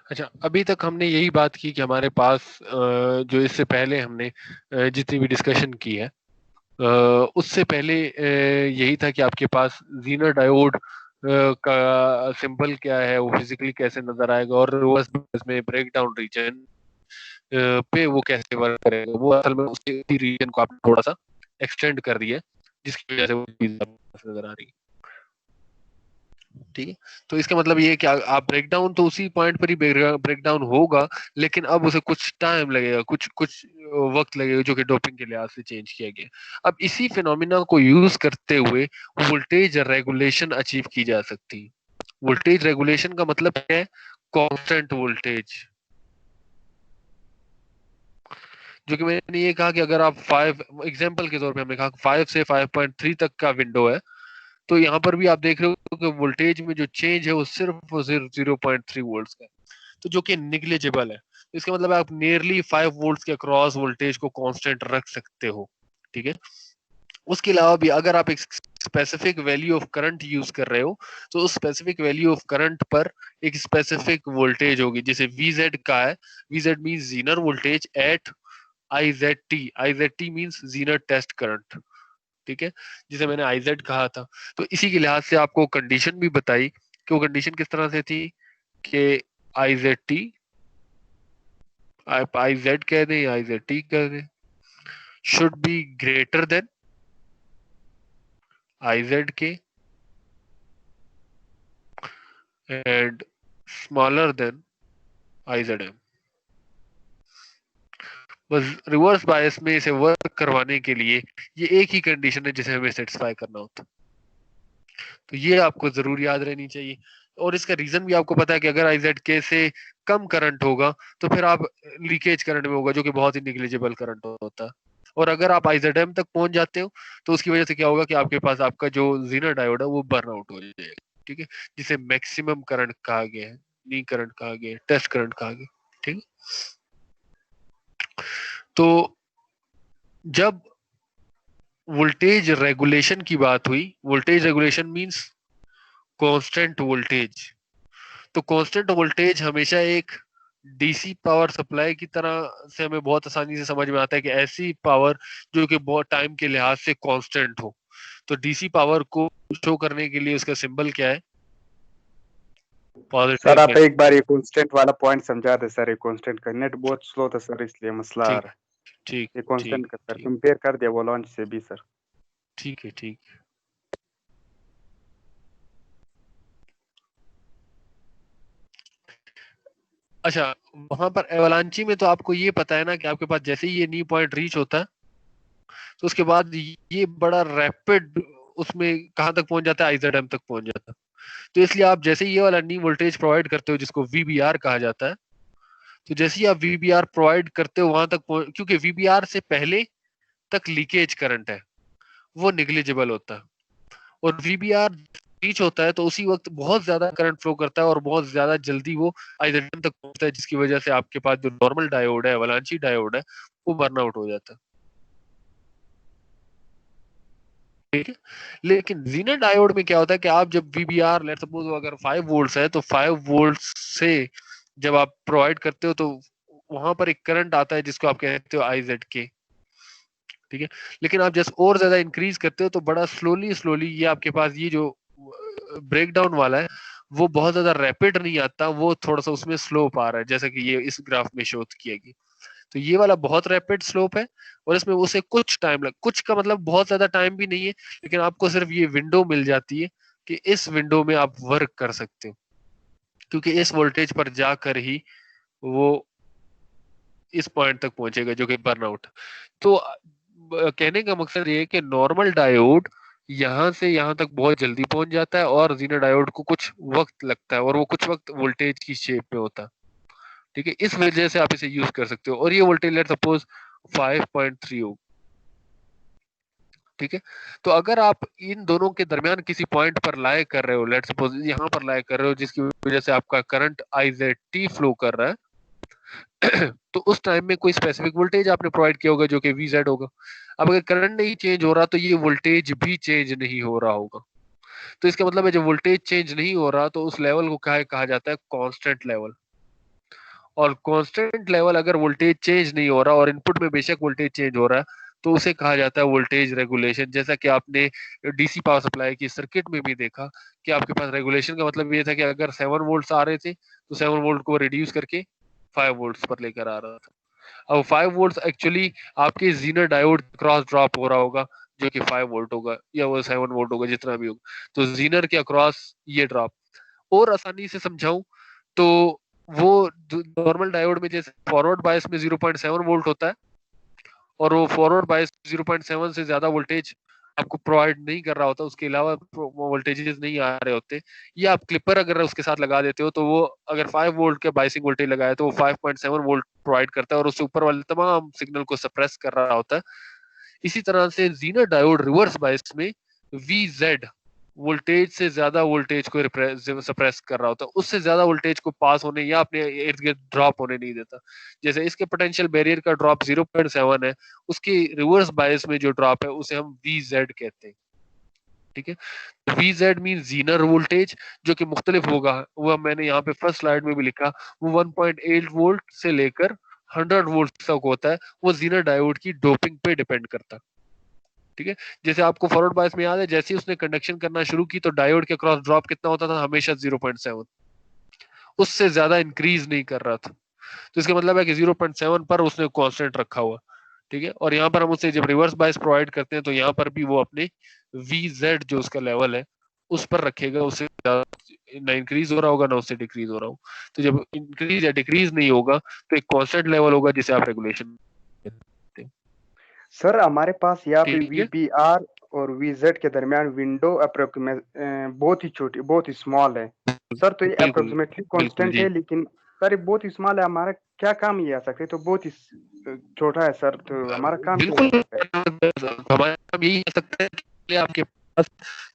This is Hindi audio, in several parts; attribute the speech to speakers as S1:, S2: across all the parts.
S1: अच्छा, अभी तक हमने यही बात की कि हमारे पास जो इससे पहले हमने जितनी भी डिस्कशन की है, उससे पहले यही था कि आपके पास जीनर डायोड का सिंबल क्या है, वो फिजिकली कैसे नजर आएगा, और रिवर्स में ब्रेक डाउन रीजन पे वो कैसे वर्क करेगा। वो असल में उसी रीजन को आपने थोड़ा सा एक्सटेंड कर दिया, जिसकी वजह से वो चीज नजर आ रही है। ठीक है, तो इसका मतलब ये है कि आप ब्रेक डाउन तो उसी पॉइंट पर ही ब्रेक डाउन होगा, लेकिन अब उसे कुछ टाइम लगेगा, कुछ कुछ वक्त लगेगा, जो कि डोपिंग के लिहाज से चेंज किया गया। अब इसी फिनोमिना को यूज करते हुए वोल्टेज रेगुलेशन अचीव की जा सकती है। वोल्टेज रेगुलेशन का मतलब है कांस्टेंट वोल्टेज। जो कि मैंने ये कहा कि अगर आप 5 एग्जांपल के तौर पे हमने कहा 5 से 5.3 तक का विंडो है, तो यहाँ पर भी आप देख रहे हो कि वोल्टेज में जो चेंज है वो सिर्फ और सिर्फ 0.3 वोल्ट्स का है, तो जो कि निग्लिजिबल है। इसका मतलब आप नियरली 5 वोल्ट्स के अक्रॉस वोल्टेज को कांस्टेंट रख सकते हो। ठीक है, उसके अलावा भी अगर आप एक specific value of current use कर रहे हो, तो उस स्पेसिफिक वैल्यू ऑफ करंट पर एक स्पेसिफिक वोल्टेज होगी, जैसे VZ का है। VZ means zener voltage at IZT। IZT means zener test current. ठीक है, जिसे मैंने IZ कहा था। तो इसी के लिहाज से आपको कंडीशन भी बताई कि वो कंडीशन किस तरह से थी कि IZT, आप IZ कह दें या IZT कह दें, should be greater then IZK and smaller than IZM। बस रिवर्स बायस में इसे वर्क करवाने के लिए ये एक ही कंडीशन है जिसे हमें सेटिस्फाई करना होता है। तो ये आपको जरूर याद रहनी चाहिए। और इसका रीजन भी आपको पता है कि अगर IZK से कम करंट होगा, तो फिर आप लीकेज करंट में होगा, जो कि बहुत ही निग्लिजिबल करंट होता है। और अगर आप IZM तक पहुंच जाते हो, तो उसकी वजह से क्या होगा कि आपके पास आपका जो जीनर डायोड है वो बर्न आउट हो जाएगा। ठीक है, जिसे मैक्सिमम करंट कहा गया है, नी करंट कहा गया है, टेस्ट करंट कहा गया। ठीक है, तो जब वोल्टेज रेगुलेशन की बात हुई, voltage regulation means constant voltage. तो कांस्टेंट वोल्टेज हमेशा एक डीसी पावर सप्लाई की तरह से हमें बहुत आसानी से समझ में आता है कि ऐसी पावर जो कि बहुत टाइम के लिहाज से कांस्टेंट हो। तो डीसी पावर को शो करने के लिए उसका सिंबल क्या है?
S2: सर
S1: पॉजिटिव
S2: आप
S1: नेट।
S2: एक बार ये कांस्टेंट वाला पॉइंट समझा दे सर। ये कांस्टेंट का नेट बहुत स्लो था सर, इसलिए मसला आ
S1: ठीक
S2: रहा है।
S1: ठीक
S2: ये
S1: ठीक
S2: कांस्टेंट का सर
S1: ठीक
S2: कंपेयर कर दिया वो लॉन्च से भी सर।
S1: ठीक है, ठीक। अच्छा, वहां पर एवलांची में तो आपको ये पता है ना कि आपके पास जैसे ही ये न्यू पॉइंट रीच होता है, तो उसके बाद ये बड़ा रैपिड उसमें कहाँ तक पहुंच जाता है, IZM तक पहुंच जाता है। तो इसलिए आप जैसे ही ये वाला न्यू वोल्टेज प्रोवाइड करते हो, जिसको VBR कहा जाता है, तो जैसे ही आप VBR प्रोवाइड करते हो वहां तक क्योंकि VBR से पहले तक लीकेज करंट है, वो निग्लिजिबल होता है। और VBR रीच होता है तो उसी वक्त बहुत ज्यादा करंट फ्लो करता है और बहुत ज्यादा जल्दी वो IZM तक पहुंचता है, जिसकी वजह से आपके पास जो नॉर्मल डायोड है, अवलांची डायोड है, वो बर्न आउट हो जाता है। ठीक है, लेकिन जीनर डायोड में क्या होता है कि आप जब VBR लेट सपोज अगर 5 वोल्ट्स है, तो 5 वोल्ट से जब आप प्रोवाइड करते हो, तो वहां पर एक करंट आता है जिसको आप कहते हो IZK। ठीक है, लेकिन आप जैसे और ज्यादा इंक्रीज करते हो, तो बड़ा स्लोली स्लोली ये आपके पास ये जो ब्रेक डाउन वाला है, वो बहुत ज्यादा रैपिड नहीं आता, वो थोड़ा सा उसमें स्लोप आ रहा है, जैसा कि ये इस ग्राफ में शो किया गया। तो ये वाला बहुत रैपिड स्लोप है, और इसमें उसे कुछ टाइम लग, कुछ का मतलब बहुत ज्यादा टाइम भी नहीं है, लेकिन आपको सिर्फ ये विंडो मिल जाती है कि इस विंडो में आप वर्क कर सकते हो, क्योंकि इस वोल्टेज पर जाकर ही वो इस पॉइंट तक पहुंचेगा जो कि बर्नआउट। तो कहने का मकसद ये है कि नॉर्मल डायोड यहाँ से यहाँ तक बहुत जल्दी पहुंच जाता है, और जीना डायोड को कुछ वक्त लगता है, और वो कुछ वक्त वोल्टेज की शेप में होता है। ठीक है, इस वजह से आप इसे यूज कर सकते हो, और ये वोल्टेज लेट सपोज 5.3 हो। ठीक है, तो अगर आप इन दोनों के दरमियान किसी पॉइंट पर लाए कर रहे हो, लेट सपोज यहाँ पर लाए कर रहे हो, जिसकी वजह से आपका करंट IZT फ्लो कर रहा है, तो उस टाइम में कोई स्पेसिफिक वोल्टेज आपने प्रोवाइड किया होगा जो कि VZ होगा। अब अगर करंट नहीं चेंज हो रहा, तो ये वोल्टेज भी चेंज नहीं हो रहा होगा। तो इसका मतलब है जब वोल्टेज चेंज नहीं हो रहा, तो उस लेवल को क्या कहा जाता है, कांस्टेंट लेवल। और कांस्टेंट लेवल अगर वोल्टेज चेंज नहीं हो रहा और इनपुट में बेशक वोल्टेज चेंज हो रहा है तो उसे कहा जाता है वोल्टेज रेगुलेशन। जैसा कि आपने डीसी पावर सप्लाई की सर्किट में भी देखा कि आपके पास रेगुलेशन का मतलब ये था कि अगर 7 वोल्ट आ रहे थे तो 7 वोल्ट को रिड्यूस करके 5 वोल्ट पर लेकर आ रहा था। अब 5 वोल्ट एक्चुअली आपके जीनर डायोड क्रॉस ड्रॉप हो रहा होगा जो कि 5 वोल्ट होगा या वो 7 वोल्ट होगा जितना भी होगा, तो जीनर के अक्रॉस ये ड्रॉप। और आसानी से समझाऊं तो वो नॉर्मल डायोड में जैसे फॉरवर्ड बायस में 0.7 वोल्ट होता है और वो फॉरवर्ड बायस 0.7 से ज्यादा वोल्टेज आपको प्रोवाइड नहीं कर रहा होता, उसके अलावा वोल्टेजेस नहीं आ रहे होते, या आप क्लिपर अगर उसके साथ लगा देते हो तो वो अगर 5 वोल्ट के बायसिंग वोल्टेज लगाया तो वो 5.7 वोल्ट प्रोवाइड करता है और उससे ऊपर वाले तमाम सिग्नल को सप्रेस कर रहा होता है। इसी तरह से जीनर डायोड रिवर्स बायस में VZ वोल्टेज से ज्यादा वोल्टेज को सप्रेस कर रहा होता है, उससे ज्यादा वोल्टेज को पास होने या अपने इर्द गिर्द ड्रॉप होने नहीं देता। जैसे इसके पोटेंशियल बैरियर का ड्रॉप 0.7 है, उसकी रिवर्स बायस में जो ड्रॉप है उसे हम VZ कहते हैं। ठीक है, VZ मीन जीनर वोल्टेज जो कि मुख्तलिफ होगा, वो मैंने यहाँ पे फर्स्ट स्लाइड में भी लिखा, वो 1.8 वोल्ट से लेकर 100 वोल्ट तक होता है, वो जीनर डायोड की डोपिंग पे डिपेंड करता है। ठीक है, जैसे आपको फॉरवर्ड बायस में याद है, जैसे ही उसने कंडक्शन करना शुरू की तो डायोड के क्रॉस ड्रॉप कितना होता था, हमेशा 0.7, उससे ज्यादा इंक्रीज नहीं कर रहा था। तो इसका मतलब है कि 0.7 पर उसने कांस्टेंट रखा हुआ। ठीक है, और यहाँ पर हम उसे जब रिवर्स बायस प्रोवाइड करते हैं तो यहाँ पर भी वो अपने VZ जो उसका लेवल है उस पर रखेगा, उससे ना इंक्रीज हो रहा होगा ना उससे डिक्रीज हो रहा हो। तो जब इंक्रीज या डिक्रीज नहीं होगा तो एक कांस्टेंट लेवल होगा जिसे आप रेगुलेशन कहते हैं।
S2: सर हमारे पास यहाँ पे
S1: ठीक है,
S2: VBR और VZ के दरमियान विंडो अप्रोक्सीमेट बहुत ही छोटी, बहुत ही स्मॉल है। सर तो ये
S1: बिल्कुल
S2: अप्रोक्सीमेटली
S1: बिल्कुल
S2: कांस्टेंट
S1: जी,
S2: है, लेकिन सर ये बहुत ही स्मॉल है, हमारा क्या काम ये आ सकता है? तो बहुत ही छोटा है सर, तो हमारा काम क्या
S1: बिल्कुल
S2: हो सकता है?
S1: हमारा काम यही हो सकता है कि आपके पास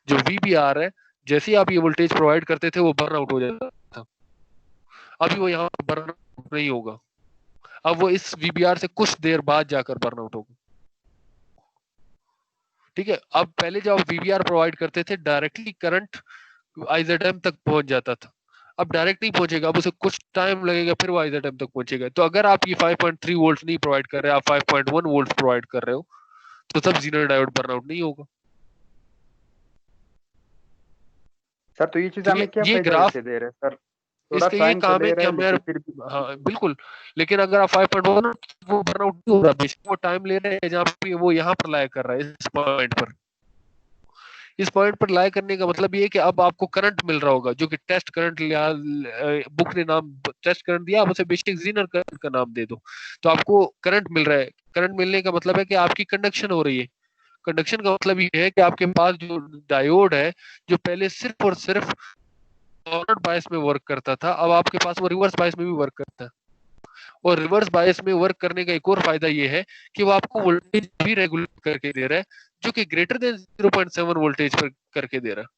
S1: जो VBR है, जैसे ही आप ये वोल्टेज प्रोवाइड करते थे वो बर्न आउट हो जाता था, अभी वो यहाँ बर्न आउट नहीं होगा, अब वो इस VBR से कुछ देर बाद जाकर बर्न आउट होगा। ठीक है, अब पहले जब आप VBR प्रोवाइड करते थे डायरेक्टली करंट IZM तक पहुंच जाता था, अब डायरेक्ट नहीं पहुंचेगा, अब उसे कुछ टाइम लगेगा फिर वो IZM तक पहुंचेगा। तो अगर आप ये 5.3 वोल्ट नहीं प्रोवाइड कर रहे, आप 5.1 वोल्ट प्रोवाइड कर रहे हो तो तब जीरो डायोड बर्नआउट नहीं होगा।
S2: सर तो ये चीज
S1: ठीक है,
S2: हमें क्या
S1: ये
S2: फायदा
S1: ग्राफ
S2: वैसे दे रहे हैं सर? थोड़ा
S1: इसका ये
S2: टाइम तो
S1: काम है
S2: ले
S1: कि
S2: रहे हैं,
S1: हमें,
S2: लेकिन फिर भी
S1: हाँ बिल्कुल, लेकिन अगर आप 5.1 वो बर्नआउट नहीं हो रहा, बेशक वो टाइम ले रहे हैं जहाँ पे वो यहाँ पर लाया कर रहा है इस पॉइंट पर। इस पॉइंट पर लाया करने का मतलब ये है कि अब आपको करंट मिल रहा होगा जो कि टेस्ट करंट लिया, बुक ने नाम टेस्ट करंट दिया, आप उसे बेसिक जीनर करंट का नाम दे दो, तो आपको करंट मिल रहा है। करंट मिलने का मतलब है कि आपकी कंडक्शन हो रही है। कंडक्शन का मतलब ये है कि आपके पास जो डायोड है जो पहले सिर्फ और सिर्फ फॉरवर्ड बायस में वर्क करता था, अब आपके पास वो रिवर्स बायस में भी वर्क करता है। और रिवर्स बायस में वर्क करने का एक और फायदा ये है कि वो आपको वोल्टेज भी रेगुलेट करके दे रहा है जो कि ग्रेटर देन 0.7 वोल्टेज पर करके दे रहा है,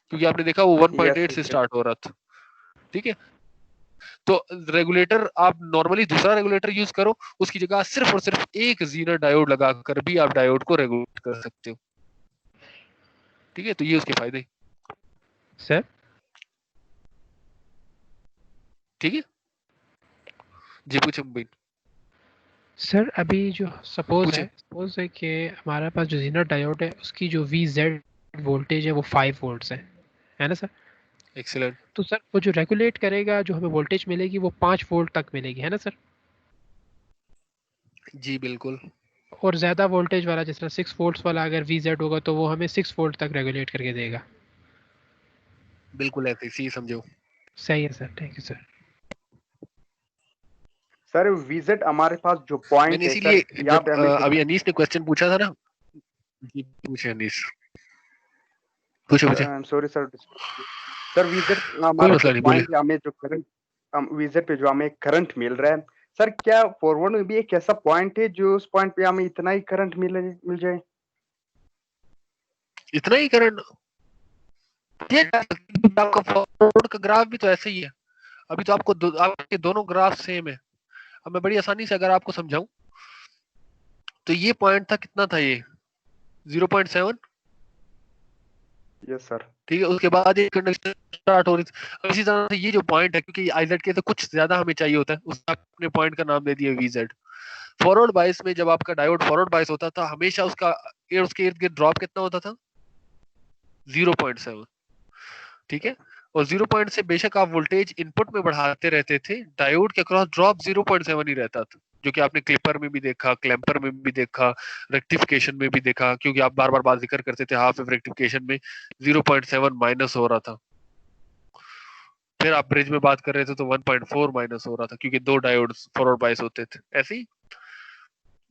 S1: क्योंकि आपने देखा वो
S2: यस
S1: 1.8 से स्टार्ट हो रहा था। ठीक है, तो रेगुलेटर आप नॉर्मली दूसरा रेगुलेटर यूज करो, उसकी जगह सिर्फ और सिर्फ एक जीनर डायोड लगाकर भी आप डायोड को रेगुलेट कर सकते हो। ठीक है, तो ये उसके फायदे।
S3: सर
S1: ठीक है जी, पूछो भाई।
S3: सर अभी जो सपोज
S1: पूछे।
S3: है कि हमारे पास जो जीनर डायोड है उसकी जो VZ वोल्टेज है वो 5 वोल्ट्स है ना सर?
S1: एक्सीलेंट।
S3: तो सर वो जो रेगुलेट करेगा, जो हमें वोल्टेज मिलेगी वो 5 वोल्ट तक मिलेगी, है ना सर?
S1: जी बिल्कुल
S3: और ज़्यादा वोल्टेज वाला जिस तरह 6 वोल्ट्स वाला अगर VZ होगा तो वो हमें 6 वोल्ट तक रेगुलेट करके देगा।
S1: बिल्कुल ऐसे ही समझो।
S3: सही है sir, thank you sir.
S2: Sir VZ हमारे पास जो पॉइंट
S1: मैंने
S2: है
S1: इसीलिए
S2: सर, यहाँ
S1: जब
S2: पे हमें जो
S1: अभी अनीस ने क्वेश्चन पूछा था ना, जी पूछे अनीस, पूछो पूछे।
S2: सॉरी सर, सर VZ
S1: कोई
S2: हमारा जो
S1: मसला नहीं, बोले।
S2: पॉइंट है, हमें जो करंट VZ पे जो हमें करंट मिल रहा है सर, क्या फॉरवर्ड में भी एक ऐसा पॉइंट है जो उस पॉइंट पे हमें इतना ही करंट मिल जाए?
S1: इतना ही करंट ये आपका फॉरवर्ड का ग्राफ भी तो ऐसे ही है। अभी तो आपके दोनों ग्राफ सेम है। अब मैं बड़ी आसानी से अगर आपको समझाऊं तो ये पॉइंट था, कितना था ये, 0.7,
S2: यस सर।
S1: ठीक है, उसके बाद ये कंडक्शन स्टार्ट हो रही थी। इसी तरह से ये जो पॉइंट है, क्योंकि आईजेड के तो कुछ ज्यादा हमें चाहिए होता है, उसने अपने पॉइंट का नाम दे दिया वीजेड। फॉरवर्ड बायस में जब आपका डायोड फॉरवर्ड बायस होता था, हमेशा उसके इर्द गिर्द ड्रॉप कितना होता था? 0.7। ठीक है, और 0. से बेशक आप वोल्टेज इनपुट में बढ़ाते रहते थे, डायोड के अक्रॉस ड्रॉप 0.7 ही रहता था, जो कि आपने क्लिपर में भी देखा, क्लैंपर में भी देखा, रेक्टिफिकेशन में भी देखा, क्योंकि आप बार बार बात जिक्र करते थे हाफ वेव रेक्टिफिकेशन में 0.7 माइनस हो रहा था। फिर आप ब्रिज में बात कर रहे थे तो 1.4 माइनस हो रहा था, क्योंकि दो डायोड फॉरवर्ड बायस होते थे ऐसे ही।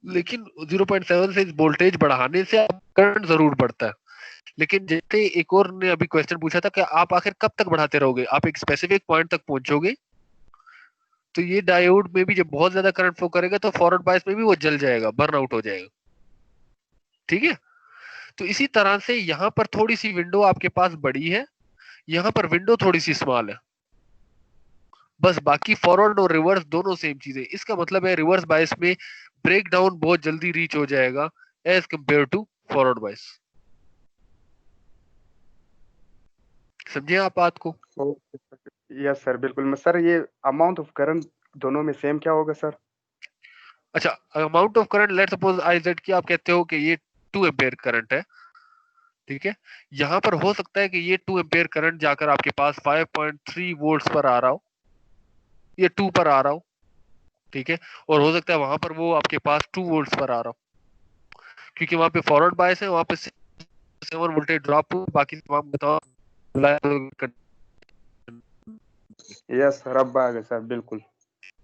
S1: लेकिन 0.7 से वोल्टेज बढ़ाने से करंट जरूर बढ़ता है, लेकिन जैसे एक और ने अभी क्वेश्चन पूछा था कि आप आखिर कब तक बढ़ाते रहोगे, आप एक स्पेसिफिक पॉइंट तक पहुंचोगे तो ये डायोड में भी जब बहुत ज्यादा करंट फ्लो करेगा तो फॉरवर्ड बायस में भी वो जल जाएगा, बर्न आउट हो जाएगा। ठीक है, तो इसी तरह से यहां पर थोड़ी सी विंडो आपके पास बड़ी है, यहां पर विंडो थोड़ी सी स्मॉल है, बस बाकी फॉरवर्ड और रिवर्स दोनों सेम चीजें। इसका मतलब है रिवर्स बायस में ब्रेक डाउन बहुत जल्दी रीच हो जाएगा as compare to forward bias. समझे आप बात को?
S2: यस सर, बिल्कुल। सर ये अमाउंट ऑफ करंट दोनों में सेम क्या होगा सर?
S1: अच्छा, amount of current, let's suppose IZ की आप कहते हो कि ये 2 एम्पियर करंट है। ठीक है, यहां पर हो सकता है कि ये 2 एम्पियर करंट जाकर आपके पास 5.3 वोल्ट्स पर आ रहा हो, ये 2 पर आ रहा हो। ठीक है, और हो सकता है वहां पर वो आपके पास 2 वोल्ट्स पर आ रहा हो, क्योंकि वहां पे फॉरवर्ड बायस है, वहां पे 7 वोल्टेज ड्रॉप, बाकी तमाम बताओ।
S2: यस सर, अब आ गए सर, बिल्कुल।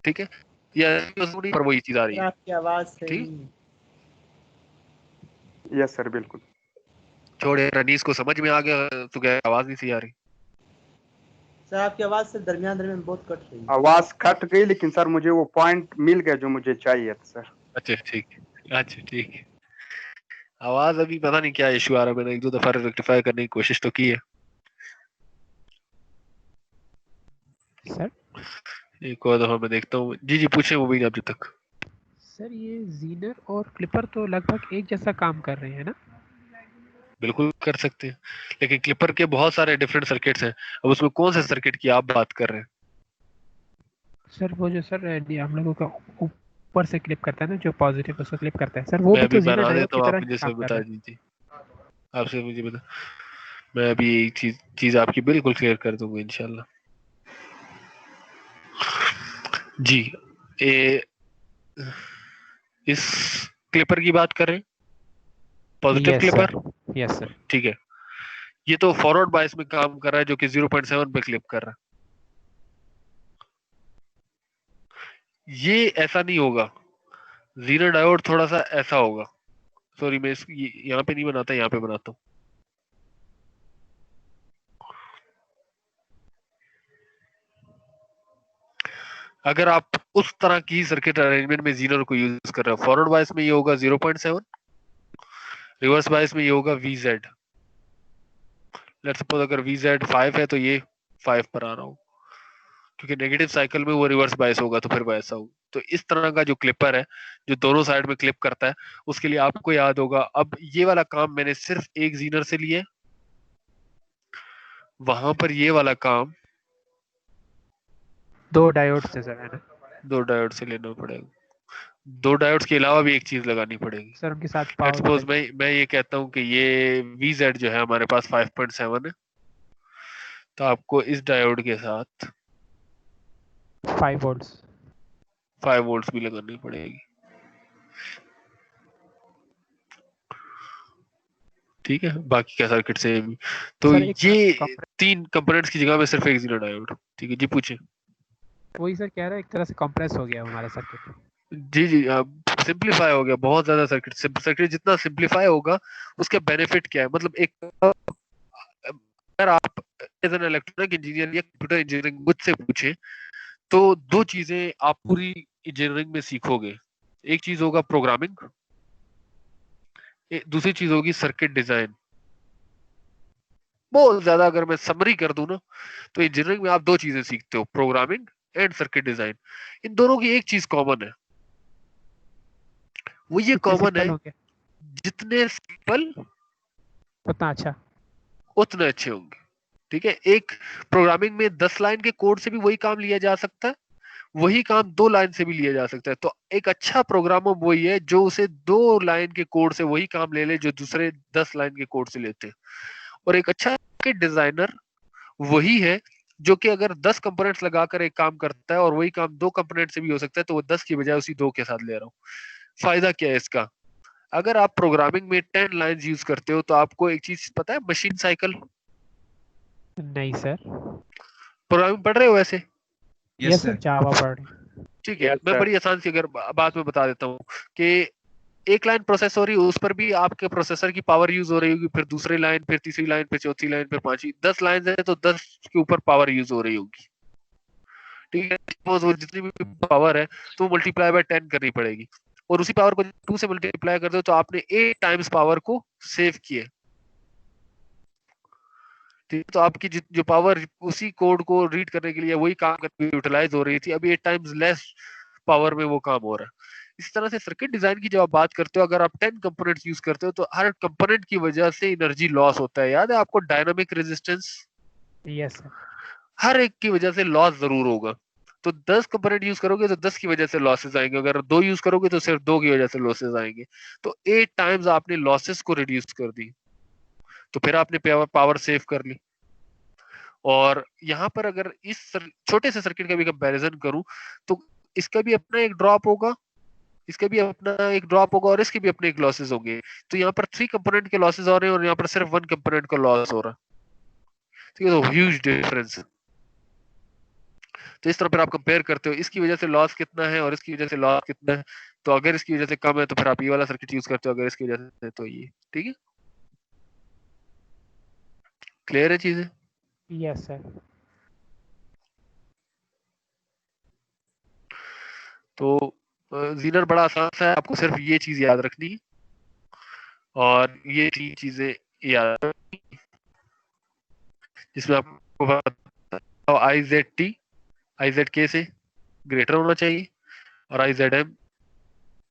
S1: ठीक है, या पर वही चीज आ रही है।
S4: आपकी आवाज सही
S1: ठीक,
S4: नहीं है।
S2: यस सर, बिल्कुल।
S1: छोड़े, रनीस को समझ में आ गया तो क्या आवाज नहीं सी आ रही?
S4: सर आपकी आवाज से दरमियान दरमियान बहुत कट रही है।
S2: आवाज कट गई, लेकिन सर मुझे वो पॉइंट मिल गया जो मुझे चाहिए था सर।
S1: अच्छा ठीक है, अच्छा ठीक है। आवाज अभी पता नहीं क्या इशू आ रहा है, मैंने 1-2 दफा रेक्टिफाई करने की कोशिश तो की है।
S3: सर
S1: एक और दफा मैं देखता हूँ। जी जी पूछे मुबीन आप जब तक।
S3: सर ये जीनर और क्लिपर तो लगभग एक जैसा काम कर रहे हैं ना?
S1: बिल्कुल कर सकते हैं, लेकिन क्लिपर के बहुत सारे डिफरेंट सर्किट्स हैं। अब उसमें कौन से सर्किट की आप बात कर रहे हैं?
S3: सर वो जो सर हम लोगों का ऊपर से क्लिप करता है ना, जो पॉजिटिव उसको क्लिप करता है सर, वो
S1: मैं
S3: भी
S1: अभी
S3: तो जीनर
S1: बना
S3: डायोड
S1: देता
S3: की
S1: हूँ,
S3: तरह
S1: आप
S3: ही
S1: मुझे
S3: काम
S1: सब
S3: कर
S1: बता
S3: रहा है।
S1: दीजिए। आपसे मुझे बता, मैं अभी एक चीज आपकी बिल्कुल क्लियर कर दूंगा इंशाल्लाह। जी, ए, इस क्लिपर की बात कर रहे हैं, positive
S3: yes
S1: clipper.
S3: Sir, yes sir.
S1: ठीक है, ये तो फॉरवर्ड बायस में काम कर रहा है, जो कि 0.7 पे क्लिप कर रहा है। ये ऐसा नहीं होगा, जीरो डायोड थोड़ा सा ऐसा होगा। सॉरी, मैं यहाँ पे नहीं बनाता, यहाँ पे बनाता हूँ। अगर आप उस तरह की सर्किट अरेंजमेंट में जीरो को यूज कर रहे हो, फॉरवर्ड बायस में ये होगा 0.7, रिवर्स बायस में ये होगा VZ। लेट्स सपोज अगर VZ 5 है तो ये 5 पर आ रहा हो, क्योंकि नेगेटिव साइकिल में वो रिवर्स बायस होगा तो फिर वैसा होगा। तो इस तरह का जो क्लिपर है, जो दोनों साइड में क्लिप करता है, उसके लिए आपको याद होगा। अब ये वाला काम मैंने सिर्फ एक जीनर से लिया, वहां पर ये वाला काम
S3: 2 डायोड से सर, है ना?
S1: 2 डायोड से लेना पड़ेगा। 2 डायोड्स के अलावा भी एक चीज लगानी पड़ेगी।
S3: सर उनके साथ
S1: लेट्स
S3: पावर
S1: सपोज मैं ये कहता हूँ कि ये VZ जो है हमारे पास 5.7 है, तो आपको इस डायोड के साथ
S3: 5 वोल्ट्स।
S1: 5 वोल्ट्स भी लगानी पड़ेगी। ठीक है, बाकी का सर्किट सेम। तो
S3: सर एक
S1: ये
S3: कंप्रेस,
S1: 3 कंपोनेंट्स की जगह में सिर्फ एक जीरो डायोड। ठीक है जी, पूछे।
S3: वही सर कह रहा है, एक तरह से कंप्रेस हो गया हमारा सर्किट।
S1: जी जी, सिंपलीफाई हो गया बहुत ज्यादा। सर्किट जितना सिंपलीफाई होगा उसके बेनिफिट क्या है, मतलब एक, अगर आप एज एन इलेक्ट्रॉनिक इंजीनियर या कंप्यूटर इंजीनियरिंग मुझसे पूछे तो 2 चीजें आप पूरी इंजीनियरिंग में सीखोगे। एक चीज होगा प्रोग्रामिंग, दूसरी चीज होगी सर्किट डिजाइन। बहुत ज्यादा अगर मैं समरी कर दूं ना, तो इंजीनियरिंग में आप 2 चीजें सीखते हो, प्रोग्रामिंग एंड सर्किट डिजाइन। इन दोनों की एक चीज कॉमन है, वो ये
S3: कितने
S1: कॉमन
S3: सिंपल
S1: है,
S3: हो गया
S1: जितने सिंपल
S3: उतना अच्छा।
S1: उतने अच्छे होंगे। ठीक है, एक प्रोग्रामिंग में 10 लाइन के कोड से भी वही काम लिया जा सकता है, वही काम 2 लाइन से भी लिया जा सकता है। तो एक अच्छा प्रोग्रामर वही है जो उसे 2 लाइन के कोड से वही काम ले ले जो दूसरे 10 लाइन के कोड से लेते हैं। और एक अच्छा डिजाइनर वही है जो कि अगर 10 कंपोनेंट्स लगाकर एक काम करता है और वही काम 2 कंपोनेंट से भी हो सकता है, तो वो 10 की बजाय उसी 2 के साथ ले रहा हूँ। फायदा क्या है इसका? अगर आप प्रोग्रामिंग में 10 लाइंस यूज करते हो तो आपको एक चीज पता है, मशीन साइकिल?
S3: नहीं सर।
S1: प्रोग्रामिंग पढ़ रहे हो वैसे?
S3: यस सर, जावा पढ़ रहे हैं।
S1: ठीक है,
S2: Yes,
S1: मैं
S2: sir.
S1: बड़ी आसान सी अगर बात में बता देता हूँ कि एक लाइन प्रोसेस हो रही है, उस पर भी आपके प्रोसेसर की पावर यूज हो रही होगी, फिर दूसरी लाइन, फिर तीसरी लाइन, फिर चौथी लाइन, फिर पांचवी, 10 लाइन है तो 10 के ऊपर पावर यूज हो रही होगी। ठीक है, सपोज वो जितनी भी पावर है तो मल्टीप्लाई बाय 10 करनी पड़ेगी, और उसी पावर को 2 से मल्टीप्लाई कर दो तो आपने 8 टाइम्स पावर को सेव किया। ठीक है, तो आपकी जो पावर उसी कोड को रीड करने के लिए वही काम करके यूटिलाइज हो रही थी, अभी 8 टाइम्स लेस पावर में वो काम हो रहा है। इस तरह से सर्किट डिजाइन की जब आप बात करते हो, अगर आप 10 कंपोनेंट्स यूज करते हो तो हर कंपोनेंट की वजह से एनर्जी लॉस होता है। याद है आपको डायनामिक रेजिस्टेंस?
S3: Yes sir.
S1: हर एक की वजह से लॉस जरूर होगा। तो 10 कंपोनेंट यूज करोगे तो 10 की वजह से लॉसेस आएंगे, अगर 2 यूज करोगे तो सिर्फ 2 की वजह से लॉसेस आएंगे। तो 8 टाइम्स आपने लॉसेस को रिड्यूस कर दी, तो फिर आपने पावर सेव कर ली। और यहाँ पर अगर इस छोटे से सर्किट का भी कंपैरिजन करूं तो इसका भी अपना एक ड्रॉप होगा, इसका भी अपना एक ड्रॉप होगा, और इसके भी अपने एक लॉसेस होंगे। तो यहाँ पर 3 कंपोनेंट के लॉसेस हो रहे हैं और यहाँ पर सिर्फ 1 कंपोनेंट का लॉस हो रहा है। ठीक है, तो ह्यूज डिफरेंस। तो इस तरह फिर आप कंपेयर करते हो, इसकी वजह से लॉस कितना है और इसकी वजह से लॉस कितना है। तो अगर इसकी वजह से कम है तो फिर आप ये वाला सर्किट यूज करते हो, अगर इसकी वजह से तो ये। ठीक है, क्लियर है चीजें?
S3: Yes sir.
S1: तो जीनर बड़ा आसान सा है, आपको सिर्फ ये चीज याद रखनी है और ये 3 चीजें याद रखनी, जिसमें आपको पता आई जेड टी आई जेड के से ग्रेटर होना चाहिए, और आई जेड एम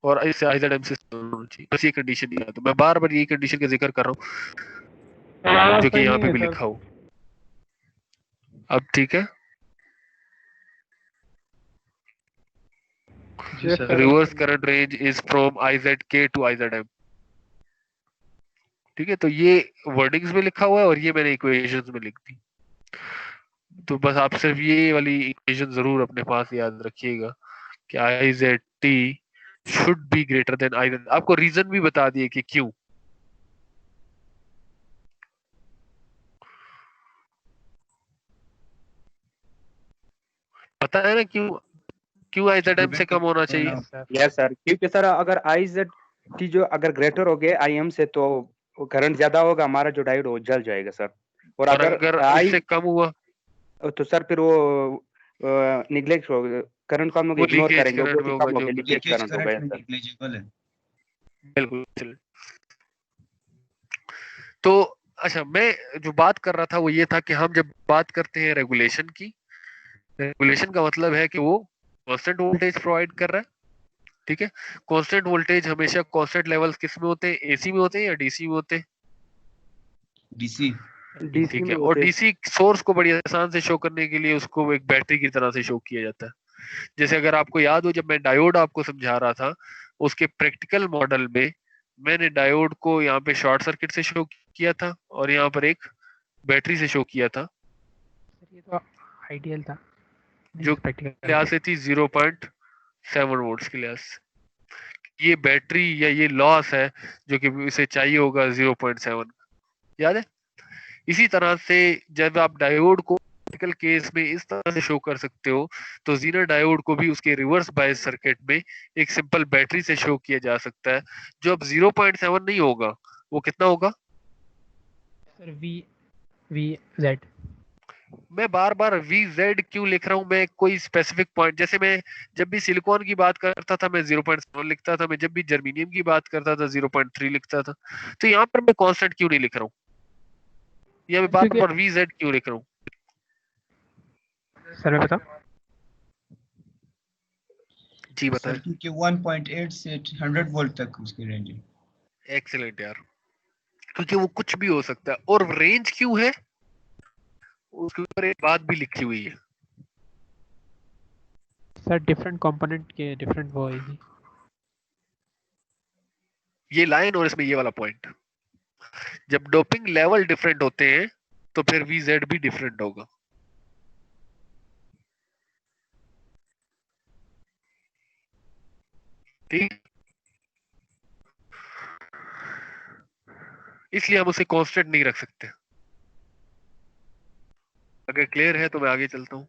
S1: और इससे आई जेड एम से होना चाहिए। बस ये कंडीशन याद है, मैं बार बार ये कंडीशन का जिक्र कर रहा हूँ जो कि यहाँ पे भी लिखा हो। अब ठीक है,
S3: जी sir.
S1: Reverse current range is from I Z K to I Z M. ठीक है, तो ये वर्डिंग्स में लिखा हुआ है और ये मैंने इक्वेशंस में लिख दी। तो बस आप सिर्फ ये वाली इक्वेशन जरूर अपने पास याद रखिएगा कि I Z T should be greater than I Z. आपको रीजन भी बता दिए कि क्यों। पता है ना क्यों? क्यों आई जेड एम से कम होना चाहिए?
S2: यस सर, क्योंकि सर अगर आई जेड टी जो अगर ग्रेटर हो गए आई एम से तो करंट ज्यादा होगा, हमारा जो डायोड वो जल जाएगा सर। और
S1: और
S2: अगर
S1: अगर
S2: आई
S1: इससे कम हुआ
S2: तो सर फिर वो निग्लेक्ट हो, करंट को हम लोग
S1: वो
S2: इग्नोर
S1: लीकेज
S2: करेंगे,
S1: करंट
S2: वो
S1: में
S2: भी
S1: होगा,
S2: कम हो
S1: जो
S2: गया, लीकेज करंट हो गया सर।
S1: बिल्कुल। तो अच्छा, मैं जो बात कर रहा था वो ये था कि हम जब बात करते हैं रेगुलेशन की, रेगुलेशन का मतलब है कि वो कांस्टेंट वोल्टेज प्रोवाइड कर रहा है। ठीक है, कांस्टेंट वोल्टेज हमेशा कांस्टेंट लेवल्स किस में होते हैं? एसी में होते हैं या डीसी में होते हैं?
S2: डीसी
S1: ठीक
S2: में
S1: है, और
S2: होते हैं।
S1: डीसी सोर्स को बड़ी आसान से शो करने के लिए उसको एक बैटरी की तरह से शो किया जाता है। जैसे अगर आपको याद हो, जब मैं डायोड आपको समझा रहा था उसके प्रैक्टिकल मॉडल में, मैंने डायोड को यहाँ पे शॉर्ट सर्किट से शो किया था और यहाँ पर एक बैटरी से शो किया था,
S3: सर ये तो आइडियल था
S1: जो
S3: प्रैक्टिकल।
S1: लिहाज से थी 0.7 वोल्ट्स के लिहाज से। ये बैटरी या ये लॉस है जो कि इसे चाहिए होगा 0.7, याद है? इसी तरह से जब आप डायोड को प्रैक्टिकल केस में इस तरह से शो कर सकते हो, तो जीनर डायोड को भी उसके रिवर्स बायस सर्किट में एक सिंपल बैटरी से शो किया जा सकता है, जो अब 0.7 नहीं होगा, वो कितना होगा?
S3: Sir V V Z.
S1: मैं बार बार वी जेड क्यों लिख रहा हूं? मैं कोई स्पेसिफिक पॉइंट, जैसे मैं जब भी सिलिकॉन की बात करता था मैं 0.7 लिखता था, मैं जब भी जर्मीनियम की बात करता था 0.3 लिखता था। तो यहाँ पर मैं कांस्टेंट क्यों नहीं लिख रहा हूँ, या मैं बार बार वी जेड क्यों लिख रहा हूँ?
S3: सर मैं बताऊं?
S1: जी बताएं।
S5: क्योंकि 1.8 से 100 वोल्ट तक उसकी रेंज है।
S1: एक्सीलेंट यार, क्योंकि वो कुछ भी हो सकता है। और रेंज क्यों है, उसके ऊपर एक बात भी लिखी हुई है।
S3: सर डिफरेंट कंपोनेंट के डिफरेंट वो होगी।
S1: ये लाइन और इसमें ये वाला पॉइंट, जब डोपिंग लेवल डिफरेंट होते हैं तो फिर VZ भी डिफरेंट होगा। ठीक, इसलिए हम उसे कांस्टेंट नहीं रख सकते। अगर क्लियर है तो मैं आगे चलता हूँ।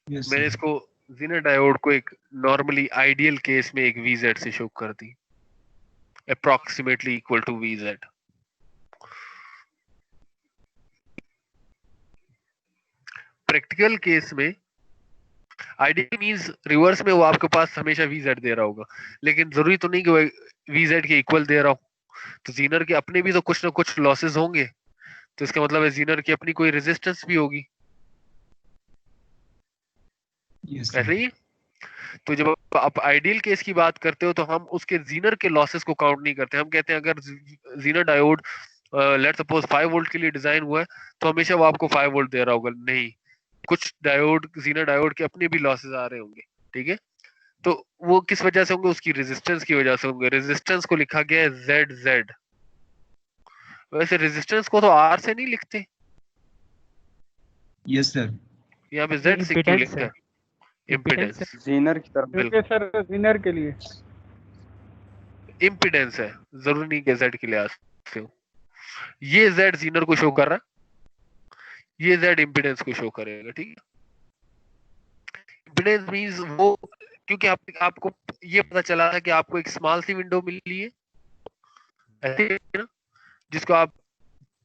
S5: यस
S1: मैंने इसको जीनर डायोड को एक नॉर्मली आइडियल केस में एक VZ से शो कर दी, approximately equal to VZ। Practical case में आइडियल मींस रिवर्स में वो आपके पास हमेशा VZ दे रहा होगा, लेकिन जरूरी तो नहीं कि वो VZ के इक्वल दे रहा हो। तो जीनर के अपने भी तो कुछ ना कुछ लॉसेस होंगे, तो इसका मतलब है जीनर की अपनी कोई रेजिस्टेंस भी होगी,
S5: यस
S1: ऐसे ही। तो जब आप आइडियल केस की बात करते हो तो हम उसके जीनर के लॉसेस को काउंट नहीं करते। हम कहते हैं अगर Zener diode let's suppose 5 volt के लिए डिजाइन हुआ है तो हमेशा वो आपको 5 वोल्ट दे रहा होगा, नहीं, कुछ डायोड जीनर डायोड के अपने भी लॉसेस आ रहे होंगे। ठीक है, तो वो किस वजह से होंगे, उसकी रेजिस्टेंस की वजह से होंगे। रेजिस्टेंस को लिखा गया है ZZ। वैसे रेजिस्टेंस को तो R से नहीं लिखते,
S5: यस सर।
S1: यहाँ पे
S3: ये
S1: Z से क्यों
S3: इम्पीडेंस
S1: लिखते
S3: है,
S1: हैं?
S3: इम्पीडेंस है।
S1: इम्पीडेंस,
S2: जीनर की तरफ।
S1: बिल्कुल
S6: सर विनर के लिए
S1: इम्पीडेंस है, जरूरी नहीं कि Z के लिहाज से हो। ये Z जीनर को शो कर रहा है, ये Z इम्पीडेंस को शो करेगा। ठीक है, इम्पीडेंस मींस वो, क्योंकि आपको ये पता चला है कि आपको एक स्मॉल सी विंडो मिली है, ऐसे ही है ना, जिसको आप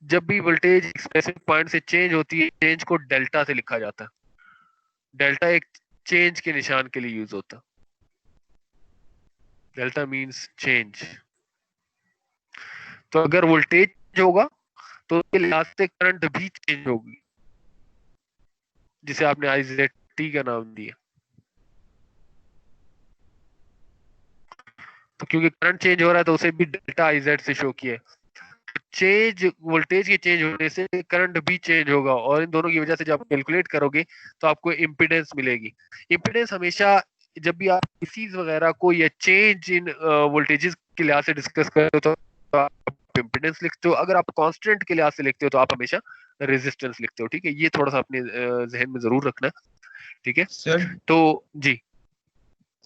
S1: जब भी वोल्टेज स्पेसिफिक पॉइंट से चेंज होती है, चेंज को डेल्टा से लिखा जाता है। डेल्टा एक चेंज के निशान के लिए यूज होता है। Delta means change. तो अगर वोल्टेज होगा तो उसके लिहाज से करंट भी चेंज होगी, जिसे आपने IZT का नाम दिया। तो क्योंकि करंट चेंज हो रहा है तो उसे भी डेल्टा IZ से शो किया है। चेंज, वोल्टेज के चेंज होने से करंट भी चेंज होगा, और इन दोनों की वजह से जब आप कैलकुलेट करोगे तो आपको इम्पीडेंस मिलेगी। इम्पीडेंस हमेशा जब भी आप पीसीज वगैरह को या चेंज इन वोल्टेजेस के लिहाज से डिस्कस करते हो तो आप इम्पीडेंस लिखते हो, अगर आप कांस्टेंट के लिहाज से लिखते हो तो आप हमेशा रेजिस्टेंस लिखते हो। ठीक है, ये थोड़ा सा अपने जहन में जरूर रखना। ठीक है,
S5: सर
S1: तो जी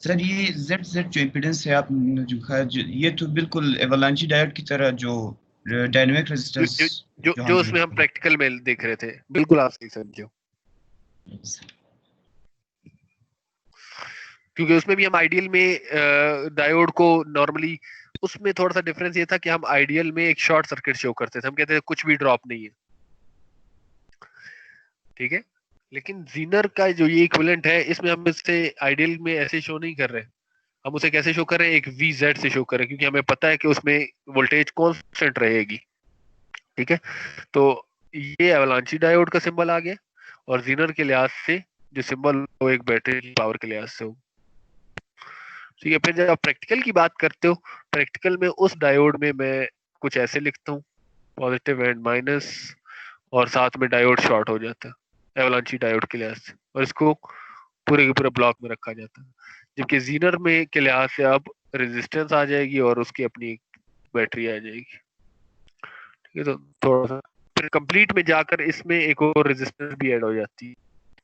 S5: सर ये ZZ जो इम्पीडेंस है आपने जो कहा, ये तो बिल्कुल एवलांची डायोड की तरह जो डायनेमिक
S1: जो
S5: रेजिस्टेंस
S1: जो जो,
S5: जो
S1: जो
S5: हम
S1: उसमें हम प्रैक्टिकल में देख रहे थे, बिल्कुल आप सही समझे हो। क्योंकि उसमें भी हम आइडियल में डायोड को नॉर्मली, उसमें थोड़ा सा डिफरेंस ये था कि हम आइडियल में एक शॉर्ट सर्किट शो करते थे, हम कहते थे कुछ भी ड्रॉप नहीं है। ठीक है, लेकिन जीनर का जो ये इक्विवेलेंट है, इसमें हम इससे आइडियल में ऐसे शो नहीं कर रहे, हम उसे कैसे शो कर रहे हैं, एक VZ से शो कर रहे हैं, क्योंकि हमें पता है कि उसमें वोल्टेज कांस्टेंट रहेगी। ठीक है, तो ये एवलांची डायोड का सिंबल आ गया, और जीनर के लिहाज से जो सिंबल वो एक बैटरी की पावर के लिहाज से हो। ठीक है, फिर जब आप प्रैक्टिकल की बात करते हो, प्रैक्टिकल में उस डायोड में मैं कुछ ऐसे लिखता हूँ, पॉजिटिव एंड माइनस, और साथ में डायोड शॉर्ट हो जाता है एवलांची डायोड के लिहाज से, और इसको पूरे के पूरे ब्लॉक में रखा जाता है। जबकि जीनर में के लिहाज से अब रेजिस्टेंस आ जाएगी और उसकी अपनी बैटरी आ जाएगी। ठीक है, तो थोड़ा सा फिर कंप्लीट में जाकर इसमें एक और रेजिस्टेंस भी ऐड हो जाती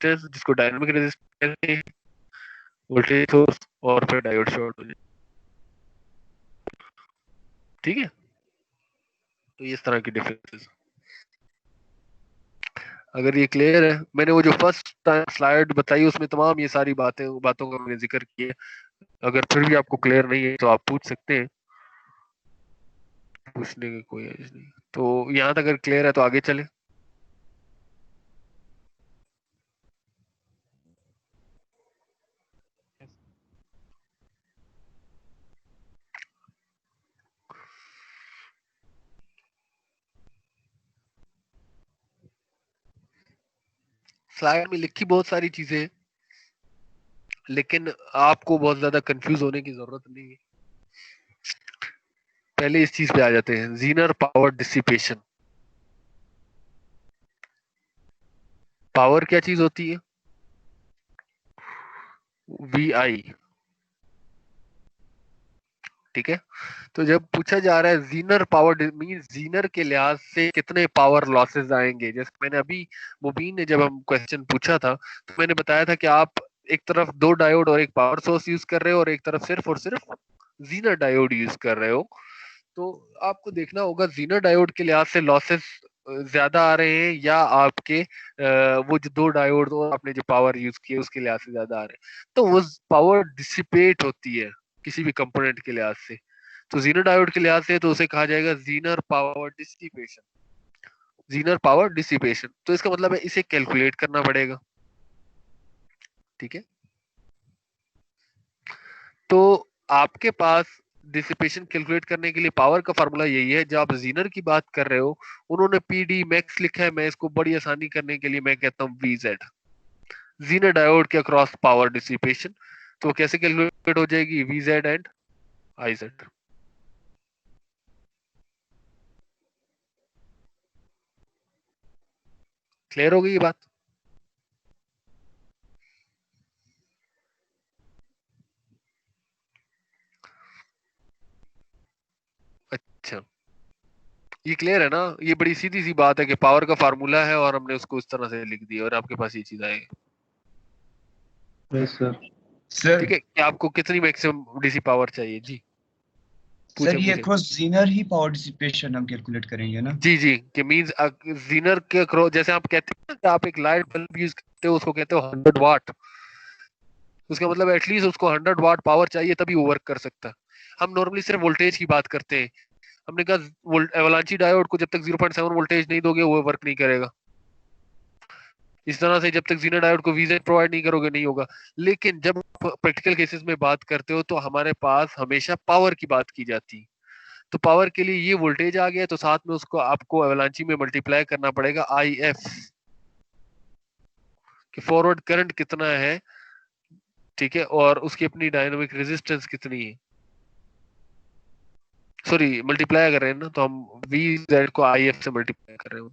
S1: है, जिसको डायनामिक रेजिस्टेंस, वोल्टेज सोर्स, और फिर डायोड शॉर्ट हो जाए। ठीक है, तो इस तरह की डिफरेंसेस। अगर ये क्लियर है, मैंने वो जो फर्स्ट टाइम स्लाइड बताई उसमें तमाम ये सारी बातों का मैंने जिक्र किया। अगर फिर भी आपको क्लियर नहीं है तो आप पूछ सकते हैं, पूछने की कोई हर्ज नहीं। तो यहाँ तक अगर क्लियर है तो आगे चले। स्लाइड में लिखी बहुत सारी चीजें हैं, लेकिन आपको बहुत ज्यादा कंफ्यूज होने की जरूरत नहीं है। पहले इस चीज पे आ जाते हैं, जीनर पावर डिसिपेशन। पावर क्या चीज होती है? VI, ठीक है। तो जब पूछा जा रहा है जीनर पावर मीन जीनर के लिहाज से कितने पावर लॉसेस आएंगे, जैसे मैंने अभी मुबीन ने जब हम क्वेश्चन पूछा था तो मैंने बताया था कि आप एक तरफ 2 डायोड और एक पावर सोर्स यूज कर रहे हो और एक तरफ सिर्फ और सिर्फ जीनर डायोड यूज कर रहे हो, तो आपको देखना होगा जीनर डायोड के लिहाज से लॉसेस ज्यादा आ रहे हैं या आपके वो जो 2 डायोड और आपने जो पावर यूज किए उसके लिहाज से ज्यादा आ रहे हैं। तो वो पावर डिसिपेट होती है किसी भी कंपोनेंट के लिहाज से। तो जीनर डायोड के लिहाज से तो उसे कहा जाएगा Zener power dissipation, Zener power dissipation. तो इसका मतलब है इसे कैलकुलेट करना पड़ेगा, ठीक है। तो आपके पास डिसिपेशन कैलकुलेट करने के लिए पावर का फार्मूला यही है। जब आप जीनर की बात कर रहे हो, उन्होंने PD मैक्स लिखा है, मैं इसको बड़ी आसानी करने के लिए मैं कहता हूँ VZ, जीनर डायोड के अक्रॉस पावर डिसिपेशन। तो कैसे कैलकुलेट हो जाएगी? VZ and IZ। क्लियर हो गई ये बात? अच्छा, ये क्लियर है ना? ये बड़ी सीधी सी बात है कि पावर का फार्मूला है और हमने उसको इस तरह से लिख दिया और आपके पास ये चीज आएगी।
S6: Yes sir.
S5: सर
S1: ठीक है, कि आपको कितनी मैक्सिमम डीसी पावर चाहिए? जी
S5: सर
S1: पूछे
S5: ये
S1: पूछे।
S5: क्रॉस जीनर ही पावर डिसिपेशन हम कैलकुलेट करेंगे ना?
S1: जी जी, कि मींस जीनर के अक्रॉस, जैसे आप कहते हैं ना कि आप एक लाइट बल्ब यूज करते हो, उसको कहते हो 100 वाट, उसका मतलब एटलीस्ट उसको 100 वाट पावर चाहिए तभी वो वर्क कर सकता है। हम नॉर्मली सिर्फ वोल्टेज की बात करते हैं। हमने कहा एवलांची डायोड को जब तक 0.7 वोल्टेज नहीं दोगे वो वर्क नहीं करेगा। इस तरह से जब तक जीनर डायोड को VZ प्रोवाइड नहीं करोगे नहीं होगा। लेकिन जब प्रैक्टिकल केसेस में बात करते हो तो हमारे पास हमेशा पावर की बात की जाती है। तो पावर के लिए ये वोल्टेज आ गया तो साथ में उसको आपको एवलांची में मल्टीप्लाई करना पड़ेगा IF, कि फॉरवर्ड करंट कितना है, ठीक है, और उसकी अपनी डायनामिक रेजिस्टेंस कितनी है। सॉरी, मल्टीप्लाई कर रहे हैं ना, तो हम VZ को IF से मल्टीप्लाई कर रहे हैं,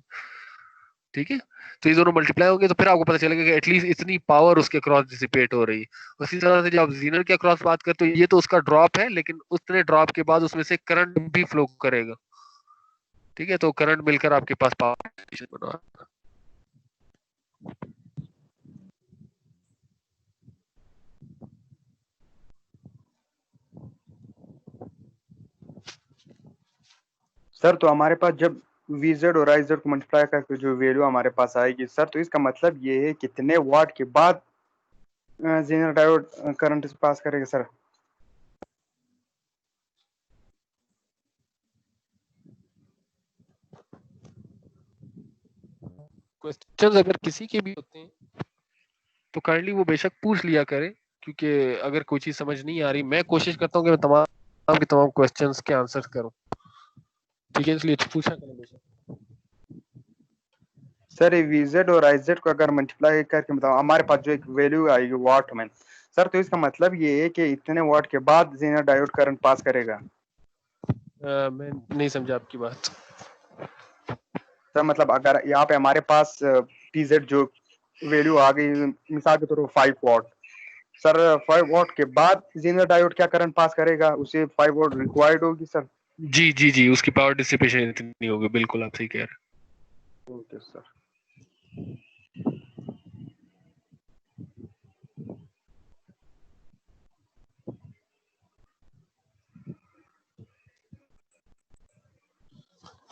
S1: ठीक है। तो ये दोनों मल्टीप्लाई होंगे तो फिर आपको पता चलेगा कि एटलीस्ट इतनी पावर उसके क्रॉस डिसिपेट हो रही है। उसी तरह से जब आप जीनर के क्रॉस बात करते हो, ये तो उसका ड्रॉप है, लेकिन उतने ड्रॉप के बाद उसमें से करंट भी फ्लो करेगा, ठीक है। तो करंट मिलकर आपके पास पावर बना।
S2: सर तो हमारे पास जब VZ और IZ को मल्टीप्लाई करके जो वैल्यू हमारे पास आएगी सर, तो इसका मतलब ये है कितने वाट के बाद जेनर डायोड करंट पास करेगा सर?
S1: क्वेश्चंस अगर किसी के भी होते हैं तो काइंडली वो बेशक पूछ लिया करें, क्योंकि अगर कोई चीज समझ नहीं आ रही, मैं कोशिश करता हूँ कि मैं तमाम के तमाम क्वेश्चंस के आंसर करूं, ठीक है, इसलिए पूछा करें बेशक।
S2: सर ये VZ और IZ को अगर मल्टीप्लाई करके बताओ, हमारे पास जो एक वैल्यू आएगी वाट में सर, तो इसका मतलब ये है कि इतने वाट के बाद जेनर डायोड करंट पास करेगा।
S1: मैं नहीं समझा आपकी बात।
S2: सर मतलब अगर यहाँ पे हमारे पास PZ जो वैल्यू आ गई मिसाल के तौर पर 5 वाट, सर 5 वाट के बाद जेनर डायोड क्या करंट पास करेगा? उसे 5 वाट रिक्वायर्ड होगी सर।
S1: जी जी जी, उसकी पावर डिसिपेशन इतनी होगी, बिल्कुल आप सही कह रहे हैं।
S2: Okay sir.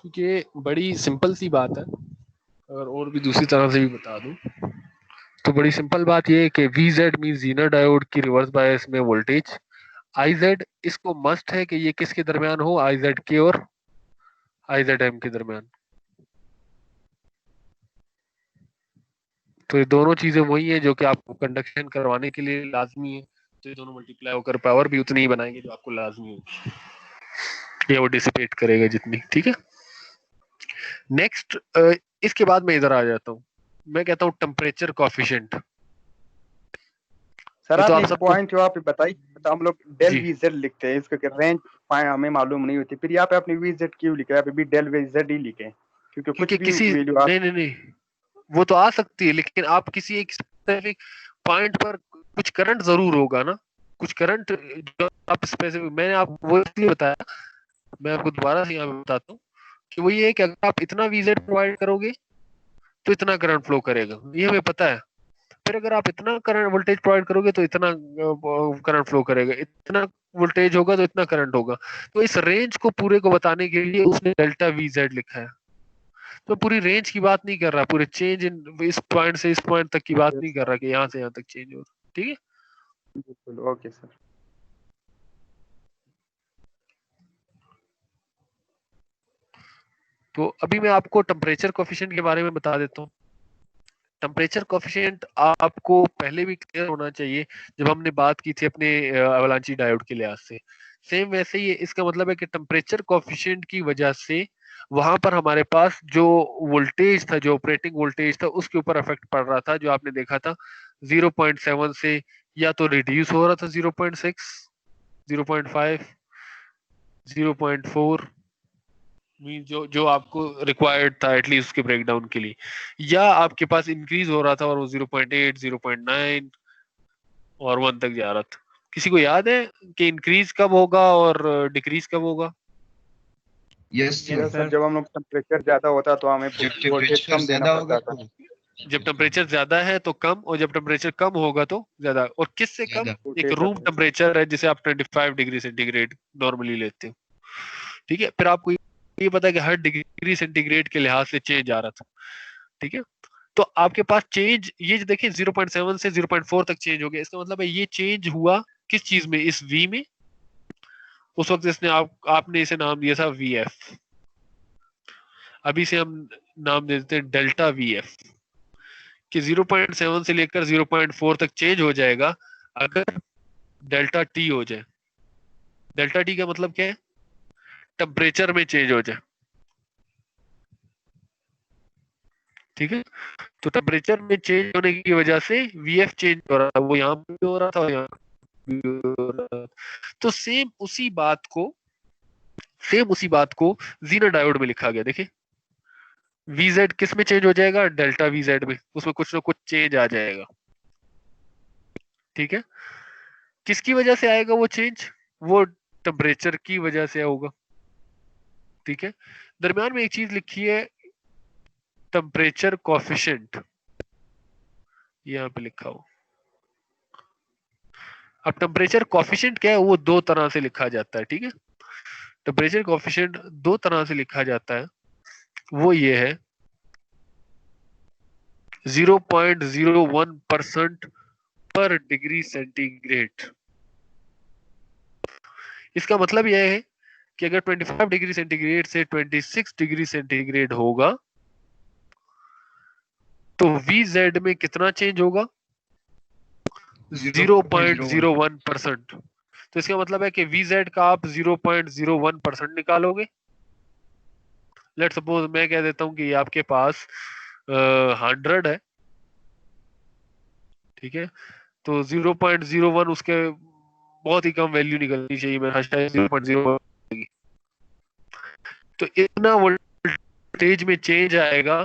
S1: क्योंकि बड़ी सिंपल सी बात है, अगर और भी दूसरी तरह से भी बता दूं तो बड़ी सिंपल बात ये है कि VZ मीन जीनर डायोड की रिवर्स बायस में वोल्टेज, IZ इसको मस्ट है कि ये किसके दरमियान हो? IZ के और IZM के दरमियान। तो ये दोनों चीजें वही है जो कि आपको कंडक्शन करवाने के लिए लाजमी है। तो ये दोनों मल्टीप्लाई होकर पावर भी उतनी ही बनाएंगे जो आपको लाजमी होगी, या वो डिसिपेट करेगा जितनी, ठीक है। नेक्स्ट, इसके बाद मैं इधर आ जाता हूँ, मैं कहता हूँ टेम्परेचर कोएफिशिएंट।
S2: सर
S1: ये तो
S2: आपने
S1: आप
S2: एक
S1: सबको
S2: पॉइंट जो आप बताई, तो हम लोग डेल
S1: जी
S2: VZ लिखते हैं, इसका रेंज हमें मालूम नहीं होती, फिर यहाँ पे अपनी VZ क्यों लिखे, यहाँ पे भी डेल VZ ही लिखे, क्योंकि कुछ
S1: क्योंकि
S2: भी
S1: किसी
S2: वैल्यू
S1: नहीं, वो तो आ सकती है, लेकिन आप किसी एक स्पेसिफिक पॉइंट पर कुछ करंट जरूर होगा ना, कुछ करंट जो आप स्पेसिफिक, मैंने आपको वो इसलिए बताया, मैं आपको दोबारा से यहाँ पे बताता हूँ कि वो ये है कि अगर आप इतना VZ प्रोवाइड करोगे तो इतना करंट फ्लो करेगा, ये हमें पता है। फिर अगर आप इतना करंट वोल्टेज प्रोवाइड करोगे तो इतना करंट फ्लो करेगा, इतना वोल्टेज होगा तो इतना करंट होगा। तो इस रेंज को पूरे को बताने के लिए उसने डेल्टा VZ लिखा है। तो पूरी रेंज की बात नहीं कर रहा, पूरे चेंज इन इस पॉइंट से इस पॉइंट तक की बात नहीं कर रहा कि यहाँ से यहाँ तक चेंज हो, ठीक है।
S2: बिल्कुल, ओके सर।
S1: तो अभी मैं आपको टेम्परेचर कोफिशिएंट के बारे में बता देता हूँ। टेम्परेचर कोफिशिएंट आपको पहले भी क्लियर होना चाहिए जब हमने बात की थी अपने अवलांची डायोड के लिहाज से। सेम वैसे ही इसका मतलब है कि टेम्परेचर कोफिशिएंट की वजह से वहां पर हमारे पास जो वोल्टेज था, जो ऑपरेटिंग वोल्टेज था, उसके ऊपर इफेक्ट पड़ रहा था। जो आपने देखा था 0.7 से या तो रिड्यूस हो रहा था 0.6, 0.5, 0.4, जो जो आपको रिक्वायर्ड था एटलीस्ट उसके ब्रेकडाउन के लिए, या आपके पास इंक्रीज हो रहा था और वो 0.8, 0.9 और 1 तक जा रहा था। किसी को याद है कि इंक्रीज कब होगा और डिक्रीज कब होगा?
S5: यस
S2: सर
S5: सर,
S2: जब हम लोग टेम्परेचर ज्यादा होता तो हमें
S5: जब
S2: वोल्टेज
S5: टेम्परेचर
S2: कम देना
S5: ज्यादा होगा
S2: पड़ता था।
S5: तो
S1: जब टेम्परेचर ज्यादा है तो कम, और जब टेम्परेचर कम होगा तो ज्यादा। और किससे कम?
S5: ज्यादा।
S1: एक
S2: वोल्टेज
S1: रूम टेम्परेचर है जिसे आप 25 डिग्री सेंटीग्रेड नॉर्मली लेते हो, ठीक है। फिर आपको ये पता है कि हर डिग्री सेंटीग्रेड के लिहाज से चेंज आ रहा था, ठीक है। तो आपके पास चेंज ये जो देखें 0.7 से 0.4 तक चेंज हो गया, इसका मतलब है ये चेंज हुआ किस चीज में? इस V में। उस वक्त इसने आपने इसे नाम दिया था VF, अभी से हम नाम दे देते हैं डेल्टा VF, कि 0.7 से लेकर 0.4 तक चेंज हो जाएगा अगर डेल्टा T हो जाए। डेल्टा T का मतलब क्या है? टेम्परेचर में चेंज हो जाए, ठीक है। तो टेम्परेचर में चेंज होने की वजह से VF चेंज हो रहा था, वो यहाँ पे भी हो रहा था और यहाँ पे भी हो रहा था। तो सेम उसी बात को जीना डायोड में लिखा गया। देखिए VZ किस में चेंज हो जाएगा? डेल्टा VZ में, उसमें कुछ ना कुछ चेंज आ जाएगा, ठीक है। किसकी वजह से आएगा वो चेंज? वो टेम्परेचर की वजह से होगा, ठीक है। दरमियान में एक चीज लिखी है टेम्परेचर कोफिशिएंट, यहाँ पे लिखा हो। अब टेम्परेचर कोफिशिएंट क्या है? वो दो तरह से लिखा जाता है, ठीक है। टेम्परेचर कोफिशिएंट दो तरह से लिखा जाता है, वो ये है 0.01% पर डिग्री सेंटीग्रेड। इसका मतलब यह है कि अगर 25 डिग्री सेंटीग्रेड से 26 डिग्री सेंटीग्रेड होगा तो VZ में कितना चेंज होगा? 0.01%। तो इसका मतलब है कि VZ का आप 0.01% निकालोगे। लेट सपोज मैं कह देता हूं कि आपके पास 100 है, ठीक है। तो 0.01 उसके बहुत ही कम वैल्यू निकलनी चाहिए, मेरा शायद 0.01। तो इतना वोल्टेज में चेंज आएगा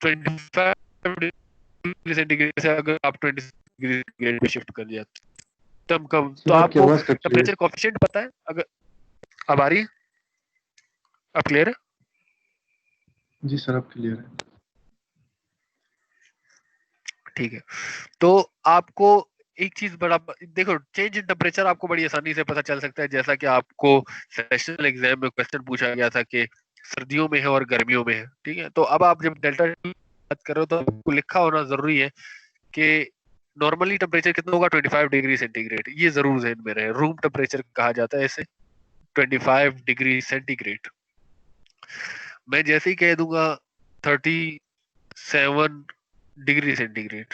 S1: 25 डिग्री सेंटीग्रेड से अगर आप 20 डिग्री सेंटीग्रेड पे शिफ्ट कर जाते तब कम। तो आपको टेम्परेचर कोफिशिएंट पता है? अगर अब आ रही है, अब क्लियर है?
S6: जी सर, अब क्लियर है। ठीक
S1: है। तो आपको एक चीज बड़ा देखो, चेंज इन टेम्परेचर आपको बड़ी आसानी से पता चल सकता है, जैसा कि आपको सेशनल एग्जाम में क्वेश्चन पूछा गया था कि सर्दियों में है और गर्मियों में है, ठीक है। तो अब आप जब डेल्टा बात कर रहे हो तो आपको लिखा होना जरूरी है कि नॉर्मली टेम्परेचर कितना होगा? 25 डिग्री सेंटीग्रेड। ये जरूर ध्यान में रहे, रूम टेम्परेचर कहा जाता है इसे, 25 डिग्री सेंटीग्रेड। मैं जैसे ही कह दूंगा 37 डिग्री सेंटीग्रेड,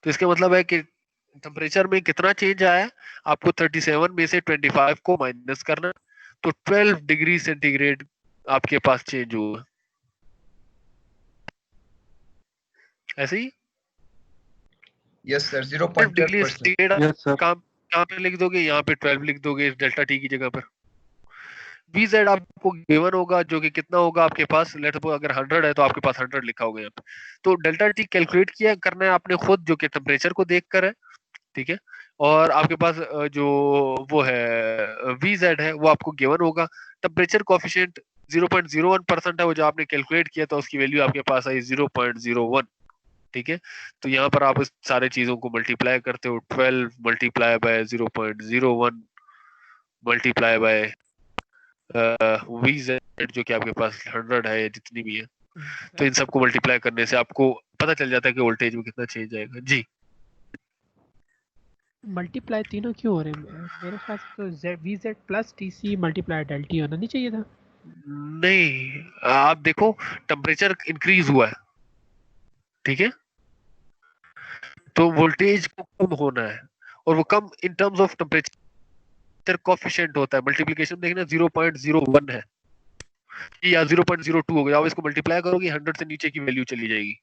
S1: तो इसका मतलब है कि टेम्परेचर में कितना चेंज आया है? आपको 37 में से 25 को माइनस करना, तो 12 डिग्री सेंटीग्रेड आपके पास चेंज हुआ। ऐसे ही
S5: यस सर,
S1: 12 डिग्री सेंटीग्रेड काम यहाँ पे लिख दोगे, यहाँ पे 12 लिख दोगे इस डेल्टा टी की जगह पर। VZ आपको गिवन होगा जो कि कितना होगा आपके पास, लेट्स सपोज अगर 100 है तो आपके पास 100 लिखा होगा यहाँ पे। तो डेल्टा टी कैलकुलेट किया करना है आपने खुद, जो कि टेम्परेचर को देखकर है, ठीक है। और आपके पास जो वो है VZ है वो आपको गिवन होगा। टेम्परेचर कोएफिशिएंट 0.01% है, वो जो आपने कैलकुलेट किया था उसकी वैल्यू आपके पास आई 0.01, ठीक है। तो यहाँ पर आप इस सारे चीजों को मल्टीप्लाई करते हो, 12 multiply by 0.01 multiply by VZ जो कि आपके पास 100 है या जितनी भी है, तो इन सबको मल्टीप्लाई करने से आपको पता चल जाता है कि वोल्टेज में कितना चेंज आएगा। जी
S3: मल्टीप्लाई तीनों क्यों हो रहे हैं? मेरे ख्याल से तो VZ plus TC multiply del T होना नहीं चाहिए था।
S1: नहीं, आप देखो टेम्परेचर इंक्रीज हुआ है, ठीक है, तो वोल्टेज को कम होना है, और वो कम in terms of temperature coefficient होता है। मल्टीप्लिकेशन देखना 0.01 है या 0.02 हो गया, आप इसको मल्टीप्लाई करोगे 100 से नीचे की वैल्यू चली जाएगी,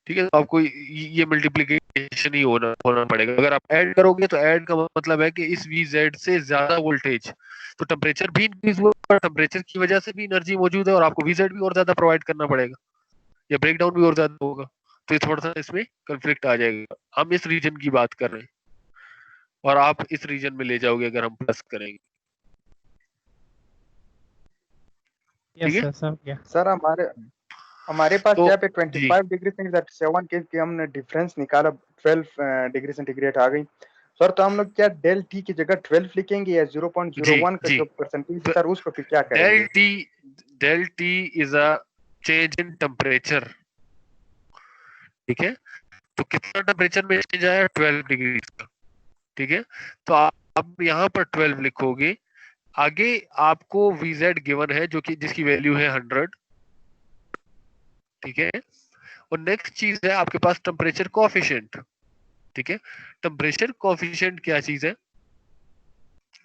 S1: ठीक है। तो आपको ये मल्टीप्लिकेशन ही होना पड़ेगा। अगर आप ऐड करोगे तो ऐड का मतलब है कि इस VZ से ज्यादा वोल्टेज, तो टेम्परेचर भी इंक्रीज हुआ, टेम्परेचर की वजह से भी एनर्जी मौजूद है और आपको VZ भी और ज्यादा प्रोवाइड करना पड़ेगा, या ब्रेक डाउन भी और ज्यादा होगा, तो ये थोड़ा सा इसमें कंफ्लिक्ट आ जाएगा। हम इस रीजन की बात कर रहे हैं और आप इस रीजन में ले जाओगे अगर हम प्लस करेंगे, ठीक है।
S2: सर हमारे पास
S1: तो
S2: यहाँ पे 25 डिग्री सेंटीग्रेड 7 के हमने डिफरेंस निकाला, 12 डिग्री सेंटीग्रेड आ गई सर। तो हम लोग क्या डेल टी की जगह 12 लिखेंगे या 0.01 का जो परसेंटेज सर उसको फिर क्या करेंगे?
S1: Del T is a change in temperature, ठीक है। तो कितना टेम्परेचर में चेंज आया? 12 डिग्री का, ठीक है। तो आप यहाँ पर 12 लिखोगे, आगे आपको VZ गिवन है जो कि जिसकी वैल्यू है 100, ठीक है। और नेक्स्ट चीज है आपके पास टेम्परेचर कोएफिशिएंट, ठीक है। टेम्परेचर कोएफिशिएंट क्या चीज है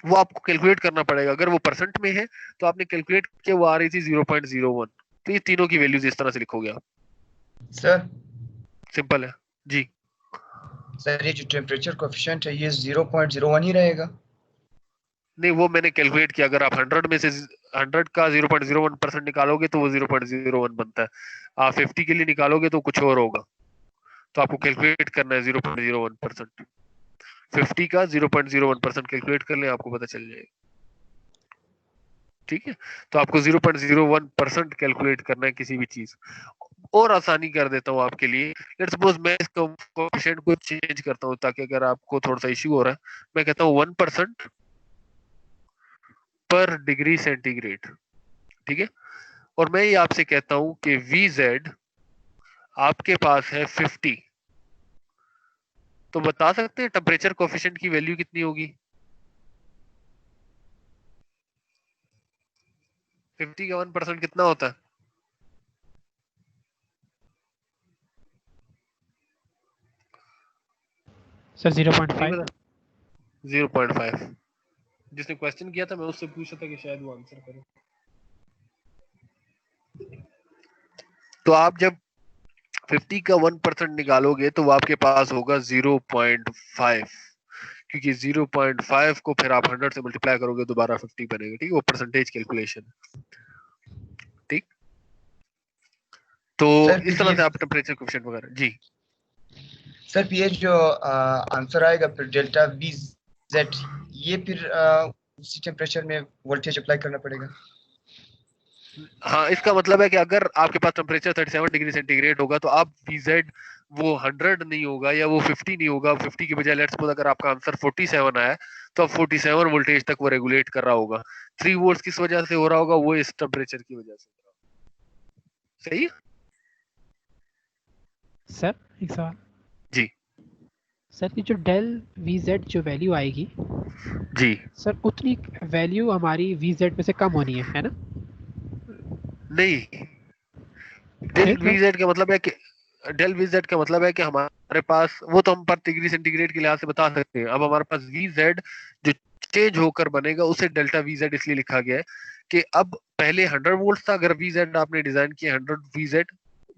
S1: वो आपको कैलकुलेट करना पड़ेगा। अगर वो परसेंट में है तो आपने कैलकुलेट किया, वो आ रही थी 0.01, तो ये तीनों की वैल्यूज इस तरह से लिखोगे आप।
S5: सर
S1: सिंपल है जी।
S5: सर ये जो टेम्परेचर कोएफिशिएंट है ये 0.01 ही रहेगा?
S1: नहीं, वो मैंने कैलकुलेट किया, अगर आप 100 में से 100 का 0.01% निकालोगे तो वो 0.01 बनता है। आप 50 के लिए निकालोगे तो कुछ और होगा, तो आपको कैलकुलेट करना है 0.01%। 50 का 0.01% कैलकुलेट कर ले, आपको पता चल जाएगा, ठीक है। तो आपको 0.01% कैलकुलेट करना है किसी भी चीज। और आसानी कर देता हूँ आपके लिए, लेट्स सपोज मैं इस कोएफिशिएंट को चेंज करता हूँ ताकि अगर आपको थोड़ा सा इश्यू हो रहा है, मैं कहता हूँ 1% पर डिग्री सेंटीग्रेड, ठीक है। और मैं ये आपसे कहता हूं कि VZ आपके पास है 50, तो बता सकते हैं टेम्परेचर कोएफिशिएंट की वैल्यू कितनी होगी? 50 का 1% कितना होता है?
S3: सर 0.5।
S1: 0.5। जिसने क्वेश्चन किया था मैं उससे पूछा था कि शायद वो आंसर करे। तो आप जब 50 का 1% निकालोगे तो वो आपके पास होगा 0.5, क्योंकि 0.5 को फिर आप 100 से मल्टीप्लाई करोगे दोबारा 50 बनेगा, ठीक है। वो परसेंटेज कैलकुलेशन, ठीक। तो इस तरह से आप टेम्परेचर कोएफिशिएंट वगैरह जी।
S5: सर ये जो आंसर आएगा फिर डेल्टा VZ, ये फिर उसी टेम्परेचर में वोल्टेज अप्लाई करना पड़ेगा?
S1: हाँ, इसका मतलब है कि अगर आपके पास टेम्परेचर 37 डिग्री सेंटीग्रेड होगा तो आप VZ वो 100 नहीं होगा या वो 50 नहीं होगा। 50 के बजाय लेट्स सपोज अगर आपका आंसर 47 आया तो अब 47 वोल्टेज तक वो रेगुलेट कर रहा होगा। 3 वोल्ट किस वजह से हो रहा होगा? वो इस टेम्परेचर की वजह से। सही है
S3: सर एक सवाल
S1: जी।
S3: सर की जो डेल VZ जो वैल्यू आएगी
S1: जी
S3: सर, उतनी वैल्यू हमारी VZ में से कम होनी है ना?
S1: नहीं, डेल VZ का मतलब है कि डेल VZ का मतलब है कि हमारे पास वो तो हम पर डिग्री सेंटीग्रेड के लिहाज से बता सकते हैं। अब हमारे पास VZ जो चेंज होकर बनेगा उसे डेल्टा VZ इसलिए लिखा गया है कि अब पहले 100 वोल्ट था, अगर VZ आपने डिजाइन किया 100 VZ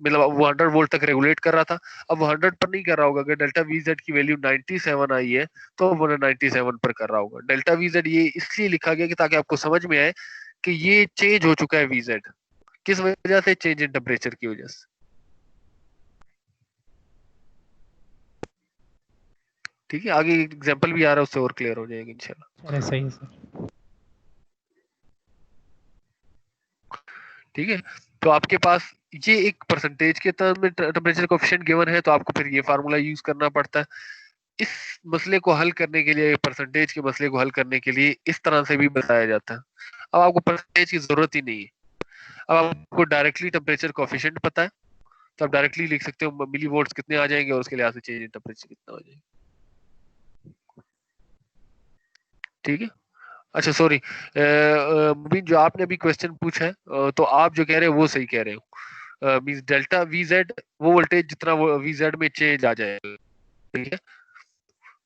S1: मतलब वो 100 वोल्ट तक रेगुलेट कर रहा था, अब वो 100 पर नहीं कर रहा होगा। अगर डेल्टा वी जेड की वैल्यू 97 आई है तो वो 97 पर कर रहा होगा। डेल्टा वी जेड ये इसलिए लिखा गया कि ताकि आपको समझ में आए कि ये चेंज हो चुका है वी जेड, किस वजह से, चेंज इन टेम्परेचर की वजह से। ठीक है, आगे एग्जांपल भी आ रहा है, उससे और क्लियर हो जाएगा इंशाल्लाह।
S3: अरे सही है सर।
S1: ठीक है, तो आपके पास ये एक परसेंटेज के टर्म में टेम्परेचर कोएफिशिएंट गिवन है, तो आपको फिर ये फार्मूला यूज करना पड़ता है। इस मसले को हल करने के लिए, परसेंटेज के मसले को हल करने के लिए इस तरह से भी बताया जाता है। अब आपको परसेंटेज की जरूरत ही नहीं है, अब आपको डायरेक्टली टेम्परेचर कोएफिशिएंट पता है, तो आप डायरेक्टली लिख सकते हो मिली वोल्ट्स कितने आ जाएंगे और उसके लिहाज से चेंज इन टेम्परेचर कितना हो जाएगा। ठीक है, अच्छा सॉरी मुबीन, जो आपने अभी क्वेश्चन पूछा है तो आप जो कह रहे हो वो सही कह रहे हो। मींस डेल्टा वी जेड वो वोल्टेज जितना वो वी जेड में चेंज आ जाएगा। ठीक है,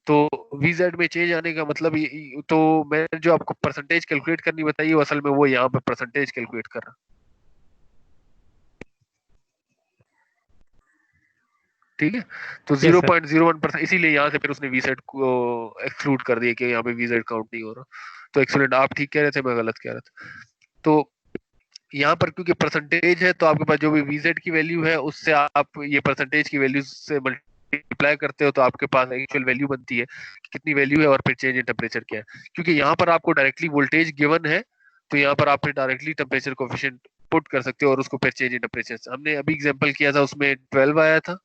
S1: तो वी जेड में चेंज आने का मतलब तो मैं जो आपको परसेंटेज कैलकुलेट करनी बताई है असल में वो यहाँ पे परसेंटेज कैलकुलेट कर रहा। ठीक है, तो 0.01%, इसीलिए यहाँ से फिर उसने वी जेड को एक्सक्लूड कर दिया कि यहाँ पे वी जेड काउंट नहीं हो रहा। तो एक्सीलेंट, आप ठीक कह रहे थे, मैं गलत कह रहा था। तो यहाँ पर क्योंकि परसेंटेज है तो आपके पास जो भी वीजेड की वैल्यू है उससे आप ये परसेंटेज की वैल्यू से मल्टीप्लाई करते हो तो आपके पास एक्चुअल वैल्यू बनती है कि कितनी वैल्यू है और फिर चेंज इन टेम्परेचर क्या है। क्योंकि यहाँ पर आपको डायरेक्टली वोल्टेज गिवन है तो यहाँ पर आप फिर डायरेक्टली टेम्परेचर कोएफिशिएंट पुट कर सकते हो और उसको फिर चेंज इन टेम्परेचर। हमने अभी एग्जांपल किया था उसमें 12 आया था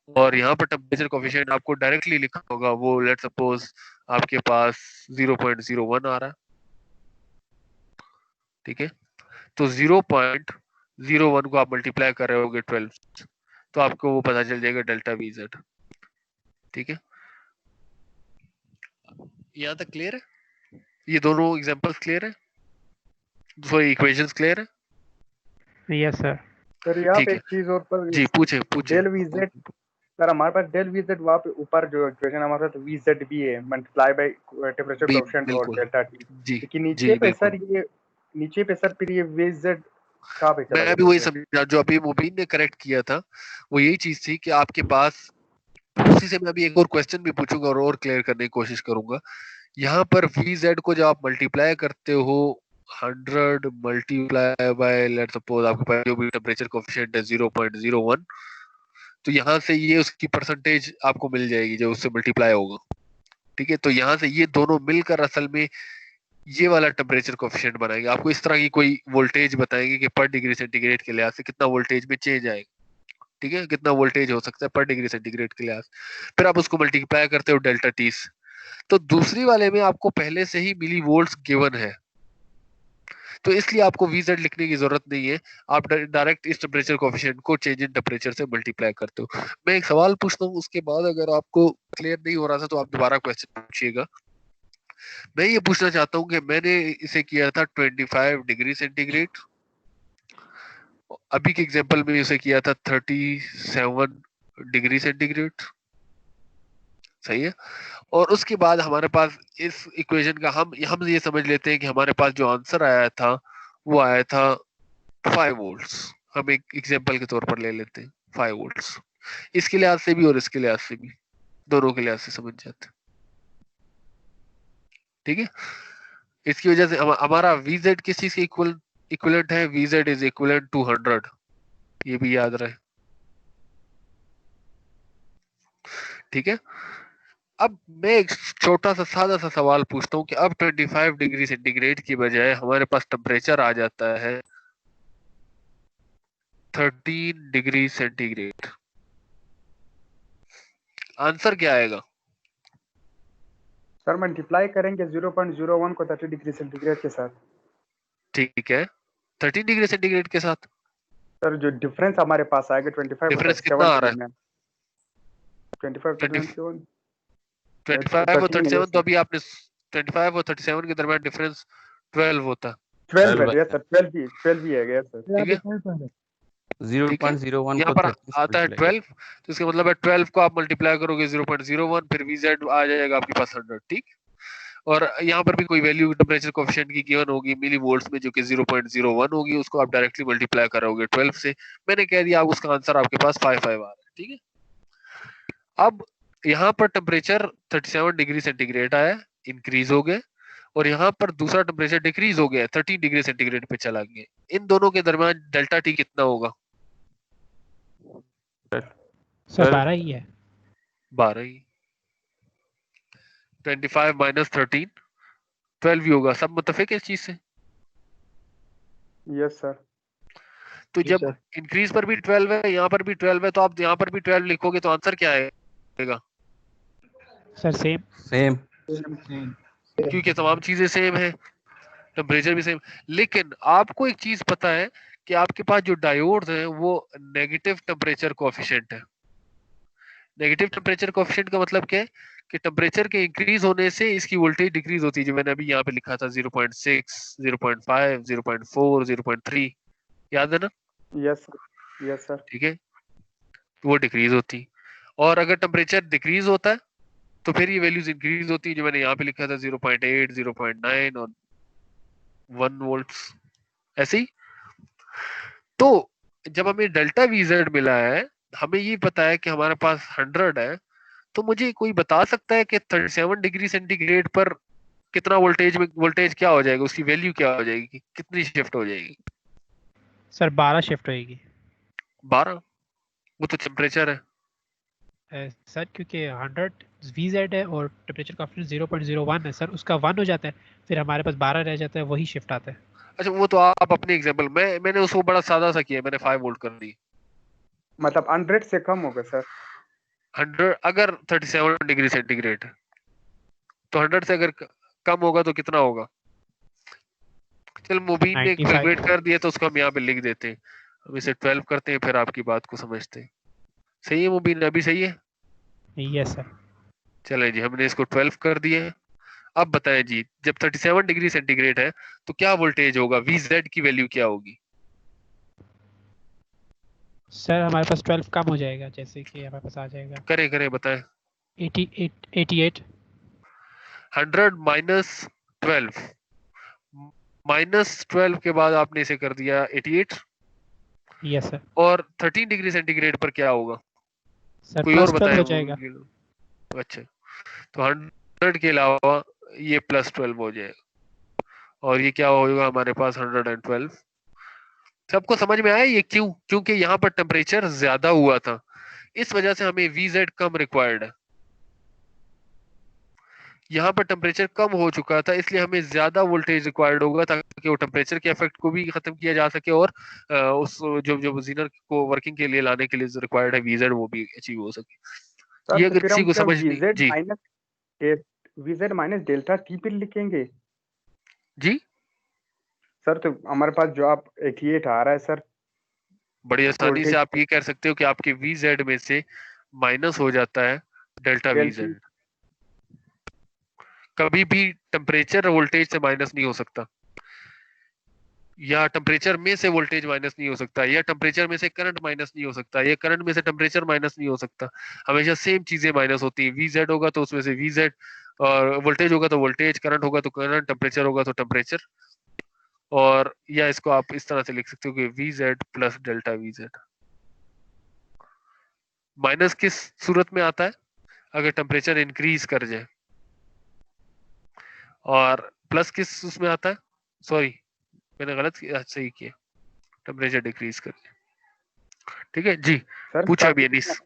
S1: और यहाँ पर टेम्परेचर कोएफिशिएंट आपको डायरेक्टली लिखा होगा, वो लेट सपोज आपके पास 0.01 आ रहा है। ठीक है, तो 0.01 को आप मल्टीप्लाई कर रहे होगे 12 तो आपको वो पता चल जाएगा डेल्टा वी जेड। ठीक है, यहाँ तक क्लियर है? ये दोनों एग्जांपल्स क्लियर है, सॉरी इक्वेशंस क्लियर है?
S3: Yes sir.
S2: सर यहाँ
S1: ठीक
S2: पे
S1: है,
S2: एक चीज और पर
S1: जी पूछे पूछे।
S2: डेल वी जेड, सर हमारे पास डेल वी जेड वहाँ पे ऊपर जो इक्वेशन हमारे पास वी जेड भी है मल्टीप्लाई बाय टेम्परेचर कोएफिशिएंट और
S1: बिल्कुल
S2: डेल्टा टी,
S1: जी
S2: लेकिन
S1: जी
S2: नीचे पे
S1: बिल्कुल।
S2: सर ये नीचे पे सर फिर ये वी जेड कहाँ पे चला
S1: मैं
S2: गया
S1: भी वही
S2: सर?
S1: समझा जो अभी मुबीन ने करेक्ट किया था, वो यही चीज थी कि आपके पास, उसी से मैं अभी एक और क्वेश्चन भी पूछूंगा और क्लियर करने की कोशिश करूंगा। यहाँ पर वी जेड को जब आप मल्टीप्लाई करते हो 100 मल्टीप्लाई बाय लेट्स सपोज आपके पास जो भी टेम्परेचर कोएफिशिएंट है 0.01, तो यहाँ से ये उसकी परसेंटेज आपको मिल जाएगी जो उससे मल्टीप्लाई होगा। ठीक है, तो यहाँ से ये दोनों मिलकर असल में ये वाला टेम्परेचर कोएफिशिएंट बनाएंगे। आपको इस तरह की कोई वोल्टेज बताएंगे कि पर डिग्री सेंटीग्रेड के लिहाज से कितना वोल्टेज में चेंज आएगा। ठीक है, कितना वोल्टेज हो सकता है पर डिग्री सेंटीग्रेड के लिहाज, फिर आप उसको मल्टीप्लाई करते हो डेल्टा टी से। तो दूसरी वाले में आपको पहले से ही मिली वोल्ट्स गिवन है, तो इसलिए आपको वी जेड लिखने की जरूरत नहीं है, आप डायरेक्ट इस टेम्परेचर कोएफिशिएंट को चेंज इन टेम्परेचर से मल्टीप्लाई करते हो। मैं एक सवाल पूछता हूँ, उसके बाद अगर आपको क्लियर नहीं हो रहा था तो आप दोबारा क्वेश्चन पूछिएगा। मैं ये पूछना चाहता हूँ कि मैंने इसे किया था 25 डिग्री सेंटीग्रेड, अभी के एग्जांपल में इसे किया था 37 डिग्री सेंटीग्रेड, सही है। और उसके बाद हमारे पास इस इक्वेशन का हम ये समझ लेते हैं कि हमारे पास जो आंसर आया था वो आया था 5 वोल्ट्स। हम एक एग्जांपल के तौर पर ले लेते हैं 5 वोल्ट्स, इसके लिहाज से भी और इसके लिहाज से भी, दोनों के लिहाज से समझ जाते हैं। ठीक है, इसकी वजह से हमारा वीजेड किस चीज के इक्विवेलेंट है, वीजेड इज इक्विवेलेंट टू 100, ये भी याद रहे। ठीक है, अब मैं एक छोटा सा सादा सा सवाल पूछता हूँ कि अब 25 डिग्री सेंटीग्रेड की बजाय हमारे पास टेम्परेचर आ जाता है 13 डिग्री सेंटीग्रेड, आंसर क्या आएगा?
S2: सर मल्टीप्लाई करेंगे 0.01 को 30 डिग्री सेंटीग्रेड के साथ।
S1: ठीक है, 13 डिग्री सेंटीग्रेड के साथ
S2: सर जो डिफरेंस हमारे पास आएगा 25 और
S1: डिफरेंस कितना
S2: 37
S1: आ
S2: के
S1: रहा है?
S2: दरमियान, 25
S1: 25 और
S2: 13 है
S1: 37, तो अभी आपने 25 और 37 के दरमियान डिफरेंस 12 होता है।
S2: 12 है सर, 12 भी है गया सर।
S1: ठीक है, ठीक है,
S7: 0.01
S1: यहाँ
S7: को
S1: पर
S7: 30
S1: आता है 12, तो इसका मतलब है 12 को आप मल्टीप्लाई करोगे 0.01, फिर वीजेड आ जाएगा आपके पास 100। ठीक, और यहाँ पर भी कोई वैल्यू टेम्परेचर कोएफिशिएंट की गिवन होगी मिली वोल्ट्स में, जो कि 0.01 होगी, उसको आप डायरेक्टली मल्टीप्लाई करोगे 12 से। मैंने कह दिया, अब उसका आंसर आपके पास 55 आ रहा है। ठीक है, अब यहाँ पर टेम्परेचर 37 डिग्री सेंटीग्रेड आया, इंक्रीज हो गया, और यहाँ पर दूसरा टेम्परेचर डिक्रीज हो गया, 13 डिग्री सेंटीग्रेड पे चला गया। इन दोनों के दरमियान डेल्टा टी कितना होगा?
S3: सर 12 ही है।
S1: 12 ही। 25 माइनस 13 12 ही होगा। सब मुत्तफिक है इस चीज से?
S2: Yes sir.
S1: तो जब इंक्रीज पर भी 12 है, यहाँ पर भी 12 है, तो आप यहाँ पर भी 12 लिखोगे तो आंसर क्या आएगा?
S3: Sir same
S7: same.
S1: क्योंकि तमाम चीजें सेम है, टेम्परेचर भी सेम। लेकिन आपको एक चीज पता है कि आपके पास जो डायोड्स हैं वो नेगेटिव टेम्परेचर कोएफिशिएंट है। नेगेटिव टेम्परेचर कोएफिशिएंट का मतलब क्या है कि टेम्परेचर के इंक्रीज होने से इसकी वोल्टेज डिक्रीज होती है, जो मैंने अभी यहाँ पे लिखा था 0.6, 0.5, 0.4, 0.3, याद है ना?
S2: Yes yes sir.
S1: ठीक है, वो डिक्रीज होती। और अगर टेम्परेचर डिक्रीज होता है तो फिर ये वैल्यूज इंक्रीज होती है, जो मैंने यहाँ पे लिखा था 0.8, 0.9 और 1 वोल्ट्स, ऐसे ही। तो जब हमें डेल्टा वीजेड मिला है, हमें ये पता है कि हमारे पास 100 है, तो मुझे कोई बता सकता है कि 37 डिग्री सेंटीग्रेड पर कितना वोल्टेज क्या हो जाएगा, उसकी वैल्यू क्या हो जाएगी, कितनी शिफ्ट हो जाएगी?
S3: सर 12 शिफ्ट होएगी।
S1: 12? वो तो टेम्परेचर है।
S3: सर क्योंकि 100 VZ है और टेम्परेचर काफी 0.01 है सर, उसका 1 हो जाता है, फिर हमारे पास 12 रह जाता है, वही शिफ्ट आता है।
S1: अच्छा, वो तो आप अपने एग्जांपल, मैंने उसको बड़ा सादा सा किया, मैंने 5 वोल्ट कर दी।
S2: मतलब 100 से कम होगा सर?
S1: 100 अगर 37 डिग्री सेंटीग्रेड है तो 100 से अगर कम होगा तो कितना होगा? चल, मुबीन ने
S3: 95।
S1: कैलकुलेट कर दिया तो उसको हम यहाँ पे लिख देते हैं। हम इसे 12 करते हैं, फिर आपकी बात को समझते हैं। सही है मुबीन, अभी सही है?
S3: Yes sir.
S1: चले जी, हमने इसको 12 कर दिया है। अब बताएं जी, जब 37 डिग्री सेंटीग्रेड है तो क्या वोल्टेज होगा, VZ की वैल्यू क्या होगी?
S3: सर हमारे पास 12 कम हो जाएगा, जैसे कि हमारे पास आ जाएगा
S1: करें बताएं।
S3: 88।
S1: 100 माइनस 12, -12 के बाद आपने इसे कर दिया 88।
S3: Yes sir.
S1: और 13 डिग्री सेंटीग्रेड पर क्या होगा?
S3: सर
S1: कोई और
S3: +12
S1: बताए?
S3: हो जाएगा।
S1: अच्छा, तो 100 के अलावा ये +12 हो जाएगा, और ये क्या होगा हमारे पास 112। सबको समझ में आया ये क्यों? क्योंकि यहाँ पर टेम्परेचर ज्यादा हुआ था, इस वजह से हमें VZ कम रिक्वायर्ड है। यहाँ पर टेम्परेचर कम हो चुका था, इसलिए हमें ज्यादा वोल्टेज रिक्वायर्ड होगा, ताकि वो टेम्परेचर के इफेक्ट को भी खत्म किया जा सके, और उस जो जीनर को वर्किंग के लिए लाने के लिए रिक्वायर्ड है VZ, वो भी अचीव हो सके।
S2: सर
S1: ये
S2: तो
S1: अगर
S2: फिर
S1: किसी
S2: हम
S1: को
S2: क्या
S1: समझ नहीं जी
S2: VZ माइनस डेल्टा टी पे लिखेंगे?
S1: जी
S2: सर तो हमारे पास जो आप 88 आ रहा है सर,
S1: बड़ी आसानी से
S2: वोल्टेज
S1: आप ये कह सकते हो कि आपके VZ में से माइनस हो जाता है डेल्टा
S2: डेल्टा।
S1: VZ। कभी भी टेम्परेचर वोल्टेज से माइनस नहीं हो सकता, या टेम्परेचर में से वोल्टेज माइनस नहीं हो सकता, या टेम्परेचर में से करंट माइनस नहीं हो सकता, या करंट में से टेम्परेचर माइनस नहीं हो सकता। हमेशा सेम चीजें माइनस होती है। VZ होगा तो उसमें से VZ, और वोल्टेज होगा तो वोल्टेज, करंट होगा तो करंट, टेम्परेचर होगा तो टेम्परेचर। और या इसको आप इस तरह से लिख सकते हो कि VZ plus delta VZ। Minus किस सूरत में आता है? अगर टेम्परेचर इंक्रीज कर जाए। और प्लस किस उसमें आता है? सॉरी, मैंने गलत किया, सही किया, टेम्परेचर डिक्रीज कर जाए। ठीक है जी,
S2: सर
S1: पूछा अभी
S2: स्टार्टिंग
S1: अनीस।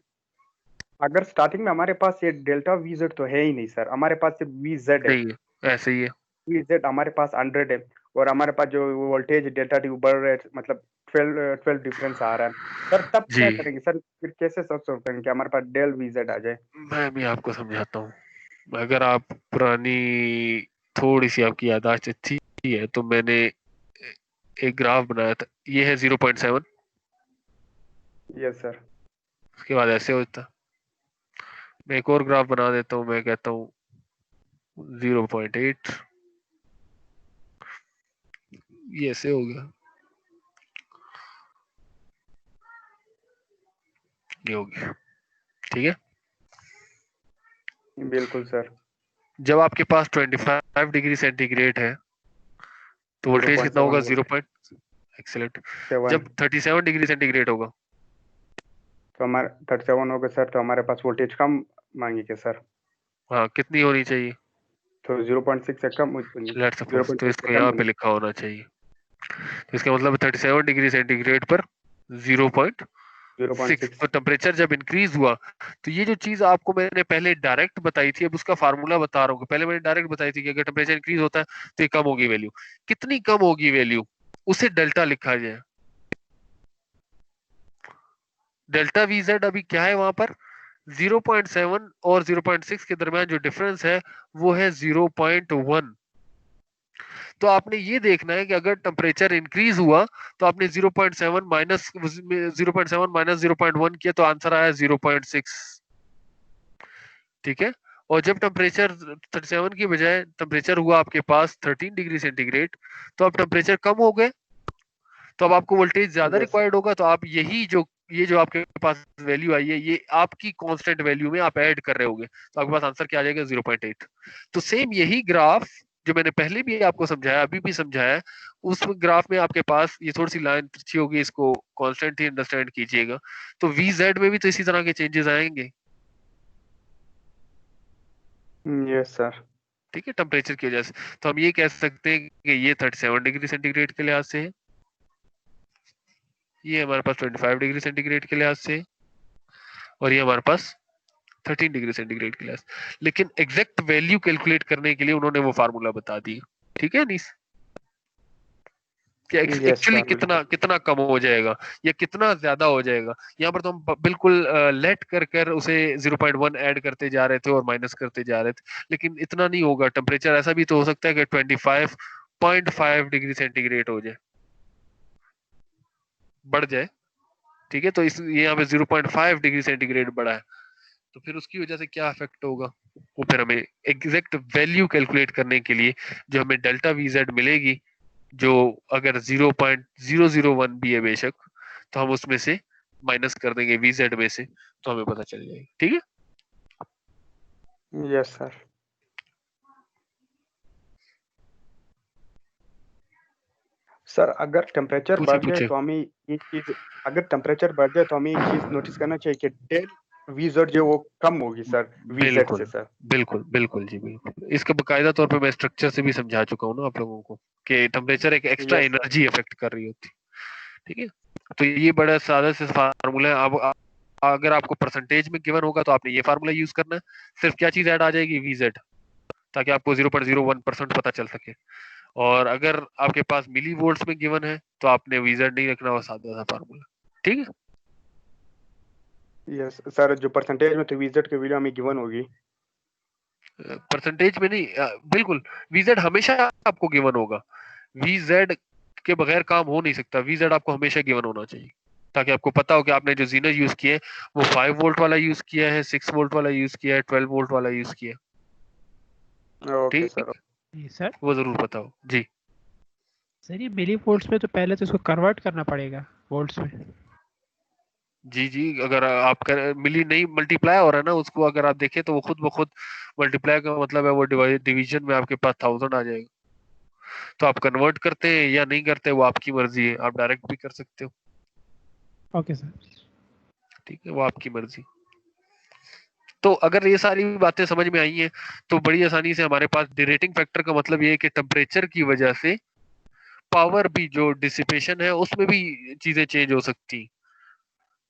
S2: अगर स्टार्टिंग में हमारे पास ये डेल्टा VZ तो है ही नहीं सर, हमारे पास सिर्फ VZ है।
S1: नहीं है, ऐसे ही है।
S2: VZ हमारे पास 100 है, और हमारे पास जो वोल्टेज डेल्टा टी बढ़ रहा है, मतलब 12 डिफरेंस आ रहा है सर, तब
S1: जी,
S2: क्या करेंगे सर? फिर कैसे सोच सकते हैं कि हमारे पास डेल VZ आ जाए?
S1: मैं भी आपको समझाता हूँ। अगर आप पुरानी, थोड़ी सी आपकी याददाश्त अच्छी है, तो मैंने एक ग्राफ बनाया था, ये है 0.7,
S2: यस सर।
S1: उसके बाद ऐसे होता। मैं एक और ग्राफ बना देता हूँ, मैं कहता हूँ 0.8, ये ऐसे हो गया, ये हो गया। ठीक है,
S2: बिल्कुल सर।
S1: जब आपके पास 25 डिग्री सेंटीग्रेड है तो वोल्टेज कितना होगा? 0. एक्सीलेंट।
S2: 7
S1: जब 37 डिग्री सेंटीग्रेड होगा
S2: तो हमारे 37 हो गए सर, तो हमारे पास वोल्टेज कम मांगेंगे सर,
S1: हाँ कितनी होनी चाहिए?
S2: तो 0.6 से कम,
S1: लेट्स सपोज तो
S2: 0.6
S1: इसको
S2: से
S1: यहाँ
S2: कम
S1: पे लिखा होना चाहिए। तो इसका मतलब 37 डिग्री सेंटीग्रेड पर 0.6।
S2: 0.6।
S1: तो टेम्परेचर जब इंक्रीज हुआ तो ये जो चीज आपको मैंने पहले डायरेक्ट बताई थी, अब उसका फार्मूला बता रहा हूँ। पहले मैंने डायरेक्ट बताई थी कि अगर टेम्परेचर इंक्रीज होता है तो ये कम होगी वैल्यू। कितनी कम होगी वैल्यू, उसे डेल्टा लिखा जाए। डेल्टा वीजेड अभी क्या है वहां पर? 0.7 और 0.6 के दरमियान जो डिफरेंस है वो है 0.1। तो आपने ये देखना है कि अगर टेम्परेचर इंक्रीज हुआ तो आपने 0.7 माइनस 0.1 किया तो आंसर आया 0.6। ठीक है। और जब टेम्परेचर 37 की बजाय टेम्परेचर हुआ आपके पास 13 डिग्री सेंटीग्रेड, तो अब टेम्परेचर कम हो गए, तो अब आपको वोल्टेज ज्यादा
S2: Yes,
S1: रिक्वायर्ड होगा। तो आप ये जो आपके पास वैल्यू आई है ये आपकी कांस्टेंट वैल्यू में आप ऐड कर रहे होगे, तो आपके पास आंसर क्या आ जाएगा? 0.8। तो सेम यही ग्राफ जो मैंने पहले भी आपको समझाया, अभी भी समझाया, उस ग्राफ में आपके पास ये थोड़ी सी लाइन तिरछी होगी, इसको कांस्टेंट ही अंडरस्टैंड कीजिएगा। तो VZ में भी तो इसी तरह के चेंजेस आएंगे।
S2: Yes sir.
S1: ठीक है, टेम्परेचर की वजह से। तो हम ये कह सकते हैं कि ये 37 डिग्री सेंटीग्रेड के लिहाज से है, ये हमारे पास 25 डिग्री सेंटीग्रेड के लिहाज से है, और ये हमारे पास 13 डिग्री सेंटीग्रेड के लिहाज। लेकिन एग्जैक्ट वैल्यू कैलकुलेट करने के लिए उन्होंने वो फार्मूला बता दिया। ठीक है नीस, कि
S2: यस
S1: एक्चुअली
S2: सर,
S1: कितना कितना कम हो जाएगा या कितना ज्यादा हो जाएगा। यहाँ पर तो हम बिल्कुल लेट कर कर उसे 0.1 ऐड करते जा रहे थे और माइनस करते जा रहे थे, लेकिन इतना नहीं होगा। टेम्परेचर ऐसा भी तो हो सकता है कि 25.5 डिग्री सेंटीग्रेड हो जाए, बढ़ जाए। ठीक है, तो इस ये यहाँ पे 0.5 डिग्री सेंटीग्रेड बढ़ा है, तो फिर उसकी वजह से क्या इफेक्ट होगा, वो फिर हमें एग्जैक्ट वैल्यू कैलकुलेट करने के लिए जो हमें डेल्टा VZ मिलेगी, जो अगर 0.001 भी है बेशक, तो हम उसमें से माइनस कर देंगे VZ में से, तो हमें पता चल जाएगी। ठीक है,
S2: यस सर। सर अगर टेम्परेचर
S1: पूछे
S2: बढ़ जाए
S1: पूछे।
S2: तो हमें एक चीज, अगर टेम्परेचर बढ़ जाए तो हमें एक चीज नोटिस करना चाहिए कि डेल VZ जो वो कम होगी सर VZ से
S1: बिल्कुल
S2: सर।
S1: बिल्कुल बिल्कुल जी बिल्कुल। इसका बकायदा तौर पे मैं स्ट्रक्चर से भी समझा चुका हूँ ना आप लोगों को कि टेम्परेचर एक extra
S2: yes sir.
S1: Energy effect कर रही होती है। ठीक है, तो ये बड़ा सादा से फार्मूला है। अब अगर आपको परसेंटेज में गिवन होगा तो आपने ये फार्मूला यूज करना है। सिर्फ क्या चीज ऐड आ जाएगी? VZ, ताकि आपको 0.01% पता चल सके। और अगर आपके पास मिली वोल्ट्स में गिवन है तो आपने VZ नहीं रखना, वो सादा सा फार्मूला। ठीक है,
S2: यस सर, जो परसेंटेज में तो VZ की वैल्यू हमें गिवन होगी।
S1: परसेंटेज में नहीं, बिल्कुल VZ हमेशा आपको गिवन होगा। VZ के बगैर काम हो नहीं सकता। VZ आपको हमेशा गिवन होना चाहिए, ताकि आपको पता हो कि आपने जो जीनर यूज किया है वो 5 वोल्ट वाला यूज किया है, 6 वोल्ट वाला यूज किया है, 12 वोल्ट वाला यूज किया है।
S2: ओके
S1: ठीक,
S2: सर।
S3: जी सर।
S1: वो जरूर बताओ जी।
S3: सर ये मिली वोल्ट्स में तो पहले तो इसको कन्वर्ट करना पड़ेगा वोल्ट्स में।
S1: जी जी, अगर आप मिली नहीं मल्टीप्लाई हो रहा है ना उसको, अगर आप देखें तो वो खुद ब खुद मल्टीप्लाई का मतलब है वो डिवीजन में आपके पास 1000 आ जाएगा। तो आप कन्वर्ट करते हैं या नहीं करते वो आपकी मर्जी है, आप डायरेक्ट भी कर सकते हो।
S3: Okay sir.
S1: ठीक है, वो आपकी मर्जी। तो अगर ये सारी बातें समझ में आई हैं तो बड़ी आसानी से हमारे पास डिरेटिंग फैक्टर का मतलब ये है कि टेम्परेचर की वजह से पावर भी जो डिसिपेशन है उसमें भी चीजें चेंज हो सकती।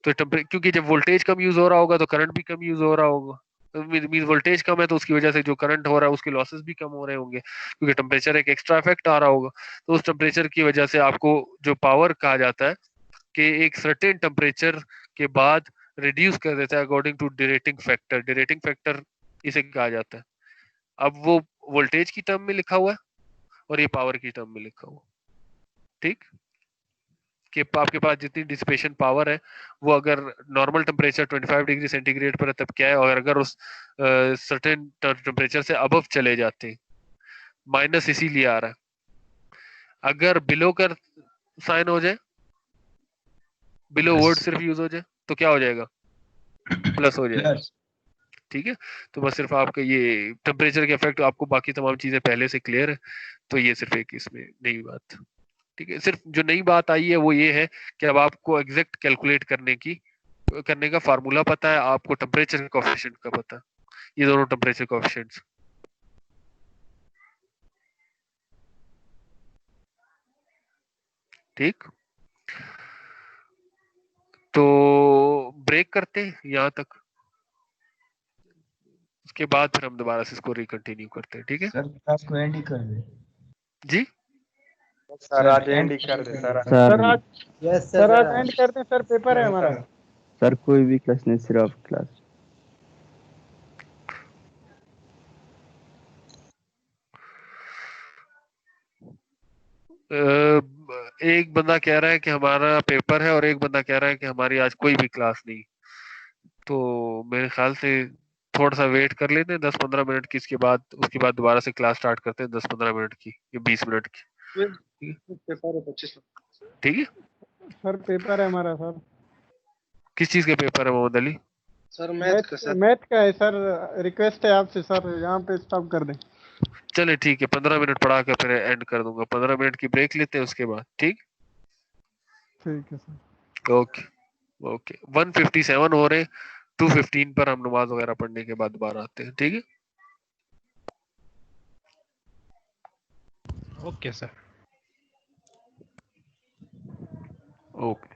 S1: तो क्योंकि जब वोल्टेज कम यूज हो रहा होगा तो करंट भी कम यूज हो रहा होगा। मीन वोल्टेज कम है तो उसकी वजह से जो करंट हो रहा है उसके लॉसेस भी कम हो रहे होंगे, क्योंकि टेम्परेचर एक एक्स्ट्रा इफेक्ट आ रहा होगा। तो उस टेम्परेचर की वजह से आपको जो पावर कहा जाता है कि एक सर्टेन टेम्परेचर के बाद रिड्यूस कर देता है अकॉर्डिंग टू डिरेटिंग फैक्टर। डिरेटिंग फैक्टर इसे कहा जाता है। अब वो वोल्टेज की टर्म में लिखा हुआ है और ये पावर की टर्म में लिखा हुआ। ठीक, कि आपके पास जितनी डिसिपेशन पावर है वो अगर नॉर्मल टेम्परेचर 25 डिग्री सेंटीग्रेड पर है तब क्या है, और अगर उस सर्टेन टेम्परेचर से अबव चले जाते हैं, माइनस इसीलिए आ रहा है। अगर बिलो कर साइन हो जाए, बिलो वर्ड सिर्फ यूज हो जाए तो क्या हो जाएगा? प्लस हो जाएगा।
S5: प्लस।
S1: ठीक है। तो बस सिर्फ आपका ये टेम्परेचर के इफेक्ट, आपको बाकी तमाम चीजें पहले से क्लियर है, तो ये सिर्फ एक इसमें नई बात। ठीक है, सिर्फ जो नई बात आई है वो ये है कि अब आपको एग्जैक्ट कैलकुलेट करने का फार्मूला पता है, आपको टेम्परेचर कोएफिशिएंट का पता है, ये दोनों टेम्परेचर कोएफिशिएंट्स। ठीक, तो ब्रेक करते हैं यहाँ तक, उसके बाद फिर हम दोबारा से इसको रिकंटिन्यू करते हैं। ठीक है
S5: सर क्लास को एंड ही कर दे।
S1: जी।
S2: सर आज एंड ही कर दे सर।
S7: सर
S4: यस
S7: सर आज
S4: सर
S7: एंड करते हैं सर, पेपर है हमारा।
S8: सर कोई भी क्लास नहीं, सिर्फ क्लास।
S1: एक बंदा कह रहा है कि हमारा पेपर है और एक बंदा कह रहा है कि हमारी आज कोई भी क्लास नहीं, तो मेरे ख्याल से थोड़ा सा वेट कर लेते हैं 10-15 मिनट की, इसके बाद उसके बाद दोबारा से क्लास स्टार्ट करते हैं 10-15 मिनट की या 20 मिनट की।
S6: पेपर है 25।
S1: ठीक है
S7: सर पेपर है हमारा सर।
S1: किस चीज का पेपर है मोहम्मद अली?
S6: सर मैथ का सर।
S7: मैथ का है सर। रिक्वेस्ट है आपसे सर, यहाँ पे स्टॉप कर दें।
S1: चले ठीक है, 15 मिनट पढ़ा के फिर एंड कर दूंगा, 15 मिनट की ब्रेक लेते हैं उसके बाद। ठीक
S7: ठीक है सर।
S1: Okay okay. 157 हो रहे, 215 पर हम नमाज वगैरह पढ़ने के बाद दोबारा आते हैं। ठीक है
S3: ओके सर।
S1: ओके।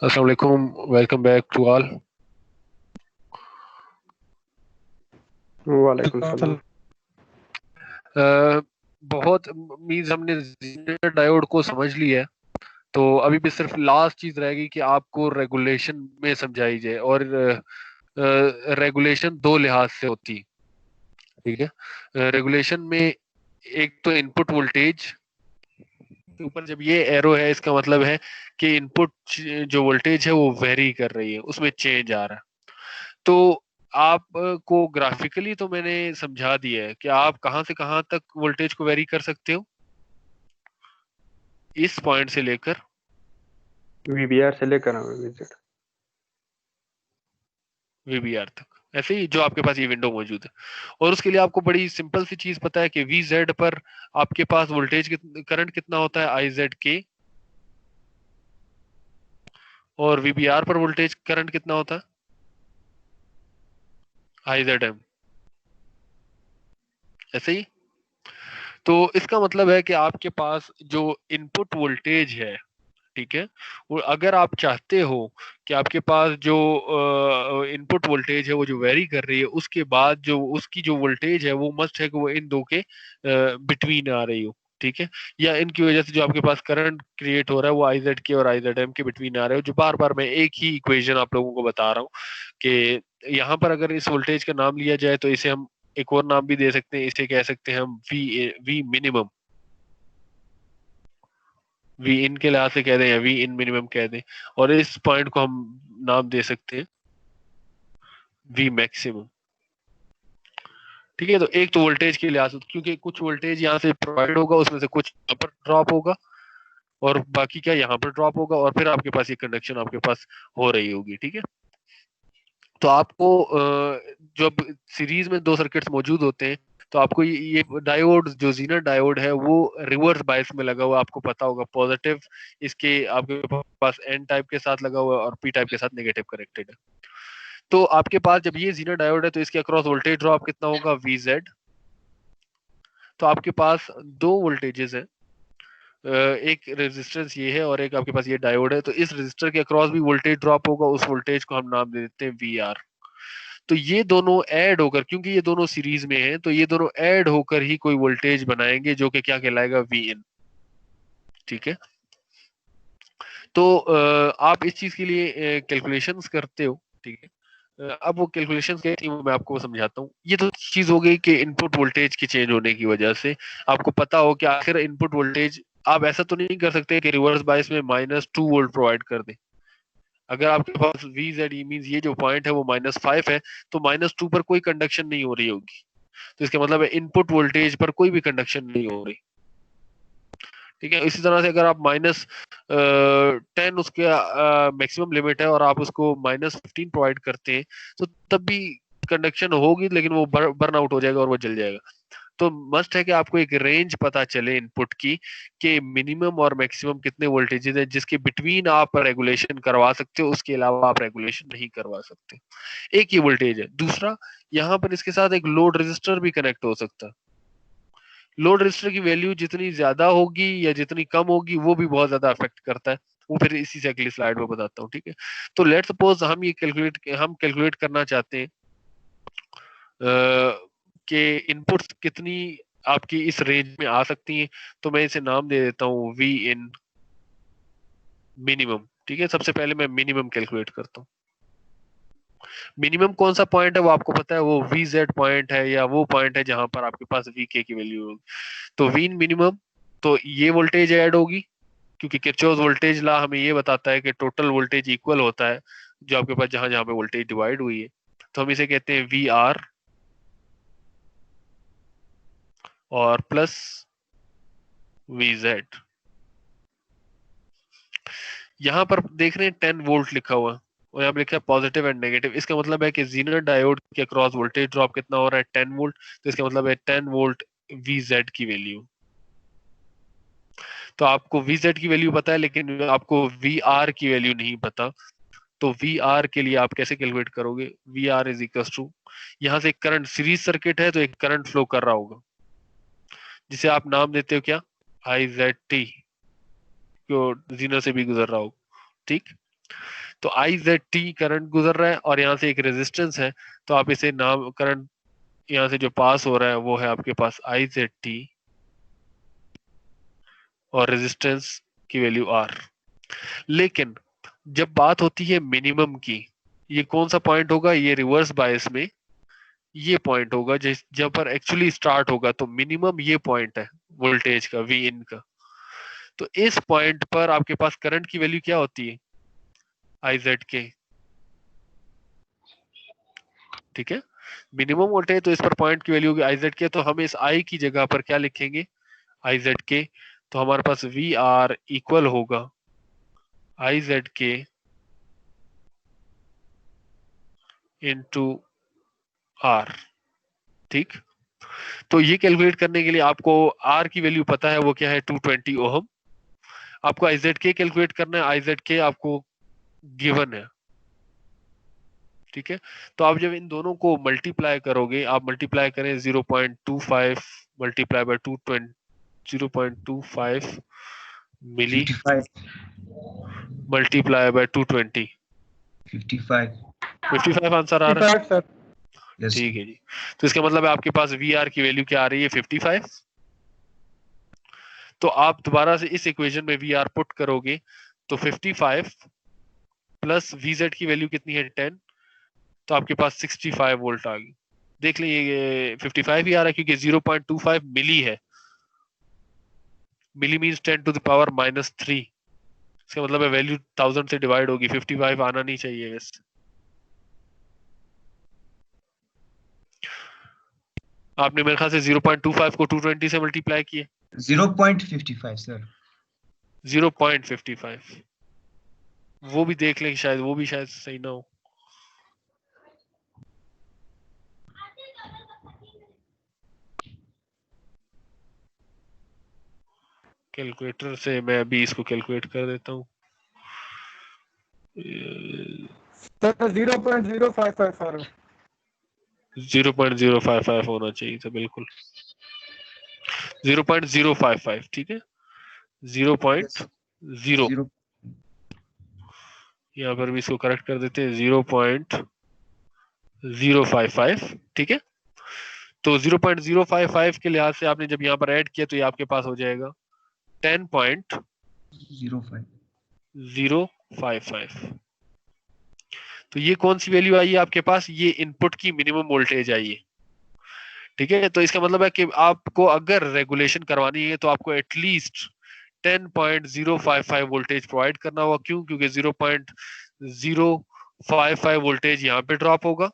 S1: अस्सलाम वालेकुम, वेलकम बैक टू ऑल।
S2: वालेकुम सलाम।
S1: बहुत मीन्स हमने ज़ीनर डायोड को समझ लिया है, तो अभी भी सिर्फ लास्ट चीज रहेगी कि आपको रेगुलेशन में समझाई जाए, और रेगुलेशन दो लिहाज से होती है, ठीक है। रेगुलेशन में एक तो इनपुट वोल्टेज के ऊपर जब ये एरो है, इसका मतलब है कि इनपुट जो वोल्टेज है वो वेरी कर रही है, उसमें चेंज आ रहा है। तो आप को ग्राफिकली तो मैंने समझा दिया है कि आप कहां से कहां तक वोल्टेज को वेरी कर सकते हो, इस पॉइंट से लेकर
S2: वीबीआर से लेकर
S1: वीबीआर तक, ऐसे ही जो आपके पास ये विंडो मौजूद है। और उसके लिए आपको बड़ी सिंपल सी चीज पता है कि वी जेड पर आपके पास वोल्टेज करंट कितना होता है, आई जेड के, और वीबीआर पर वोल्टेज करंट कितना होता है, आई जेड एम, ऐसे ही। तो इसका मतलब है कि आपके पास जो इनपुट वोल्टेज है, ठीक है, और अगर आप चाहते हो कि आपके पास जो इनपुट वोल्टेज है वो जो वेरी कर रही है, उसके बाद जो उसकी जो वोल्टेज है वो मस्ट है कि वो इन दो के बिटवीन आ रही हो, ठीक है, या इनकी वजह से जो आपके पास करंट क्रिएट हो रहा है वो आई जेड के और आई जेड एम के बिटवीन आ रहे हो। जो बार बार मैं एक ही इक्वेशन आप लोगों को बता रहा हूँ कि यहाँ पर अगर इस वोल्टेज का नाम लिया जाए तो इसे हम एक और नाम भी दे सकते हैं, इसे कह सकते हैं हम वी मिनिमम, वी इन के लिहाज से कह दें या वी इन मिनिमम कह दें, और इस पॉइंट को हम नाम दे सकते हैं वी मैक्सिमम, ठीक है। तो एक तो वोल्टेज के लिहाज से, क्योंकि कुछ वोल्टेज यहाँ से प्रोवाइड होगा, उसमें से कुछ यहाँ पर ड्रॉप होगा और बाकी क्या यहाँ पर ड्रॉप होगा, और फिर आपके पास ये कंडक्शन आपके पास हो रही होगी, ठीक है। तो आपको जब सीरीज में दो सर्किट्स मौजूद होते हैं तो आपको ये डायोड, जो ज़ीनर डायोड है वो रिवर्स बायस में लगा हुआ, आपको पता होगा पॉजिटिव इसके आपके पास एन टाइप के साथ लगा हुआ है और पी टाइप के साथ नेगेटिव कनेक्टेड है। तो आपके पास जब ये ज़ीनर डायोड है तो इसके अक्रॉस वोल्टेज ड्रॉप कितना होगा, वी जेड। तो आपके पास दो वोल्टेजेस हैं, एक रेजिस्टेंस ये है और एक आपके पास ये डायोड है, तो इस रेजिस्टर के अक्रॉस भी वोल्टेज ड्रॉप होगा, उस वोल्टेज को हम नाम दे देते हैं वी आर। तो ये दोनों ऐड होकर, क्योंकि ये दोनों सीरीज में हैं, तो ये दोनों ऐड होकर ही कोई वोल्टेज बनाएंगे जो कि क्या कहलाएगा, वी इन, ठीक है। तो आप इस चीज के लिए कैलकुलेशंस करते हो, ठीक है। अब वो कैलकुलेशंस क्या थी वो मैं आपको समझाता हूँ। ये तो चीज हो गई कि इनपुट वोल्टेज के चेंज होने की वजह से आपको पता हो कि आखिर इनपुट वोल्टेज, आप ऐसा तो नहीं कर सकते कि रिवर्स बायस में -2 वोल्ट प्रोवाइड कर दें। अगर आपके पास VZ मींस ये जो पॉइंट है वो -5 है, तो -2 पर कोई कंडक्शन नहीं हो रही होगी, तो इसका मतलब है इनपुट वोल्टेज पर कोई भी कंडक्शन नहीं हो रही, ठीक है। इसी तरह से अगर आप -10 उसके मैक्सिमम लिमिट है और आप उसको -15 प्रोवाइड करते हैं, तो तब भी कंडक्शन होगी, लेकिन वो बर्न आउट हो जाएगा और वो जल जाएगा। तो मस्ट है कि आपको एक रेंज पता चले इनपुट की, कि मिनिमम और मैक्सिमम कितने वोल्टेजेस है जिसके बिटवीन आप रेगुलेशन करवा सकते हो, उसके अलावा आप रेगुलेशन नहीं करवा सकते। एक ही वोल्टेज है। दूसरा, यहाँ पर इसके साथ एक लोड रेजिस्टर भी कनेक्ट हो सकता है। लोड रेजिस्टर की वैल्यू जितनी ज्यादा होगी या जितनी कम होगी वो भी बहुत ज्यादा अफेक्ट करता है, वो फिर इसी से अगली स्लाइड में बताता हूँ, ठीक है। तो लेट सपोज हम कैलकुलेट करना चाहते हैं कि इनपुट्स कितनी आपकी इस रेंज में आ सकती हैं, तो मैं इसे नाम दे देता हूँ वी इन मिनिमम, ठीक है। सबसे पहले मैं मिनिमम कैलकुलेट करता हूँ। मिनिमम कौन सा पॉइंट है वो आपको पता है, वो VZ पॉइंट है या वो पॉइंट है जहां पर आपके पास VK की वैल्यू होगी। तो वी इन मिनिमम, तो ये वोल्टेज ऐड होगी, क्योंकि किरचॉफ वोल्टेज लॉ हमें ये बताता है कि टोटल वोल्टेज इक्वल होता है जो आपके पास जहां जहां पे वोल्टेज डिवाइड हुई है। तो हम इसे कहते हैं VR और प्लस VZ। यहाँ पर देख रहे हैं 10 वोल्ट लिखा हुआ है और यहाँ पे लिखा है पॉजिटिव एंड नेगेटिव। इसका मतलब है कि जीनर डायोड के अक्रॉस वोल्टेज ड्रॉप कितना हो रहा है, 10 वोल्ट। तो इसका मतलब है 10 वोल्ट VZ की वैल्यू। तो आपको VZ की वैल्यू पता है लेकिन आपको VR की वैल्यू नहीं पता। तो VR के लिए आप कैसे कैलकुलेट करोगे, VR इज इक्वल टू, यहाँ से एक करंट सीरीज सर्किट है तो एक करंट फ्लो कर रहा होगा जिसे आप नाम देते हो क्या, IZT, जो जीनर से भी गुजर रहा होगा, ठीक। तो IZT करंट गुजर रहा है और यहाँ से एक रेजिस्टेंस है, तो आप इसे नाम, करंट यहाँ से जो पास हो रहा है वो है आपके पास IZT और रेजिस्टेंस की वैल्यू R। लेकिन जब बात होती है मिनिमम की, ये कौन सा पॉइंट होगा, ये रिवर्स बायस में ये पॉइंट होगा जब पर एक्चुअली स्टार्ट होगा। तो मिनिमम ये पॉइंट है वोल्टेज का, वी इन का। तो इस पॉइंट पर आपके पास करंट की वैल्यू क्या होती है, IZK, ठीक है। मिनिमम वोल्टेज तो इस पर पॉइंट की वैल्यू होगी IZK, तो हम इस I की जगह पर क्या लिखेंगे, IZK। तो हमारे पास VR इक्वल होगा IZK इंटू R, ठीक। तो ये कैलकुलेट करने के लिए आपको R की वैल्यू पता है, वो क्या है 220 ओहम। आपको IZK कैलकुलेट करना है, IZK आपको गिवन है, ठीक है। तो आप जब इन दोनों को मल्टीप्लाई करोगे, आप मल्टीप्लाई करें 0.25 मल्टीप्लाई बाय 220, 0.25 मिली
S5: 55
S1: मल्टीप्लाई बाय 220, 55 आंसर आ रहा है,
S7: 55 सर।
S5: यस
S1: ठीक है जी। तो इसका मतलब है आपके पास VR की वैल्यू क्या आ रही है, 55। तो आप दोबारा से इस इक्वेशन में VR पुट करोगे तो 55 प्लस VZ की वैल्यू कितनी है 10, तो आपके पास 65 वोल्ट आ गई। देख लीजिए ये 55 ही आ रहा है क्योंकि 0.25 मिली है, मिली मींस 10 टू द पावर -3। इसका मतलब है वैल्यू 1000 से डिवाइड होगी, 55 आना नहीं चाहिए वैसे। आपने मेरे ख्याल से 0.25 को 220 से मल्टीप्लाई किए,
S5: 0.55 सर।
S1: 0.55 वो भी देख लें, शायद वो भी शायद सही ना हो। कैलकुलेटर से मैं अभी इसको कैलकुलेट कर देता हूँ।
S7: Sir 0.055 sir.
S1: 0.055 होना चाहिए था, बिल्कुल 0.055, ठीक है। 0.0, यहाँ पर भी इसको करेक्ट कर देते हैं 0.055, ठीक है। तो 0.055 के लिहाज से आपने जब यहाँ पर ऐड किया तो ये आपके पास हो जाएगा 10.05, 055। तो ये कौन सी वैल्यू आई है आपके पास? ये इनपुट की मिनिमम वोल्टेज आई है। ठीक है, तो इसका मतलब है कि आपको अगर रेगुलेशन करवानी है तो आपको एटलीस्ट 10.055 वोल्टेज प्रोवाइड करना होगा। क्यों? क्योंकि 0.055 वोल्टेज यहाँ पे ड्रॉप होगा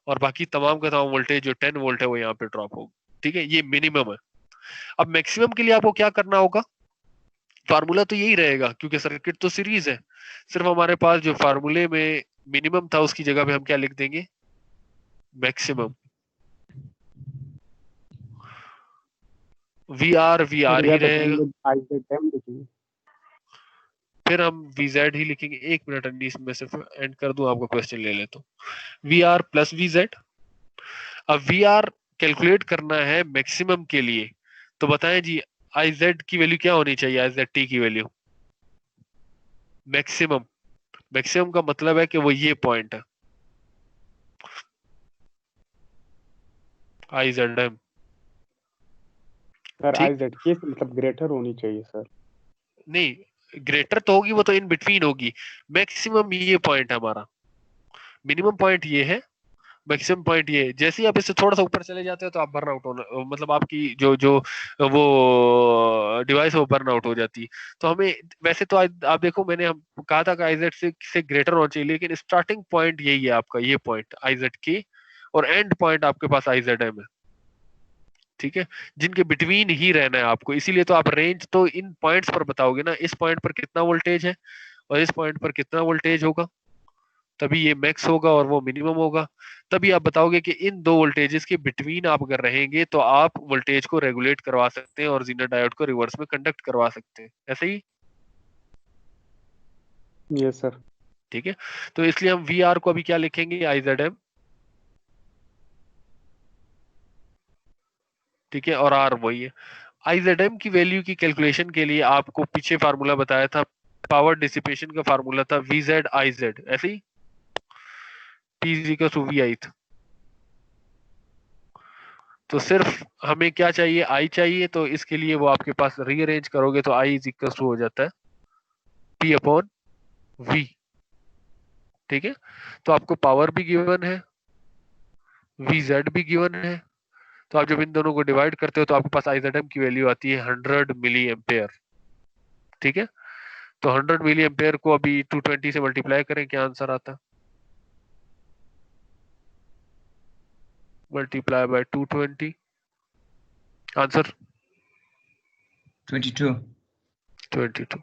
S1: और बाकी तमाम का तमाम वोल्टेज जो 10 वोल्ट है वो यहाँ पे ड्रॉप होगा। ठीक है, ये मिनिमम है। अब मैक्सिमम के लिए आपको क्या करना होगा? फार्मूला तो यही रहेगा क्योंकि सर्किट तो सीरीज है। सिर्फ हमारे पास जो फार्मूले में मिनिमम था उसकी जगह पे हम क्या लिख देंगे? मैक्सिमम। वी आर ही रहेगा, फिर हम VZ ही लिखेंगे। एक मिनट अंडी, में सिर्फ एंड कर दूं, आपका क्वेश्चन ले लेता हूं। VR plus VZ। अब VR कैलकुलेट करना है मैक्सिमम के लिए, तो बताएं जी IZ की वैल्यू क्या होनी चाहिए? IZT की वैल्यू मैक्सिमम। मैक्सिमम का मतलब है कि वो ये पॉइंट है IZM।
S7: सर
S1: ठीक,
S7: IZ के से मतलब ग्रेटर होनी चाहिए सर।
S1: नहीं ग्रेटर तो होगी, वो तो इन बिटवीन होगी। मैक्सिमम ये पॉइंट है हमारा, मिनिमम पॉइंट ये है, मैक्सिमम पॉइंट ये है। जैसे ही आप इससे थोड़ा सा ऊपर चले जाते हो तो आप बर्न आउट होना, मतलब आपकी जो जो वो डिवाइस है वो बर्न आउट हो जाती है। तो हमें वैसे तो आप देखो, मैंने हम कहा था कि आईजेड से ग्रेटर होना चाहिए, लेकिन स्टार्टिंग पॉइंट यही है आपका, ये पॉइंट आईजेड के, और एंड पॉइंट आपके पास IZM है। ठीक है, जिनके बिटवीन ही रहना है आपको। इसीलिए तो आप रेंज तो इन पॉइंट्स पर बताओगे ना, इस पॉइंट पर कितना वोल्टेज है और इस पॉइंट पर कितना वोल्टेज होगा, तभी ये मैक्स होगा और वो मिनिमम होगा। तभी आप बताओगे कि इन दो वोल्टेजेस के बिटवीन आप अगर रहेंगे तो आप वोल्टेज को रेगुलेट करवा सकते हैं और जीनर डायोड को रिवर्स में कंडक्ट करवा सकते हैं। ऐसे ही?
S7: Yes sir.
S1: ठीक है, तो इसलिए हम VR को अभी क्या लिखेंगे? IZM। ठीक है, और R वही है। IZM की वैल्यू की कैलकुलेशन के लिए आपको पीछे फार्मूला बताया था, पावर डिसिपेशन का फार्मूला था VZ IZ, ऐसे ही P VI। तो सिर्फ हमें क्या चाहिए? I चाहिए, तो इसके लिए वो आपके पास रीअरेंज करोगे तो I हो जाता है P/V। ठीक है, तो आपको पावर भी गिवन है, VZ भी गिवन है, तो आप जब इन दोनों को डिवाइड करते हो तो आपके पास IZM की वैल्यू आती है 100 मिली एम्पेयर। ठीक है, तो 100 मिली एम्पेयर को अभी 220 से मल्टीप्लाई करें, क्या आंसर आता है? Multiply by 220, answer 22।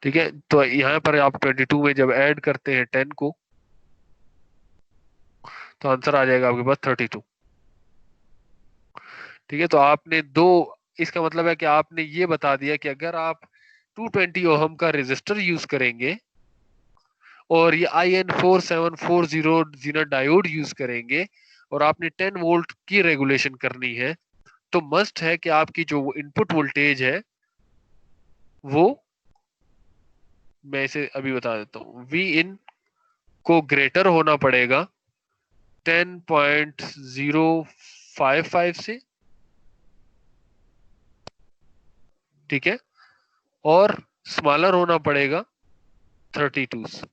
S1: ठीक है, तो यहाँ पर आप 22 में जब ऐड करते हैं 10 को तो आंसर आ जाएगा आपके पास 32। ठीक है, तो आपने दो, इसका मतलब है कि आपने ये बता दिया कि अगर आप 220 ओहम का रेजिस्टर यूज करेंगे और ये IN4740 जीनर डायोड यूज करेंगे और आपने 10 वोल्ट की रेगुलेशन करनी है, तो मस्ट है कि आपकी जो इनपुट वोल्टेज है वो, मैं इसे अभी बता देता हूँ, Vin को ग्रेटर होना पड़ेगा 10.055 से। ठीक है, और स्मॉलर होना पड़ेगा 32 से,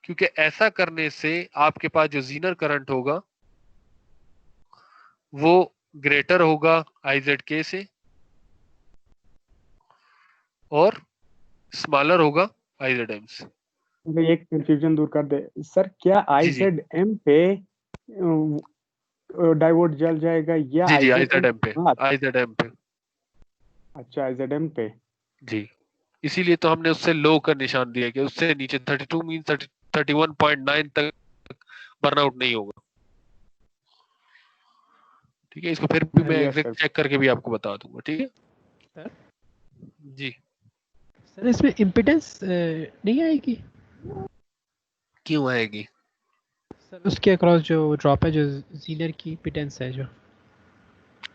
S1: क्योंकि ऐसा करने से आपके पास जो जीनर करंट होगा वो ग्रेटर होगा IZK से और स्मॉलर होगा IZM से।
S7: मुझे एक कंफ्यूजन दूर कर दे सर, क्या
S1: जी जी
S7: IZM पे डायोड जल जाएगा या
S1: जी जी
S7: IZM
S1: पे, IZM पे।
S7: अच्छा IZM पे।
S1: जी, इसीलिए तो हमने उससे लो का निशान दिया कि उससे नीचे 32 मीन 31.9 तक बर्नआउट नहीं होगा। ठीक है, इसको फिर भी मैं
S7: यस सर।
S1: एग्जैक्ट चेक करके भी आपको बता दूंगा। ठीक है
S3: सर,
S1: जी।
S3: सर इसमें इम्पिडेंस नहीं आएगी?
S1: क्यों आएगी?
S3: सर उसके अक्रॉस जो ड्रॉप है, जो जीनर की इम्पिडेंस है जो।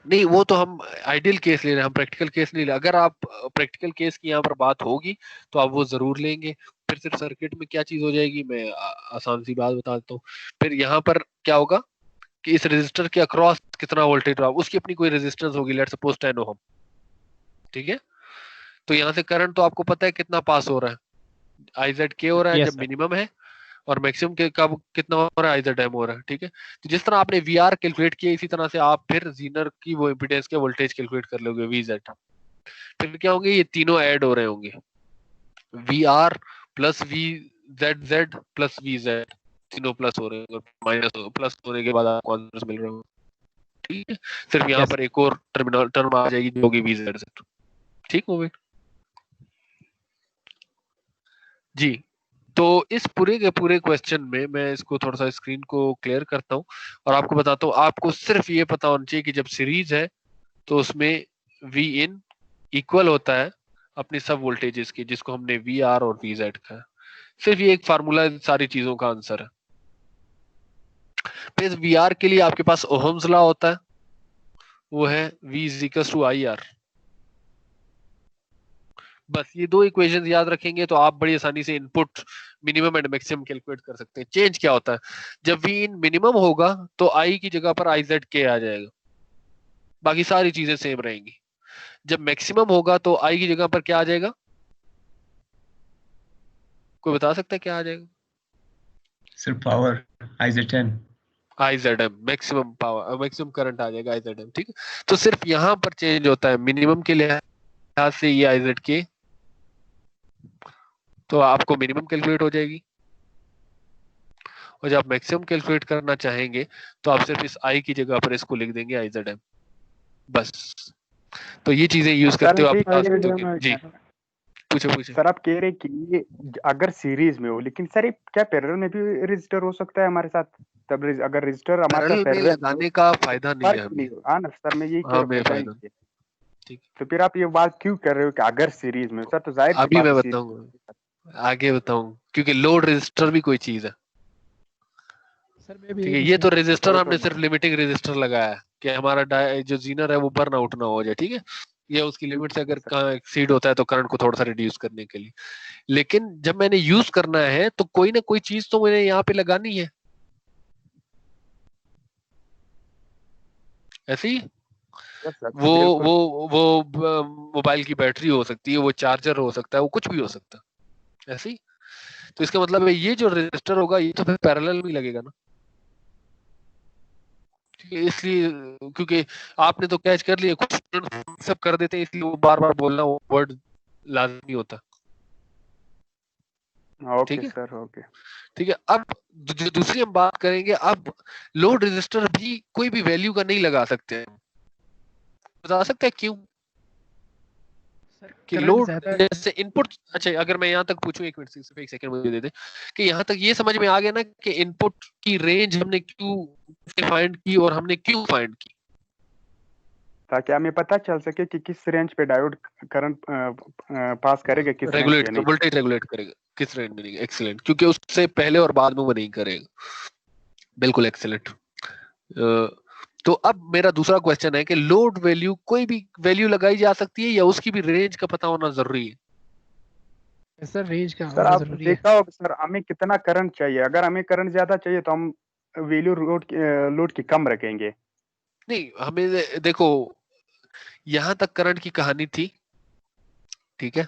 S1: नहीं, वो तो हम आइडियल केस ले रहे हैं, हम प्रैक्टिकल केस नहीं ले। अगर आप प्रैक्टिकल केस की यहाँ पर बात होगी तो आप वो जरूर लेंगे। फिर सिर्फ सर्किट में क्या चीज हो जाएगी, मैं आसान सी बात बता देता हूँ। फिर यहाँ पर क्या होगा कि इस रेजिस्टर के अक्रॉस कितना वोल्टेज ड्रॉप, उसकी अपनी कोई रेजिस्टेंस होगी, लेट्स सपोज 10 ओहम। ठीक है, तो यहाँ से करंट तो आपको पता है कितना पास हो रहा है, IZK हो रहा है
S3: Yes,
S1: जब
S3: sir.
S1: मिनिमम है, और मैक्सिमम के कब कितना हो रहा है, IZM हो रहा है। ठीक है, तो जिस तरह आपने VR कैलकुलेट किया इसी तरह से आप फिर जीनर की वो इम्पीडेंस के वोल्टेज कैलकुलेट कर लोगे VZ। फिर क्या होंगे, ये तीनों ऐड हो रहे होंगे, VR plus VZZ plus VZ, तीनों प्लस हो रहे होंगे, माइनस प्लस होने के बाद आपको आंसर मिल रहा होगा। ठीक है, सिर्फ यहाँ
S3: Yes.
S1: पर एक और टर्म आ जाएगी जो होगी VZZ। ठीक हो गई जी। तो इस पूरे के पूरे क्वेश्चन में मैं इसको थोड़ा सा स्क्रीन को क्लियर करता हूँ और आपको बताता हूँ, आपको सिर्फ ये पता होना चाहिए कि जब सीरीज है तो उसमें V इन इक्वल होता है अपनी सब वोल्टेजेस की, जिसको हमने VR और VZ का, सिर्फ ये एक फार्मूला सारी चीजों का आंसर है। फिर VR के लिए आपके पास ओहम्स लॉ होता है, वो है V इक्वल्स टू IR। बस ये दो इक्वेशंस याद रखेंगे तो आप बड़ी आसानी से input minimum and maximum calculate कर सकते हैं। चेंज क्या होता है, जब V इन मिनिमम होगा तो I की जगह पर IZK आ जाएगा, बाकी सारी चीजें सेम रहेंगी। जब मैक्सिमम होगा तो I की जगह पर क्या आ जाएगा, कोई बता सकता है क्या आ जाएगा?
S9: Sir power IZM,
S1: IZM maximum power, maximum current आ जाएगा IZM। ठीक है, तो सिर्फ यहाँ पर चेंज होता है मिनिमम के लिहाज से ये IZK, तो आपको मिनिमम कैलकुलेट हो जाएगी, और जब आप मैक्सिमम कैलकुलेट करना चाहेंगे तो आप सिर्फ इस I की जगह पर इसको लिख देंगे IZM, बस। तो ये चीजें यूज करते हो आप बता सकते हो कि जी पूछो।
S2: सर आप कह रहे कि ये अगर सीरीज में हो, लेकिन सर ये क्या पैरेलल में भी रजिस्टर हो सकता है हमारे साथ? तब अगर रजिस्टर हमारे साथ
S1: पैरेलल में
S2: पैरेलल
S1: लगाने का फायदा नहीं है हमें।
S2: हाँ ना सर, मैं यही कह
S1: हाँ,
S2: रहा
S1: मैं
S2: हूँ
S1: फायदा
S2: बताइए।
S1: ठीक,
S2: तो फिर आप ये बात क्यों कर रहे हो कि अगर सीरीज में? सर तो जाहिर सी
S1: अभी
S2: बात
S1: मैं
S2: है
S1: बताऊंगा, आगे बताऊं, क्योंकि लोड रजिस्टर भी कोई चीज है।
S3: सर मैं भी
S1: ठीक
S3: यही
S1: है,
S3: पूछ
S1: ये
S3: रहा
S1: तो
S3: था।
S1: रजिस्टर
S2: वही
S1: हमने
S2: तो
S1: सिर्फ लिमिटिंग रजिस्टर लगाया है कि हमारा जो जीनर है वो बर्न आउट ना हो जाए। ठीक है, ये उसकी लिमिट से अगर कहाँ एक्सीड होता है तो करंट को थोड़ा सा रिड्यूस करने के लिए। लेकिन जब मैंने यूज करना है तो कोई ना कोई चीज तो मैंने यहाँ पे लगानी है, ऐसे ही
S2: Yes, sir,
S1: वो
S2: बिल्कुल।
S1: वो मोबाइल की बैटरी हो सकती है, वो चार्जर हो सकता है, वो कुछ भी हो सकता है, ऐसे ही। तो इसका मतलब है ये जो रजिस्टर होगा ये तो फिर पैरेलल में लगेगा ना। ठीक है, इसलिए क्योंकि आपने तो कैच कर लिया, कुछ स्टूडेंट सब कर देते हैं, इसलिए वो बार बार बोलना वो वर्ड लाजमी होता।
S2: ओके
S1: ठीक है
S2: सर, ओके।
S1: ठीक है। अब जो दूसरी हम बात करेंगे, अब लोड रजिस्टर भी कोई भी वैल्यू का नहीं लगा सकते हैं, बता सकते हैं क्यों?
S3: सर
S1: कि
S3: करंट
S1: लोड
S3: ज्यादा
S1: जैसे इनपुट, अच्छा अगर मैं यहाँ तक पूछूं, एक मिनट सिर्फ एक सेकंड मुझे दे दे, कि यहाँ तक ये समझ में आ गया ना कि इनपुट की रेंज हमने क्यों फाइंड की और हमने क्यों फाइंड की,
S2: ताकि हमें पता चल सके कि किस रेंज पे डायोड करंट पास करेगा, किस रेंज
S1: रेगुलेट
S2: पे नहीं।
S1: वोल्टेज रेगुलेट करेगा किस रेंज में नहीं। एक्सीलेंट, क्योंकि उससे पहले और बाद में वो नहीं करेगा, बिल्कुल एक्सीलेंट। तो अब मेरा दूसरा क्वेश्चन है कि लोड वैल्यू कोई भी वैल्यू लगाई जा सकती है या उसकी भी रेंज का पता होना जरूरी है?
S3: सर रेंज का
S2: सर
S3: होना
S2: आप
S3: जरूरी है।
S2: देखा होगा सर, हमें कितना करंट चाहिए। अगर हमें करंट ज्यादा चाहिए तो हम वैल्यू लोड की कम रखेंगे।
S1: नहीं, हमें देखो यहां तक करंट की कहानी थी, ठीक है,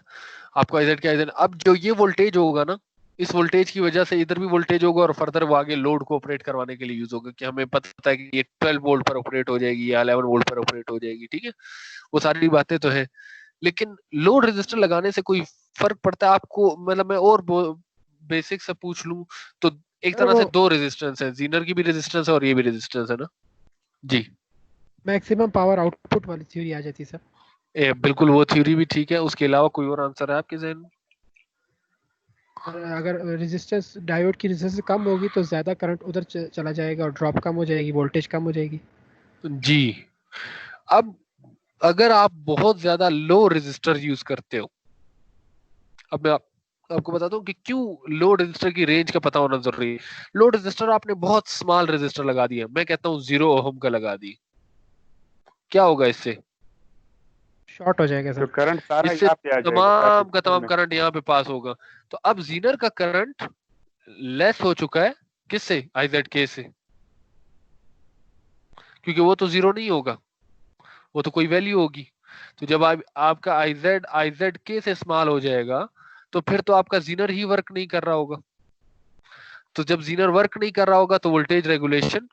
S1: आपको आइजेड क्या आइजेड, अब जो ये वोल्टेज होगा ना, इस वोल्टेज की वजह से इधर भी वोल्टेज होगा और फर्दर वो आगे लोड को ऑपरेट करवाने के लिए यूज होगा, कि हमें पता है कि ये 12 वोल्ट पर ऑपरेट हो जाएगी या 11 वोल्ट पर ऑपरेट हो जाएगी। ठीक है, वो सारी बातें तो है, लेकिन लोड रेजिस्टर लगाने से कोई फर्क पड़ता है आपको? मतलब मैं और बेसिक से पूछ लूं तो एक
S3: सर
S1: तरह से
S3: वो
S1: दो रेजिस्टेंस है, जीनर की भी रेजिस्टेंस है और ये भी रेजिस्टेंस है ना जी।
S3: मैक्सिमम पावर आउटपुट वाली थ्योरी आ जाती है सर।
S1: बिल्कुल, वो थ्योरी भी ठीक है, उसके अलावा कोई और आंसर है आपके जहन में?
S3: सर अगर रेजिस्टेंस डायोड की रेजिस्टेंस कम होगी तो ज्यादा करंट उधर चला जाएगा और ड्रॉप कम हो जाएगी, वोल्टेज कम हो जाएगी।
S1: जी। अब अगर आप बहुत ज्यादा लो रेजिस्टर यूज करते हो, अब मैं आपको बताता हूँ कि क्यों लो रेजिस्टर की रेंज का पता होना जरूरी है। लो रेजिस्टर आपने बहुत स्मॉल रेजिस्टर लगा दिया, मैं कहता हूँ 0 ओहम का लगा दी, क्या होगा इससे?
S3: शॉर्ट हो जाएगा
S2: तो
S3: सर।
S2: करंट सारा
S1: इससे
S2: यहाँ पे आ जाएगा
S1: तमाम का
S2: सर्किट
S1: तमाम
S2: में।
S1: करंट यहाँ पे पास होगा। तो अब जीनर का करंट लेस हो चुका है किससे? IZK से, क्योंकि वो तो 0 नहीं होगा, वो तो कोई वैल्यू होगी। तो जब आपका आईजेड के से स्मॉल हो जाएगा तो फिर तो आपका जीनर ही वर्क नहीं कर रहा होगा। तो जब जीनर वर्क नहीं कर रहा होगा तो वोल्टेज रेगुलेशन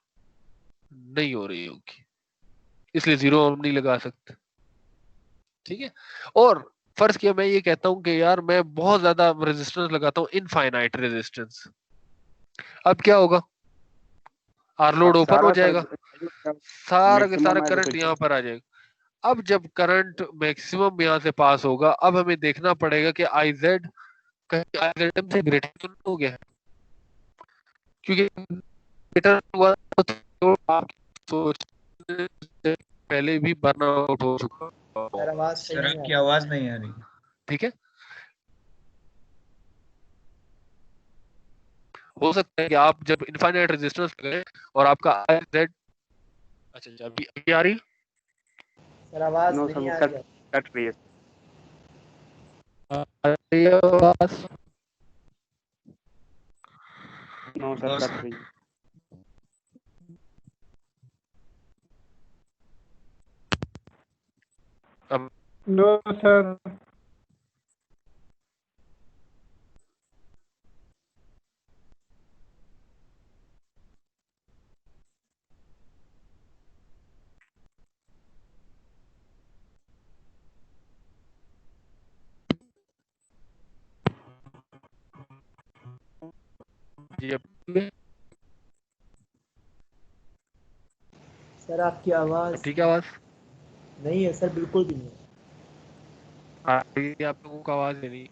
S1: नहीं हो रही होगी, इसलिए जीरो हम नहीं लगा सकते। ठीक है। और फर्ज किया मैं ये कहता हूं कि यार मैं बहुत ज्यादा रेजिस्टेंस लगाता हूं, इनफाइनाइट रेजिस्टेंस, अब क्या होगा? आर लोड ओपन हो जाएगा, सारा का सारा करंट यहाँ पर आ जाएगा। अब जब करंट मैक्सिमम यहाँ से पास होगा, अब हमें देखना पड़ेगा कि आईजेड कहीं आईजेड से ग्रेटर तो नहीं हो गया है, क्योंकि ग्रेटर हुआ तो आप सोच पहले भी बर्न आउट हो चुका।
S4: सर आवाज सही
S9: सर
S4: नहीं
S9: आपकी
S4: आ
S9: आवाज नहीं आ रही।
S1: ठीक है, हो सकता है कि आप जब इनफाइनाइट रेजिस्टेंस लगाएं और आपका आईजेड, अच्छा अभी आ रही?
S4: सर आवाज
S2: नो
S4: नहीं आ
S2: सर,
S4: रही है।
S2: कट रही है। नो सर, कट रही है।
S1: अब
S7: नो सर।
S1: जी अब
S4: सर आपकी आवाज
S1: ठीक है, आवाज
S4: नहीं है सर, बिल्कुल भी नहीं।
S1: आ रही है? आप लोगों को आवाज नहीं?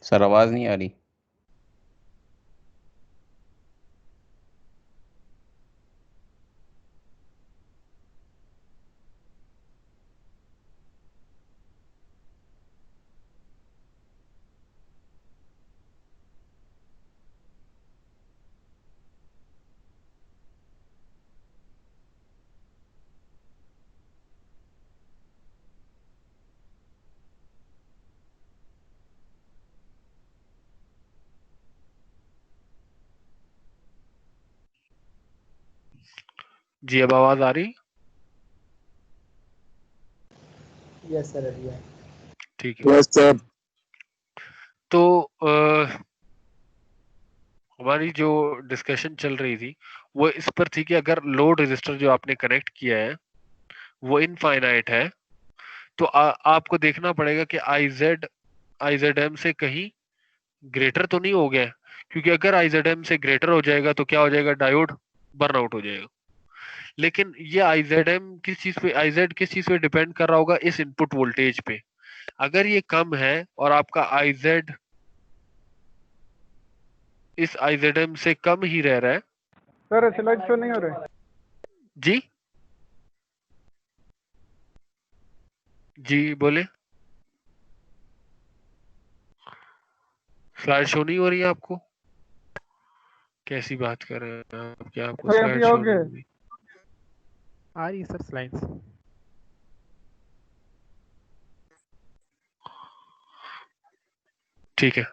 S10: सर आवाज नहीं आ रही।
S1: जी अब आवाज आ रही?
S4: यस सर अभी है।
S1: ठीक है।
S11: Yes sir.
S1: तो हमारी जो डिस्कशन चल रही थी वो इस पर थी कि अगर लोड रेजिस्टर जो आपने कनेक्ट किया है वो इनफाइनाइट है तो आपको देखना पड़ेगा कि आईजेड से कहीं ग्रेटर तो नहीं हो गया, क्योंकि अगर आईजेड से ग्रेटर हो जाएगा तो क्या हो जाएगा? डायोड बर्न आउट हो जाएगा। लेकिन ये आईजेड किस चीज पे डिपेंड कर रहा होगा? इस इनपुट वोल्टेज पे। अगर ये कम है और आपका आईजेड इस आईजेड से कम ही रह रहा है।
S7: सर स्लाइड शो नहीं हो रहे।
S1: जी जी बोले, स्लाइड शो नहीं हो रही है आपको? कैसी बात कर रहे हैं आप? क्या आपको
S7: अभी
S1: स्लाइड
S7: हो
S1: शो नहीं
S7: गए।
S1: हो रही?
S3: आ रही है सर स्लाइड्स।
S1: ठीक है।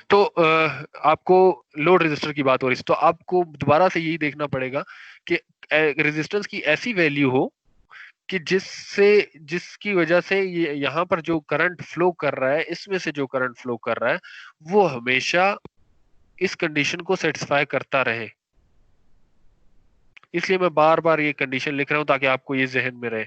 S1: तो आपको लोड रेजिस्टर की बात हो रही है, तो आपको दोबारा से यही देखना पड़ेगा कि रेजिस्टेंस की ऐसी वैल्यू हो कि जिसकी वजह से ये यहाँ पर जो करंट फ्लो कर रहा है, इसमें से जो करंट फ्लो कर रहा है वो हमेशा इस कंडीशन को सेटिस्फाई करता रहे। इसलिए मैं बार बार ये कंडीशन लिख रहा हूं ताकि आपको ये जहन में रहे।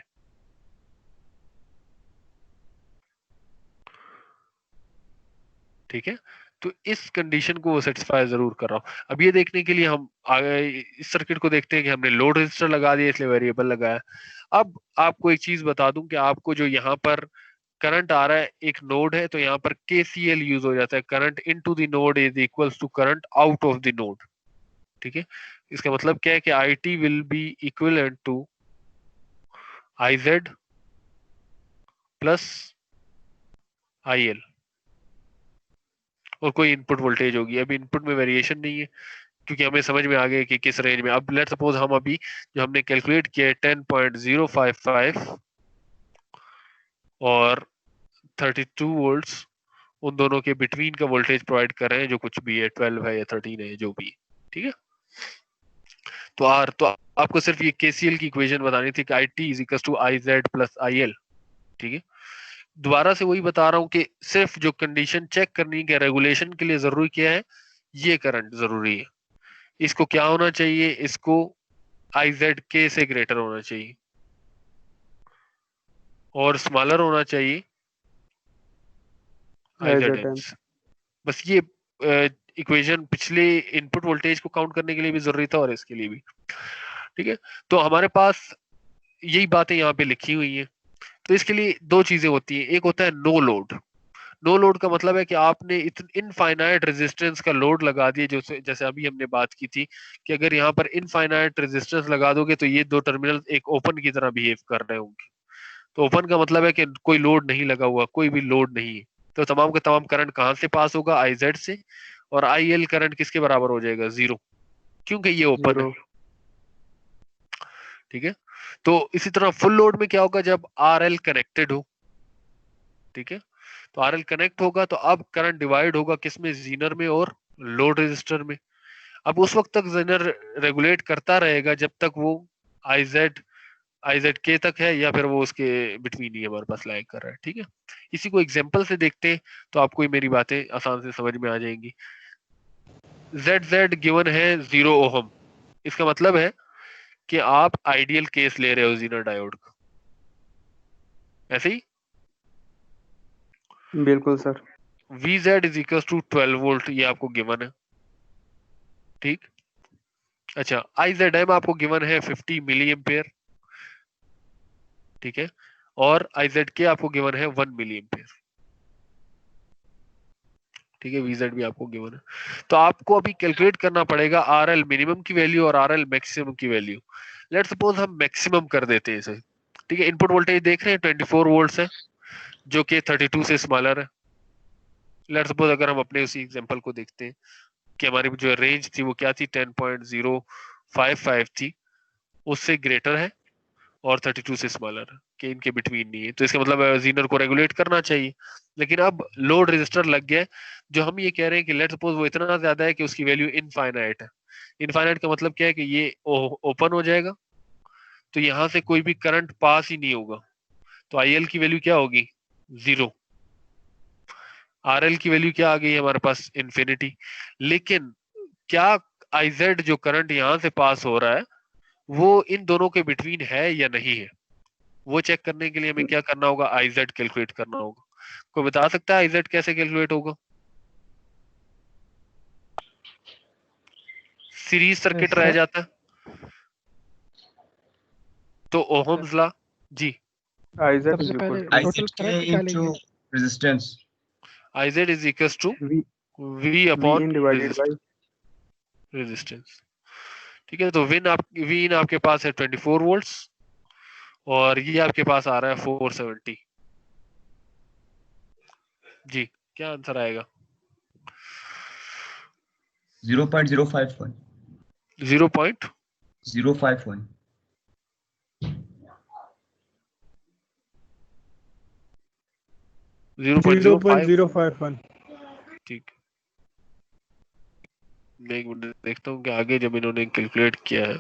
S1: ठीक है, तो इस कंडीशन को वो सेटिस्फाई जरूर कर रहा हूं। अब ये देखने के लिए हम आगे इस सर्किट को देखते हैं कि हमने लोड रेजिस्टर लगा दिया, इसलिए वेरिएबल लगाया। अब आपको एक चीज बता दूं कि आपको जो यहाँ पर करंट आ रहा है, एक नोड है, तो यहाँ पर KCL यूज हो जाता है, current into the node is equals to current out of the node. ठीक है, इसका मतलब क्या है कि IT will be equivalent to IZ plus IL, और कोई इनपुट वोल्टेज होगी। अभी इनपुट में वेरिएशन नहीं है क्योंकि हमें समझ में आ गया कि किस रेंज में। अब लेट सपोज हम अभी जो हमने कैलकुलेट किया है 10.055 और 32 वोल्ट्स, उन दोनों के बिटवीन का वोल्टेज प्रोवाइड कर रहे हैं, जो कुछ भी है, 12 है या 13 है, जो भी है। ठीक है, तो आपको सिर्फ ये KCL की इक्वेशन बतानी थी कि IT is equal to IZ plus IL। ठीक है, दोबारा से वही बता रहा हूं कि सिर्फ जो कंडीशन चेक करनी है रेगुलेशन के लिए जरूरी क्या है, ये करंट जरूरी है। इसको क्या होना चाहिए, इसको IZK से ग्रेटर होना चाहिए और स्मॉलर होना चाहिए IZN से। बस ये इक्वेशन पिछले इनपुट वोल्टेज को काउंट करने के लिए भी जरूरी था और इसके लिए भी। ठीक है, तो हमारे पास यही बातें यहाँ पे लिखी हुई हैं। तो इसके लिए दो चीजें होती हैं, एक होता है नो लोड। नो लोड का मतलब है कि आपने इनफाइनाइट रेजिस्टेंस का लोड लगा दिया, जो जैसे अभी हमने बात की थी कि अगर यहाँ पर इनफाइनाइट रेजिस्टेंस लगा दोगे तो ये दो टर्मिनल एक ओपन की तरह बिहेव कर रहे होंगे। तो ओपन का मतलब है कि कोई लोड नहीं लगा हुआ, कोई भी लोड नहीं है, तो तमाम का तमाम करंट कहां से पास होगा, IZ से, और IL करंट किसके बराबर हो जाएगा, 0, क्योंकि ये ओपन है। ठीक है, तो इसी तरह फुल लोड में क्या होगा, जब RL कनेक्टेड हो। ठीक है, तो RL कनेक्ट होगा तो अब करंट डिवाइड होगा किसमें, जीनर में और लोड रेजिस्टर में। अब उस वक्त तक जीनर रेगुलेट करता रहेगा जब तक वो IZK तक है या फिर वो उसके बिटवीन ही हमारे पास लाइक कर रहा है। ठीक है, इसी को एग्जांपल से देखते हैं तो आपको ये मेरी बातें आसान से समझ में आ जाएंगी। ZZ गिवन है 0 ओहम, इसका मतलब है कि आप आइडियल केस ले रहे हो जीनर डायोड का, ऐसे ही।
S2: बिल्कुल sir.
S1: VZ is equal to 12 volt, ये आपको गिवन है। ठीक, अच्छा, IZM आपको गिवन है 50 मिली एम्पेयर। ठीक है, और IZK आपको गिवन है 1 मिली एम्पेयर। ठीक है, VZ भी आपको गिवन है। तो आपको अभी कैलकुलेट करना पड़ेगा RL मिनिमम की वैल्यू और RL मैक्सिमम की वैल्यू। लेट सपोज हम मैक्सिमम कर देते हैं इसे। ठीक है, इनपुट वोल्टेज देख रहे हैं 24 वोल्ट्स है, जो कि 32 से स्मॉलर है। लेट सपोज अगर हम अपने उसी एग्जांपल को देखते हैं कि हमारी जो रेंज थी वो क्या थी, 10.055 थी, उससे ग्रेटर है और 32 से स्मॉलर के इनके बिटवीन नहीं है, तो इसका मतलब जीनर को रेगुलेट करना चाहिए। लेकिन अब लोड रजिस्टर लग गया है, जो हम ये कह रहे हैं कि लेट सपोज वो इतना ज्यादा है कि उसकी वैल्यू इनफाइनाइट है। इनफाइनाइट का मतलब क्या है कि ये ओपन हो जाएगा, तो यहां से कोई भी करंट पास ही नहीं होगा, तो IL की वैल्यू क्या होगी, 0। RL की वैल्यू क्या आ गई हमारे पास, इन्फिनिटी। लेकिन क्या IZ जो करंट यहां से पास हो रहा है वो इन दोनों के बिटवीन है या नहीं है, वो चेक करने के लिए हमें क्या करना होगा, IZ कैलकुलेट करना होगा। कोई बता सकता है IZ कैसे कैलकुलेट होगा? सीरीज सर्किट रह जाता तो ओहम्स लॉ। जी,
S2: IZ
S3: सबसे
S2: is equal
S3: पहले
S2: to
S3: total
S9: IZK
S3: current
S9: into
S3: निकालेंगे।
S9: resistance.
S1: IZ is equal to
S2: V
S1: V upon
S2: in divided by
S1: resistance. ठीक है, तो V इन आपके पास है 24 वोल्ट्स और ये आपके पास आ रहा है 470। जी, क्या आंसर आएगा?
S9: 0.051.
S1: 0.051।
S9: 051.
S1: ठीक, मैं एक मिनट देखता हूँ कि आगे जब इन्होंने कैलकुलेट किया है,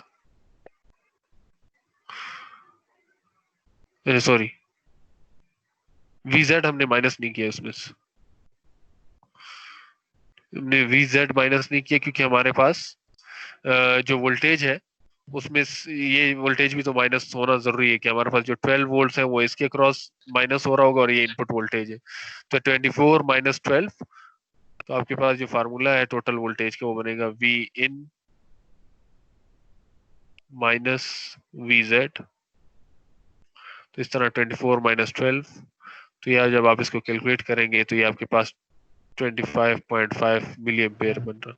S1: सॉरी VZ हमने माइनस नहीं किया उसमें से, हमने VZ माइनस नहीं किया क्योंकि हमारे पास जो वोल्टेज है उसमें ये वोल्टेज भी तो माइनस होना जरूरी है कि हमारे पास जो 12 वोल्ट्स है वो इसके क्रॉस माइनस हो रहा होगा और ये इनपुट वोल्टेज है, तो 24 माइनस 12, तो आपके पास जो फार्मूला है टोटल वोल्टेज का वो बनेगा V इन माइनस VZ। तो इस तरह 24 माइनस 12 तो यार जब आप इसको कैलकुलेट करेंगे तो ये आपके पास 25.5 मिली एम्पेयर बन रहा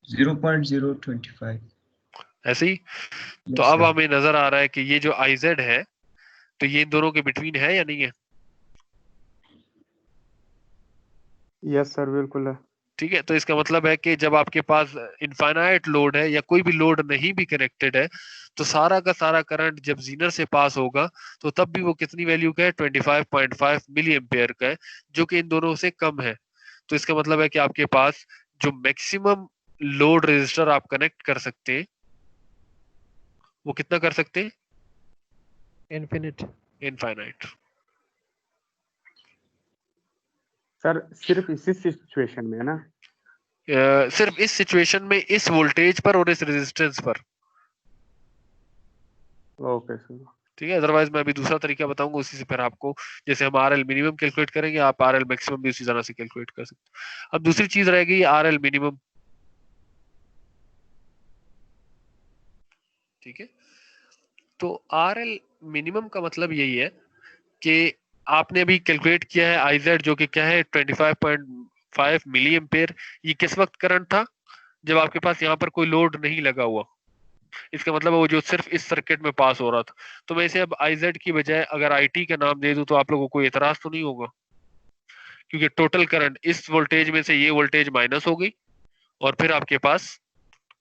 S9: 0.025.
S1: ऐसे ही। तो
S9: Yes,
S1: अब
S9: sir.
S1: हमें नजर आ रहा है कि ये जो IZ है तो ये इन दोनों के बिटवीन है या नहीं है?
S2: यस सर बिल्कुल है।
S1: ठीक है, तो इसका मतलब है कि जब आपके पास इनफाइनाइट लोड है या कोई भी लोड नहीं भी कनेक्टेड है तो सारा का सारा करंट जब जीनर से पास होगा तो तब भी वो कितनी वैल्यू का है? 25.5 मिली एम्पेयर का है, जो कि इन दोनों से कम है। तो इसका मतलब है कि आपके पास जो मैक्सिमम लोड रेजिस्टर आप कनेक्ट कर सकते हैं वो कितना कर सकते हैं?
S3: इनफिनिट।
S1: इनफाइनाइट।
S2: सर सिर्फ इसी सिचुएशन में है ना?
S1: सिर्फ इस सिचुएशन में, इस वोल्टेज पर और इस रेजिस्टेंस पर।
S2: Okay sir.
S1: ठीक है, अदरवाइज मैं अभी दूसरा तरीका बताऊंगा उसी से फिर आपको, जैसे हम RL मिनिमम कैलकुलेट करेंगे आप RL मैक्सिमम भी उसी तरह से कैलकुलेट कर सकते हो। अब दूसरी चीज रहेगी RL मिनिमम। ठीक है, तो RL मिनिमम का मतलब यही है कि आपने अभी कैलकुलेट किया है IZ जो कि क्या है 25.5 मिली एम्पेयर। ये किस वक्त करंट था? जब आपके पास यहाँ पर कोई लोड नहीं लगा हुआ। इसका मतलब वो जो सिर्फ इस सर्किट में पास हो रहा था। तो मैं इसे अब IZ की बजाय अगर IT का नाम दे दूं तो आप लोगों को एतराज तो नहीं होगा, क्योंकि टोटल करंट इस वोल्टेज में से ये वोल्टेज माइनस हो गई और फिर आपके पास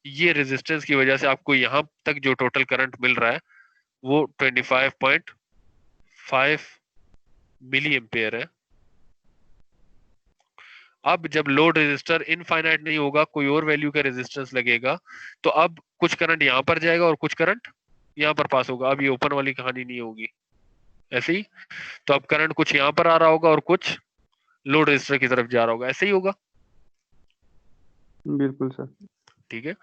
S1: ये रेजिस्टेंस की वजह से आपको यहां तक जो टोटल करंट मिल रहा है वो 25.5 मिली एम्पेयर है। अब जब लोड रेजिस्टर इनफाइनाइट नहीं होगा, कोई और वैल्यू का रेजिस्टेंस लगेगा, तो अब कुछ करंट यहां पर जाएगा और कुछ करंट यहां पर पास होगा। अब ये ओपन वाली कहानी नहीं होगी, ऐसे ही। तो अब करंट कुछ यहां पर आ रहा होगा और कुछ लोड रेजिस्टर की तरफ जा रहा होगा, ऐसे ही होगा।
S2: बिल्कुल सर।
S1: ठीक है,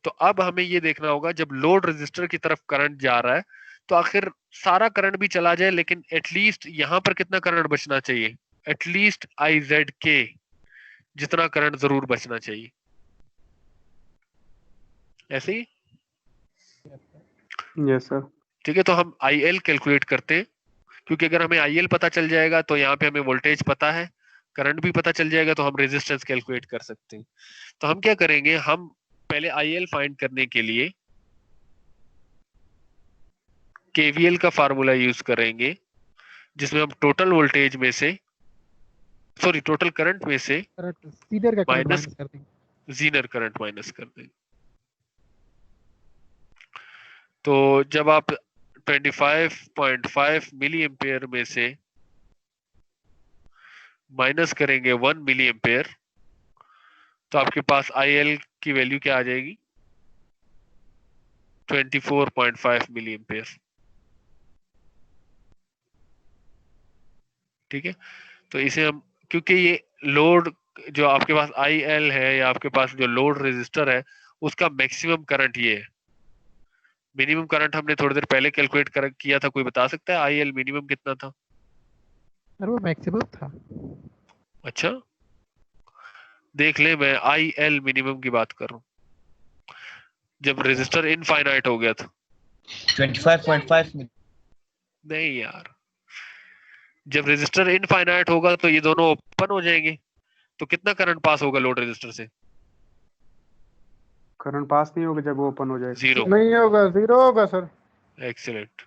S1: तो अब हमें ये देखना होगा जब लोड रेजिस्टर की तरफ करंट जा रहा है तो आखिर सारा करंट भी चला जाए, लेकिन एटलीस्ट यहां पर कितना करंट बचना चाहिए? एटलीस्ट IZ के जितना करंट जरूर बचना चाहिए, ऐसे ही।
S2: Yes sir.
S1: ठीक है, तो हम IL कैलकुलेट करते हैं, क्योंकि अगर हमें IL पता चल जाएगा तो यहाँ पे हमें वोल्टेज पता है, करंट भी पता चल जाएगा, तो हम रेजिस्टेंस कैलकुलेट कर सकते हैं। तो हम क्या करेंगे, हम पहले IL फाइंड करने के लिए KVL का फार्मूला यूज करेंगे, जिसमें हम टोटल वोल्टेज में से, सॉरी टोटल करंट में से
S3: सीधर का करंट
S1: माइनस
S3: माइनस कर देंगे।
S1: जीनर करंट माइनस कर देंगे। तो जब आप 25.5 मिली एम्पेयर में से माइनस करेंगे 1 मिली एम्पेयर तो आपके पास IL की वैल्यू क्या आ जाएगी? 24.5 मिली एम्पेयर। ठीक है, तो इसे हम, क्योंकि ये लोड जो आपके पास IL है या आपके पास जो लोड रेजिस्टर है उसका मैक्सिमम करंट ये है। मिनिमम करंट हमने थोड़ी देर पहले कैलकुलेट किया था, कोई बता सकता है IL मिनिमम कितना था?
S3: सर वो मैक्सिमम था।
S1: अच्छा, देख ले, मैं IL मिनिमम की बात कर रहा हूँ जब रेजिस्टर इनफाइनाइट हो गया था।
S5: 25.5 मिली।
S1: नहीं यार, जब रेजिस्टर इनफाइनाइट होगा तो ये दोनों ओपन हो जाएंगे, तो कितना करंट पास होगा लोड रेजिस्टर से?
S2: करंट पास नहीं होगा जब वो ओपन हो जाएगा।
S1: जीरो।
S7: नहीं होगा, जीरो होगा सर।
S1: एक्सीलेंट,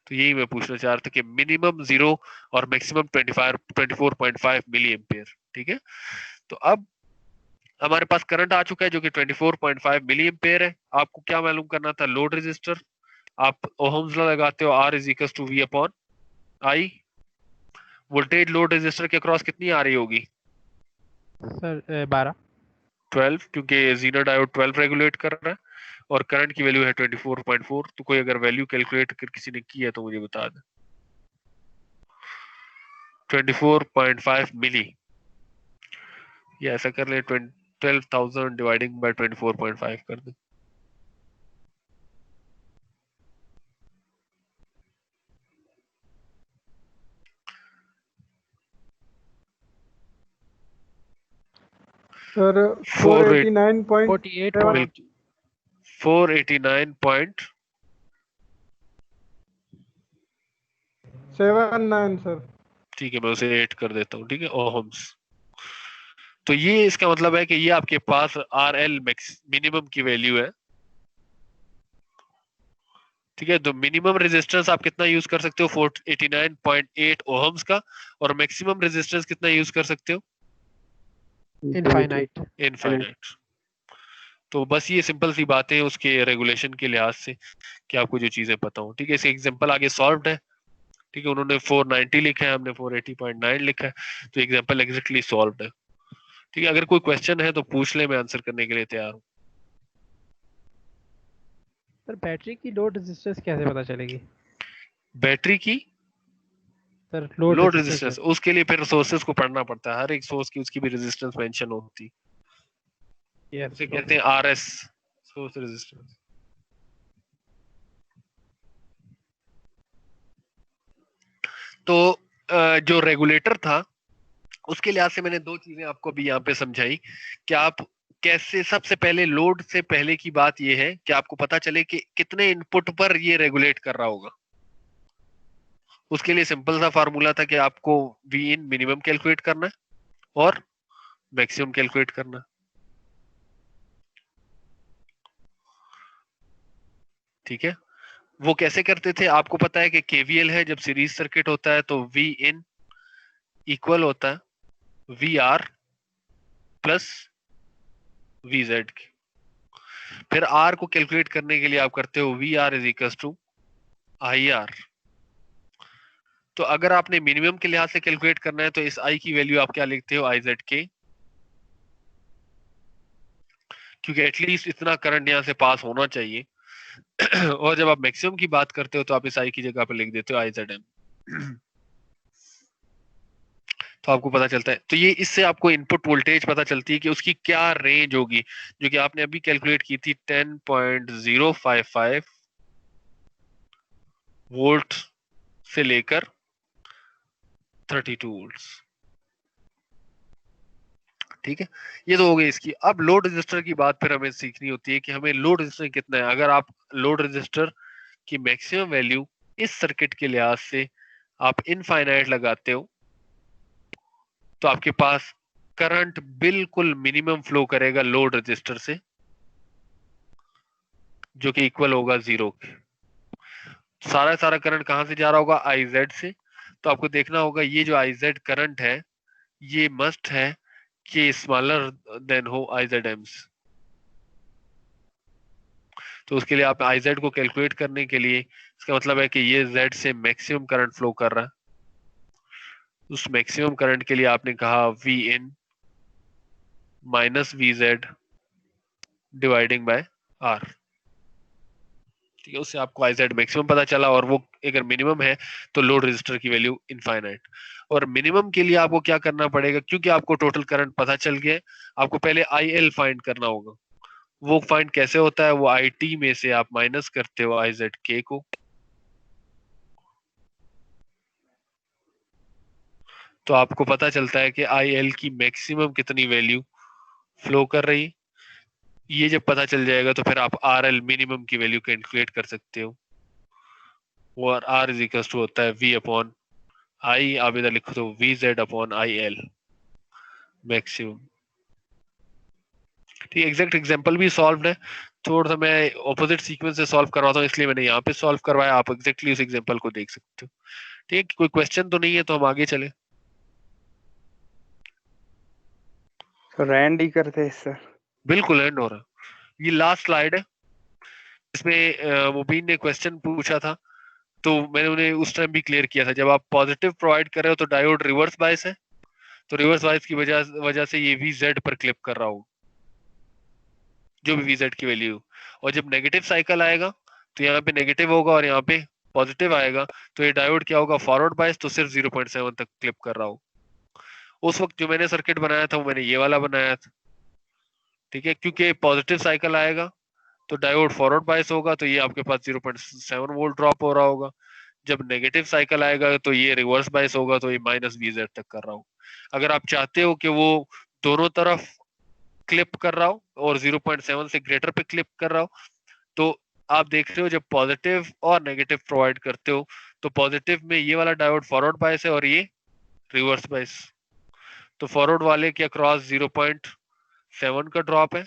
S1: तो यही मैं पूछना चाह रहा था कि मिनिमम 0 और मैक्सिमम 24.5 मिली एम्पेयर। ठीक है, तो अब हमारे पास करंट आ चुका है जो कि 24.5 मिली एम्पेयर है। आपको क्या मालूम करना था? Load resistor. आप ओहम्स लॉ लगाते हो, R is equal to V upon I। Voltage load resistor के अक्रॉस कितनी आ रही होगी?
S3: सर 12।
S1: 12, क्योंकि जीनर डायोड 12 रेगुलेट कर रहा है और करंट की वैल्यू है 24.4। तो कोई अगर वैल्यू कैलकुलेट कर किसी ने की है तो मुझे बता दे। 24.5 मिली, या ऐसा कर ले 12,000 डिवाइडिंग बाय 24.5 कर दे।
S7: Sir 489.7
S3: 48
S1: 489.79
S7: 79 sir.
S1: ठीक है, मैं उसे 8 कर देता हूँ, ठीक है, ओहम्स। तो ये इसका मतलब है कि ये आपके पास RL मैक्स मिनिमम की वैल्यू है, ठीक है। तो मिनिमम रेजिस्टेंस आप कितना यूज कर सकते हो 489.8 ओहम्स का, और मैक्सिमम रेजिस्टेंस कितना यूज कर सकते हो
S3: इनफाइनाइट।
S1: इनफाइनाइट। तो बस ये सिंपल सी बातें उसके रेगुलेशन के लिहाज से कि आपको जो चीजें पता हो, ठीक है। इसका एग्जांपल आगे सॉल्व्ड है, ठीक है, उन्होंने 490 लिखा है, हमने 480.9 लिखा है, तो एग्जांपल एग्जैक्टली सॉल्व्ड है, ठीक है। अगर कोई क्वेश्चन है तो पूछ ले, मैं आंसर करने के लिए तैयार हूँ।
S3: सर बैटरी की लोड रेजिस्टेंस कैसे पता चलेगी?
S1: बैटरी की
S3: सर
S1: लोड रेजिस्टेंस, उसके लिए फिर सोर्सेस को पढ़ना पड़ता है, हर एक सोर्स की उसकी भी रेजिस्टेंस मेंशन होती है, उसे कहते हैं RS, सोर्स रेजिस्टेंस। तो जो रेगुलेटर था उसके लिहाज से मैंने दो चीजें आपको भी यहाँ पे समझाई कि आप कैसे, सबसे पहले लोड से पहले की बात यह है कि आपको पता चले कि कितने इनपुट पर ये रेगुलेट कर रहा होगा। उसके लिए सिंपल सा फार्मूला था कि आपको V in मिनिमम कैलकुलेट करना है और मैक्सिमम कैलकुलेट करना है, ठीक है। वो कैसे करते थे, आपको पता है कि KVL है, जब सीरीज सर्किट होता है तो V in इक्वल होता है VR प्लस VZ के। फिर R को कैलकुलेट करने के लिए आप करते हो VR is equal to IR। तो अगर आपने मिनिमम के लिहाज से कैलकुलेट करना है तो इस I की वैल्यू आप क्या लिखते हो, IZ के, क्योंकि एटलीस्ट इतना करंट यहां से पास होना चाहिए। और जब आप मैक्सिमम की बात करते हो तो आप इस I की जगह पे लिख देते हो IZM। तो आपको पता चलता है, तो ये इससे आपको इनपुट वोल्टेज पता चलती है कि उसकी क्या रेंज होगी, जो कि आपने अभी कैलकुलेट की थी 10.055 वोल्ट से लेकर 32 वोल्ट, ठीक है। ये तो हो गई इसकी। अब लोड रजिस्टर की बात फिर हमें सीखनी होती है कि हमें लोड रजिस्टर कितना है। अगर आप लोड रजिस्टर की मैक्सिमम वैल्यू इस सर्किट के लिहाज से आप इनफाइनाइट लगाते हो तो आपके पास करंट बिल्कुल मिनिमम फ्लो करेगा लोड रजिस्टर से, जो कि इक्वल होगा 0 के। सारा करंट कहां से जा रहा होगा, IZ से। तो आपको देखना होगा ये जो IZ करंट है ये मस्ट है कि स्मॉलर देन हो IZMs। तो उसके लिए आप IZ को कैलकुलेट करने के लिए, इसका मतलब है कि ये Z से मैक्सिमम करंट फ्लो कर रहा है। उस मैक्सिमम करंट के लिए आपने कहा V in minus VZ dividing by R, ठीक है। उससे आपको IZ मैक्सिमम पता चला, और वो अगर मिनिमम है तो लोड रजिस्टर की वैल्यू इनफाइनाइट। और मिनिमम के लिए आपको क्या करना पड़ेगा, क्योंकि आपको टोटल करंट पता चल गया, आपको पहले IL फाइंड करना होगा। वो फाइंड कैसे होता है, वो IT में से आप माइनस करते हो IZK को, तो आपको पता चलता है कि IL की मैक्सिमम कितनी वैल्यू फ्लो कर रही है। ये जब पता चल जाएगा तो फिर आप RL मिनिमम की वैल्यू कैलकुलेट कर सकते हो, और R इज इक्वल टू होता है V अपॉन I, आप इधर लिखो तो VZ अपॉन IL मैक्सिमम, ठीक। एग्जैक्ट एग्जांपल भी सॉल्व्ड है, थोड़ा सा मैं ऑपोजिट सीक्वेंस से सॉल्व करवाता हूँ इसलिए मैंने यहाँ पे सॉल्व करवाया, आप एग्जैक्टली उस एग्जांपल को देख सकते हो, ठीक। कोई क्वेश्चन तो नहीं है तो हम आगे चले।
S2: रैंड ही करते हैं सर।
S1: बिल्कुल एंड हो रहा है। ये लास्ट स्लाइड है, इसमें मुबीन ने क्वेश्चन पूछा था, तो मैंने उन्हें उस टाइम भी क्लियर किया था, जब आप पॉजिटिव प्रोवाइड कर रहे हो तो डायोड रिवर्स बायस है, तो रिवर्स बायस की वजह से ये VZ पर क्लिप कर रहा हो, जो भी VZ की वैल्यू। और जब नेगेटिव साइकिल आएगा तो यहाँ पे नेगेटिव होगा और यहाँ पे पॉजिटिव आएगा, तो ये डायोड क्या होगा, फॉरवर्ड बायस, तो सिर्फ 0.7 तक क्लिप कर रहा हो। उस वक्त जो मैंने सर्किट बनाया था वो मैंने ये वाला बनाया था, ठीक है, क्योंकि पॉजिटिव साइकिल आएगा तो डायोड फॉरवर्ड बायस होगा, तो ये आपके पास 0.7 वोल्ट ड्रॉप हो रहा होगा। जब नेगेटिव साइकिल आएगा तो ये रिवर्स बायस होगा, तो ये माइनस VZ तक कर रहा हो। अगर आप चाहते हो कि वो दोनों तरफ क्लिप कर रहा हो और 0.7 से ग्रेटर पे क्लिप कर रहा हो, तो आप देख रहे हो जब पॉजिटिव और नेगेटिव प्रोवाइड करते हो तो पॉजिटिव में ये वाला डायोड फॉरवर्ड बायस है और ये रिवर्स बाइस, तो फॉरवर्ड वाले के अक्रॉस 0.7 का ड्रॉप है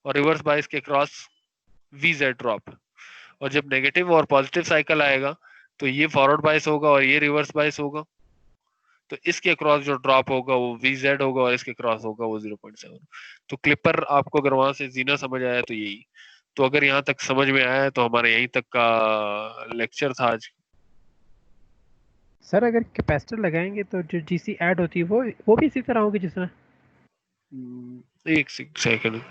S1: और रिवर्स बाइस के अक्रॉस VZ ड्रॉप है। और जब नेगेटिव और पॉजिटिव साइकिल आएगा तो ये फॉरवर्ड बाइस होगा और ये रिवर्स बाइस होगा, तो इसके अक्रॉस जो ड्रॉप होगा वो VZ होगा और इसके अक्रॉस होगा वो 0.7। तो क्लिपर आपको अगर वहां से जीना समझ आया तो यही। तो अगर यहाँ तक समझ में आया तो हमारे यहीं तक का लेक्चर था आज।
S3: सर अगर कैपेसिटर लगाएंगे तो जो GC ऐड होती है वो भी इसी तरह होगी जिस तरह?
S1: एक सेकंड,